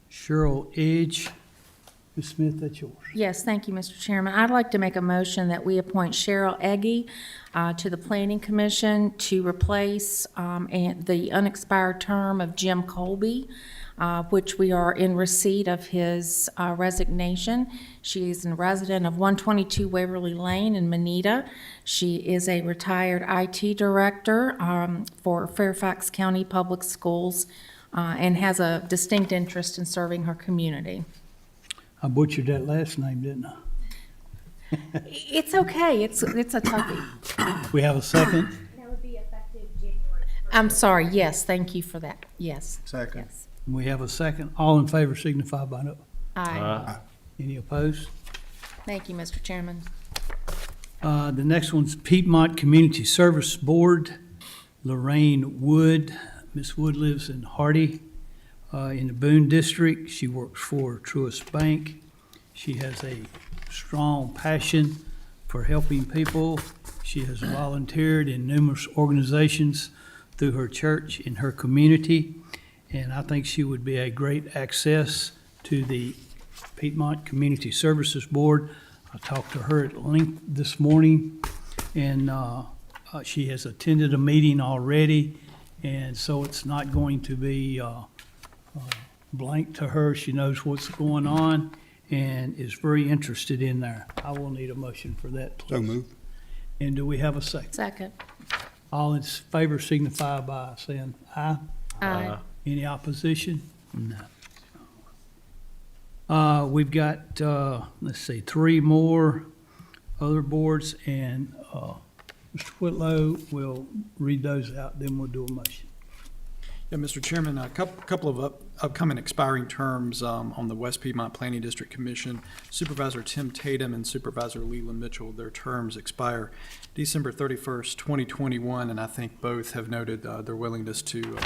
Cheryl Edge. Ms. Smith, that's yours. Yes, thank you, Mr. Chairman. I'd like to make a motion that we appoint Cheryl Eggy to the Planning Commission to replace the unexpired term of Jim Colby, which we are in receipt of his resignation. She is a resident of 122 Waverly Lane in Manita. She is a retired IT director for Fairfax County Public Schools and has a distinct interest in serving her community. I butchered that last name, didn't I? It's okay. It's a toughie. We have a second. That would be effective January. I'm sorry. Yes, thank you for that. Yes. Second. Yes. We have a second. All in favor signify by no. Aye. Any opposed? Thank you, Mr. Chairman. The next one's Piedmont Community Service Board, Lorraine Wood. Ms. Wood lives in Hardy, in the Boone District. She works for Truist Bank. She has a strong passion for helping people. She has volunteered in numerous organizations through her church in her community, and I think she would be a great access to the Piedmont Community Services Board. I talked to her at length this morning, and she has attended a meeting already, and so it's not going to be blank to her. She knows what's going on and is very interested in there. I will need a motion for that, please. So moved. And do we have a second? Second. All in favor signify by saying aye. Aye. Any opposition? No. We've got, let's see, 3 more other boards, and Mr. Whitlow will read those out, then we'll do a motion. Yeah, Mr. Chairman, a couple of upcoming expiring terms on the West Piedmont Planning District Commission. Supervisor Tim Tatum and Supervisor Leland Mitchell, their terms expire December 31st, 2021, and I think both have noted their willingness to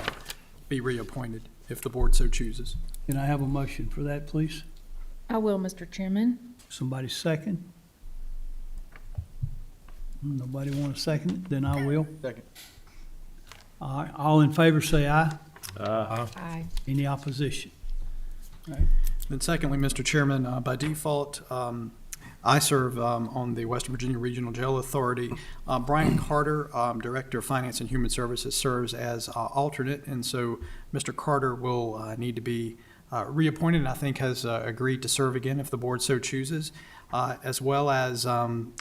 be reappointed if the board so chooses. Can I have a motion for that, please? I will, Mr. Chairman. Somebody second? Nobody want to second it? Then I will. Second. All right, all in favor say aye. Aye. Any opposition? Then secondly, Mr. Chairman, by default, I serve on the Western Virginia Regional Jail Authority. Brian Carter, Director of Finance and Human Services, serves as alternate, and so Mr. Carter will need to be reappointed, and I think has agreed to serve again if the board so chooses, as well as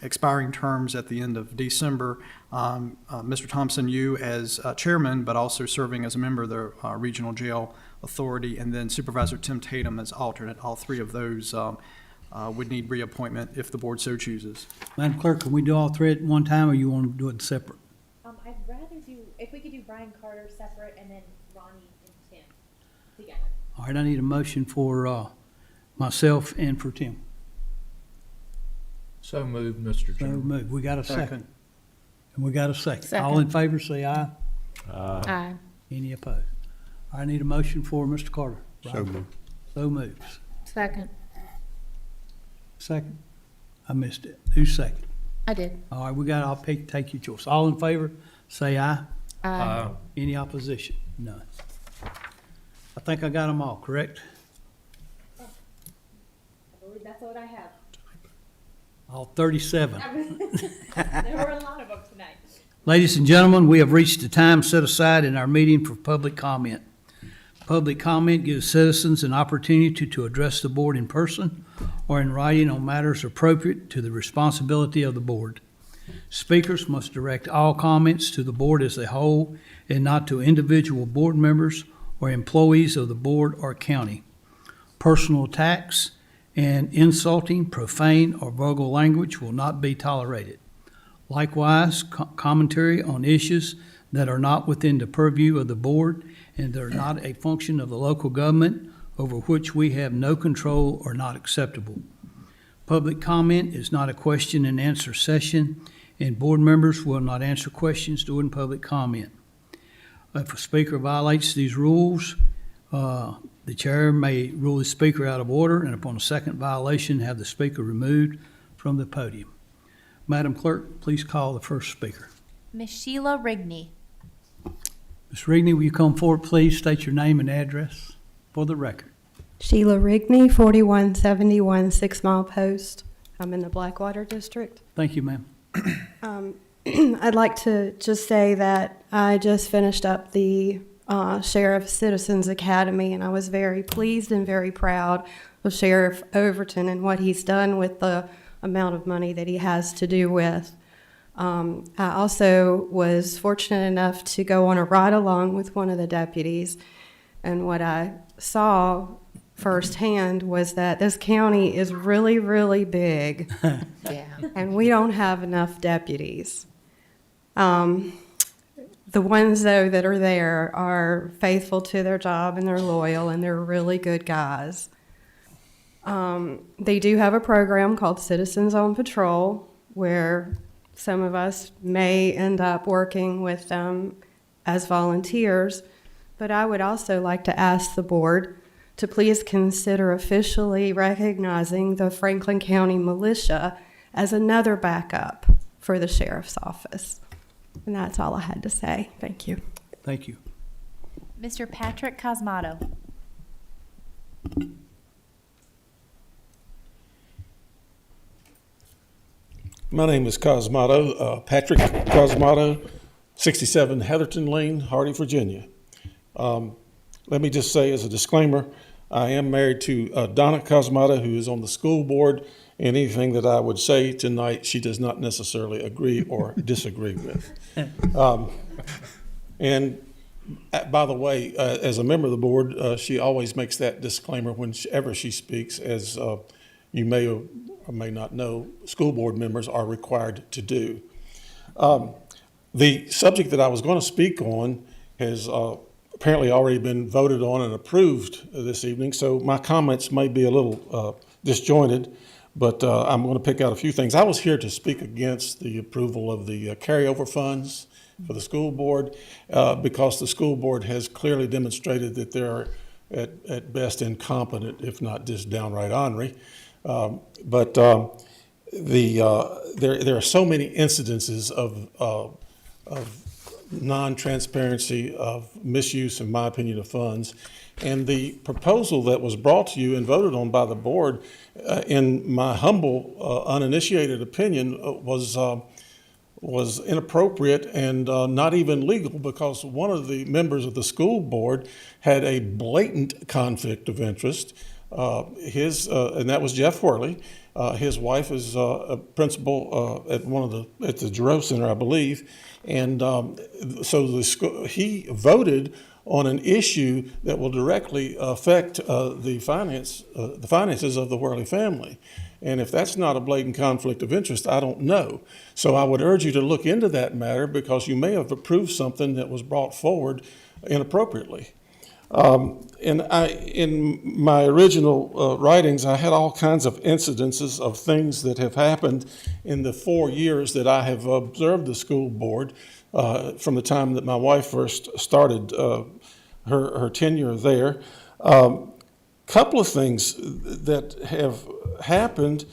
expiring terms at the end of December. Mr. Thompson, you as chairman, but also serving as a member of the Regional Jail Authority, and then Supervisor Tim Tatum as alternate. All 3 of those would need reappointment if the board so chooses. Madam Clerk, can we do all 3 at one time, or you want to do it separate? I'd rather do, if we could do Brian Carter separate and then Ronnie and Tim together. All right, I need a motion for myself and for Tim. So moved, Mr. So Chairman. moved. We got a second. And we got a second. Second. All in favor say aye. Aye. Any opposed? I need a motion for Mr. Carter. So moved. So moved. Second. Second? I missed it. Who's second? I did. All right, I'll take your choice. All in favor, say aye. Aye. Any opposition? None. I think I got them all, correct? I believe that's what I have. All 37. There were a lot of them tonight. Ladies and gentlemen, we have reached the time set aside in our meeting for public comment. Public comment gives citizens an opportunity to address the board in person or in writing on matters appropriate to the responsibility of the board. Speakers must direct all comments to the board as a whole and not to individual board members or employees of the board or county. Personal attacks and insulting, profane, or vulgar language will not be tolerated. Likewise, commentary on issues that are not within the purview of the board and that are not a function of the local government over which we have no control are not acceptable. Public comment is not a question and answer session, and board members will not answer questions during public comment. If a speaker violates these rules, the chair may rule the speaker out of order, and upon a second violation, have the speaker removed from the podium. Madam Clerk, please call the first speaker. Miss Sheila Rigney. Ms. Rigney, will you come forward, please? State your name and address for the record. Sheila Rigney, 4171 6 Mile Post. I'm in the Blackwater District. Thank you, ma'am. I'd like to just say that I just finished up the Sheriff Citizens Academy, and I was very pleased and very proud of Sheriff Overton and what he's done with the amount of money that he has to do with. I also was fortunate enough to go on a ride along with one of the deputies, and what I saw firsthand was that this county is really, really big. Yeah. And we don't have enough deputies. The ones, though, that are there are faithful to their job and they're loyal and they're really good guys. They do have a program called Citizens on Patrol where some of us may end up working with them as volunteers. But I would also like to ask the board to please consider officially recognizing the Franklin County Militia as another backup for the sheriff's office. And that's all I had to say. Thank you. Thank you. Mr. Patrick Cosmato. My name is Cosmato, Patrick Cosmato, 67 Heatherton Lane, Hardy, Virginia. Let me just say as a disclaimer, I am married to Donna Cosmato, who is on the school board, and anything that I would say tonight, she does not necessarily agree or disagree with. And by the way, as a member of the board, she always makes that disclaimer whenever she speaks, as you may or may not know, school board members are required to do. The subject that I was going to speak on has apparently already been voted on and approved this evening, so my comments may be a little disjointed, but I'm going to pick out a few things. I was here to speak against the approval of the carryover funds for the school board because the school board has clearly demonstrated that they're at best incompetent, if not just downright ornery. But there are so many incidences of non-transparency, of misuse, in my opinion, of funds. And the proposal that was brought to you and voted on by the board, in my humble, uninitiated opinion, was inappropriate and not even legal, because one of the members of the school board had a blatant conflict of interest. And that was Jeff Worley. His wife is a principal at the Giroux Center, I believe. And so he voted on an issue that will directly affect the finances of the Worley family. And if that's not a blatant conflict of interest, I don't know. So I would urge you to look into that matter, because you may have approved something that was brought forward inappropriately. In my original writings, I had all kinds of incidences of things that have happened in the 4 years that I have observed the school board, from the time that my wife first started her tenure there. Couple of things that have happened.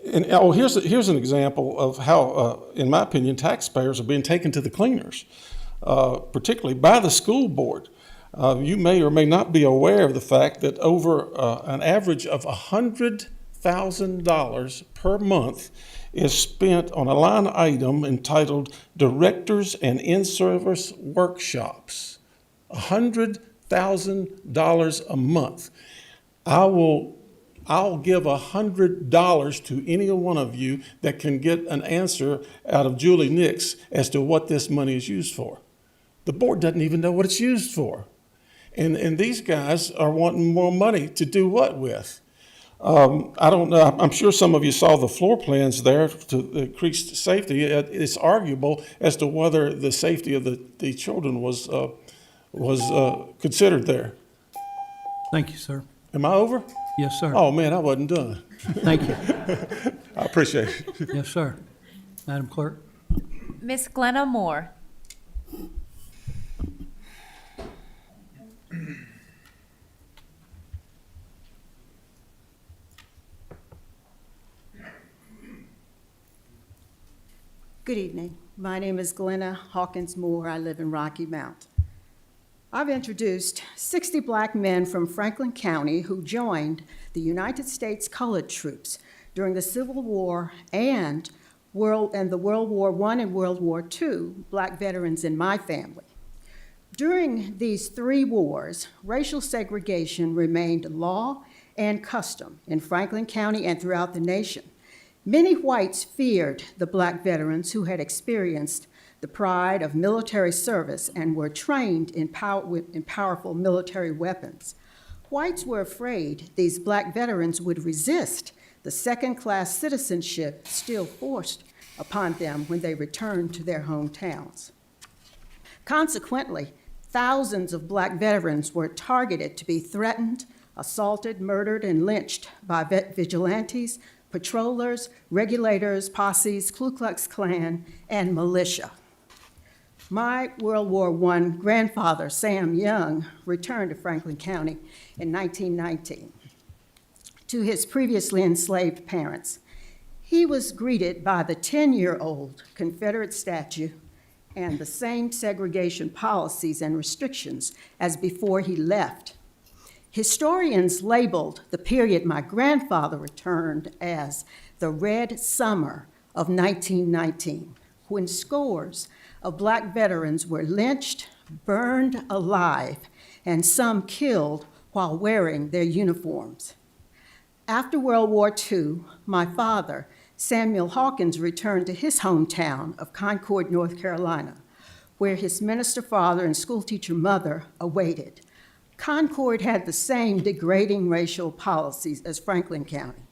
Here's an example of how, in my opinion, taxpayers are being taken to the cleaners. Particularly by the school board. You may or may not be aware of the fact that over an average of $100,000 per month is spent on a line item entitled Directors and In-Service Workshops. $100,000 a month. I'll give $100 to any one of you that can get an answer out of Julie Nix as to what this money is used for. The board doesn't even know what it's used for. And these guys are wanting more money to do what with? I don't know. I'm sure some of you saw the floor plans there to increase safety. It's arguable as to whether the safety of the children was considered there. Thank you, sir. Am I over? Yes, sir. Oh, man, I wasn't done. Thank you. I appreciate it. Yes, sir. Madam Clerk? Miss Glenna Moore. Good evening. My name is Glenna Hawkins Moore. I live in Rocky Mount. I've introduced 60 black men from Franklin County who joined the United States Colored Troops during the Civil War and the World War I and World War II, black veterans in my family. During these 3 wars, racial segregation remained law and custom in Franklin County and throughout the nation. Many whites feared the black veterans who had experienced the pride of military service and were trained in powerful military weapons. Whites were afraid these black veterans would resist the second-class citizenship still forced upon them when they returned to their hometowns. Consequently, thousands of black veterans were targeted to be threatened, assaulted, murdered, and lynched by vigilantes, patrollers, regulators, posses, Ku Klux Klan, and militia. My World War I grandfather, Sam Young, returned to Franklin County in 1919 to his previously enslaved parents. He was greeted by the 10-year-old Confederate statue and the same segregation policies and restrictions as before he left. Historians labeled the period my grandfather returned as the Red Summer of 1919, when scores of black veterans were lynched, burned alive, and some killed while wearing their uniforms. After World War II, my father, Samuel Hawkins, returned to his hometown of Concord, North Carolina, where his minister father and schoolteacher mother awaited. Concord had the same degrading racial policies as Franklin County.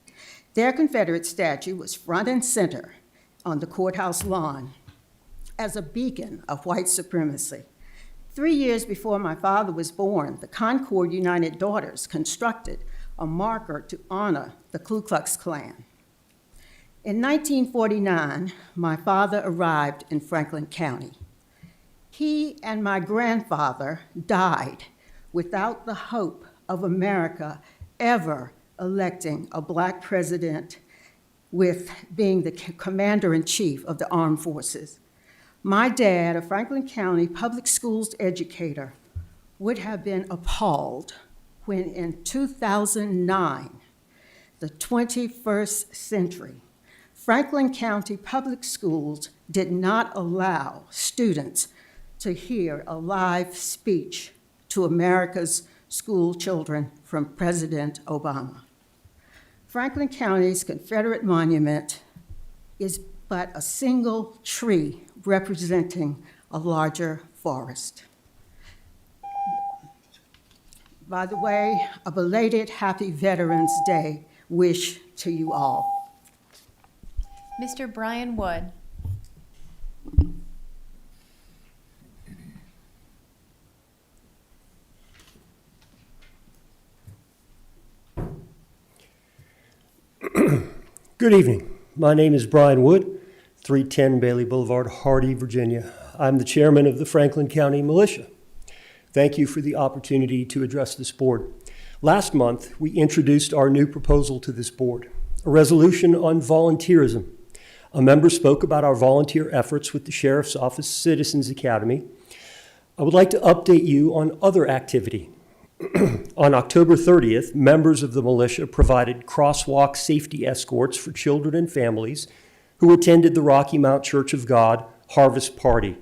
Their Confederate statue was front and center on the courthouse lawn as a beacon of white supremacy. 3 years before my father was born, the Concord United Daughters constructed a marker to honor the Ku Klux Klan. In 1949, my father arrived in Franklin County. He and my grandfather died without the hope of America ever electing a black president with being the commander-in-chief of the armed forces. My dad, a Franklin County public schools educator, would have been appalled when in 2009, the 21st century, Franklin County public schools did not allow students to hear a live speech to America's school children from President Obama. Franklin County's Confederate monument is but a single tree representing a larger forest. By the way, a belated Happy Veterans Day wish to you all. Mr. Brian Wood. Good evening. My name is Brian Wood, 310 Bailey Boulevard, Hardy, Virginia. I'm the chairman of the Franklin County Militia. Thank you for the opportunity to address this board. Last month, we introduced our new proposal to this board, a resolution on volunteerism. A member spoke about our volunteer efforts with the Sheriff's Office Citizens Academy. I would like to update you on other activity. On October 30th, members of the militia provided crosswalk safety escorts for children and families who attended the Rocky Mount Church of God Harvest Party.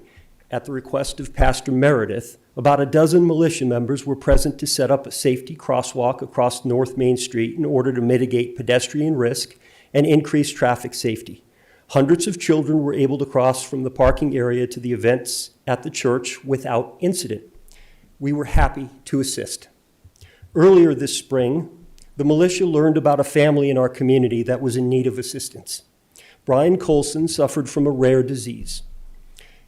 At the request of Pastor Meredith, about a dozen militia members were present to set up a safety crosswalk across North Main Street in order to mitigate pedestrian risk and increase traffic safety. Hundreds of children were able to cross from the parking area to the events at the church without incident. We were happy to assist. Earlier this spring, the militia learned about a family in our community that was in need of assistance. Brian Colson suffered from a rare disease.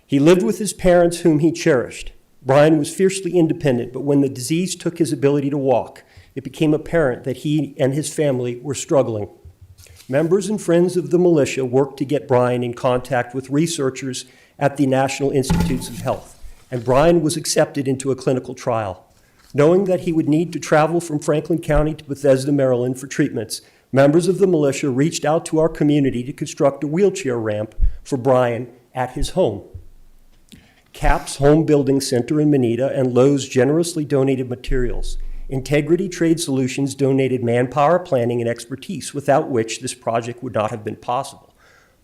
He lived with his parents, whom he cherished. Brian was fiercely independent, but when the disease took his ability to walk, it became apparent that he and his family were struggling. Members and friends of the militia worked to get Brian in contact with researchers at the National Institutes of Health, and Brian was accepted into a clinical trial. Knowing that he would need to travel from Franklin County to Bethesda, Maryland for treatments, members of the militia reached out to our community to construct a wheelchair ramp for Brian at his home. CAPS Home Building Center in Manita and Lowe's generously donated materials. Integrity Trade Solutions donated manpower, planning, and expertise, without which this project would not have been possible.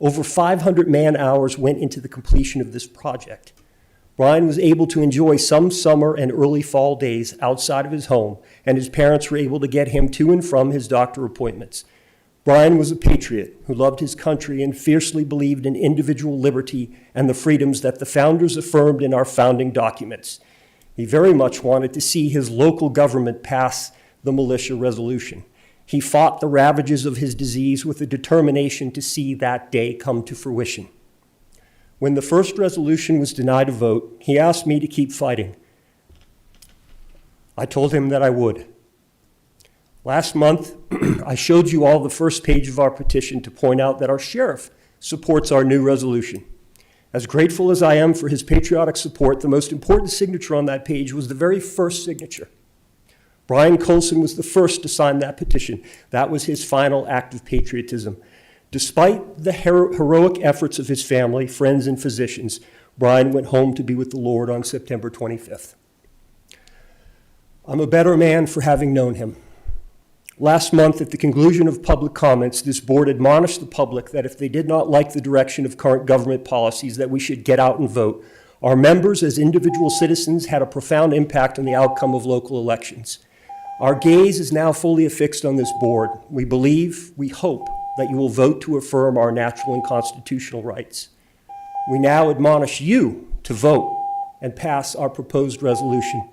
Over 500 man-hours went into the completion of this project. Brian was able to enjoy some summer and early fall days outside of his home, and his parents were able to get him to and from his doctor appointments. Brian was a patriot who loved his country and fiercely believed in individual liberty and the freedoms that the founders affirmed in our founding documents. He very much wanted to see his local government pass the militia resolution. He fought the ravages of his disease with a determination to see that day come to fruition. When the first resolution was denied a vote, he asked me to keep fighting. I told him that I would. Last month, I showed you all the first page of our petition to point out that our sheriff supports our new resolution. As grateful as I am for his patriotic support, the most important signature on that page was the very first signature. Brian Colson was the first to sign that petition. That was his final act of patriotism. Despite the heroic efforts of his family, friends, and physicians, Brian went home to be with the Lord on September 25th. I'm a better man for having known him. Last month, at the conclusion of public comments, this board admonished the public that if they did not like the direction of current government policies, that we should get out and vote. Our members, as individual citizens, had a profound impact on the outcome of local elections. Our gaze is now fully affixed on this board. We believe, we hope, that you will vote to affirm our natural and constitutional rights. We now admonish you to vote and pass our proposed resolution.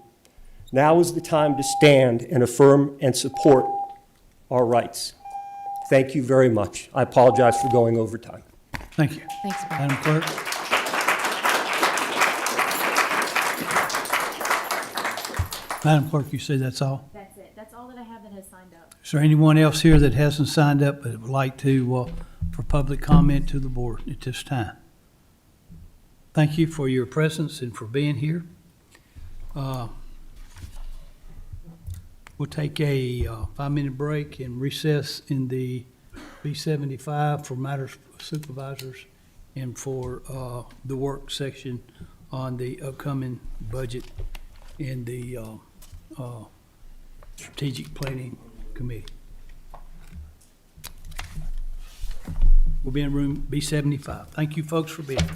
Now is the time to stand and affirm and support our rights. Thank you very much. I apologize for going over time. Thank you. Thanks, Brian. Madam Clerk? Madam Clerk, you say that's all? That's it. That's all that I have that has signed up. Is there anyone else here that hasn't signed up but would like to, for public comment to the board at this time? Thank you for your presence and for being here. We'll take a 5-minute break and recess in the B75 for matters of supervisors and for the work section on the upcoming budget in the Strategic Planning Committee. We'll be in room B75. Thank you, folks, for being here.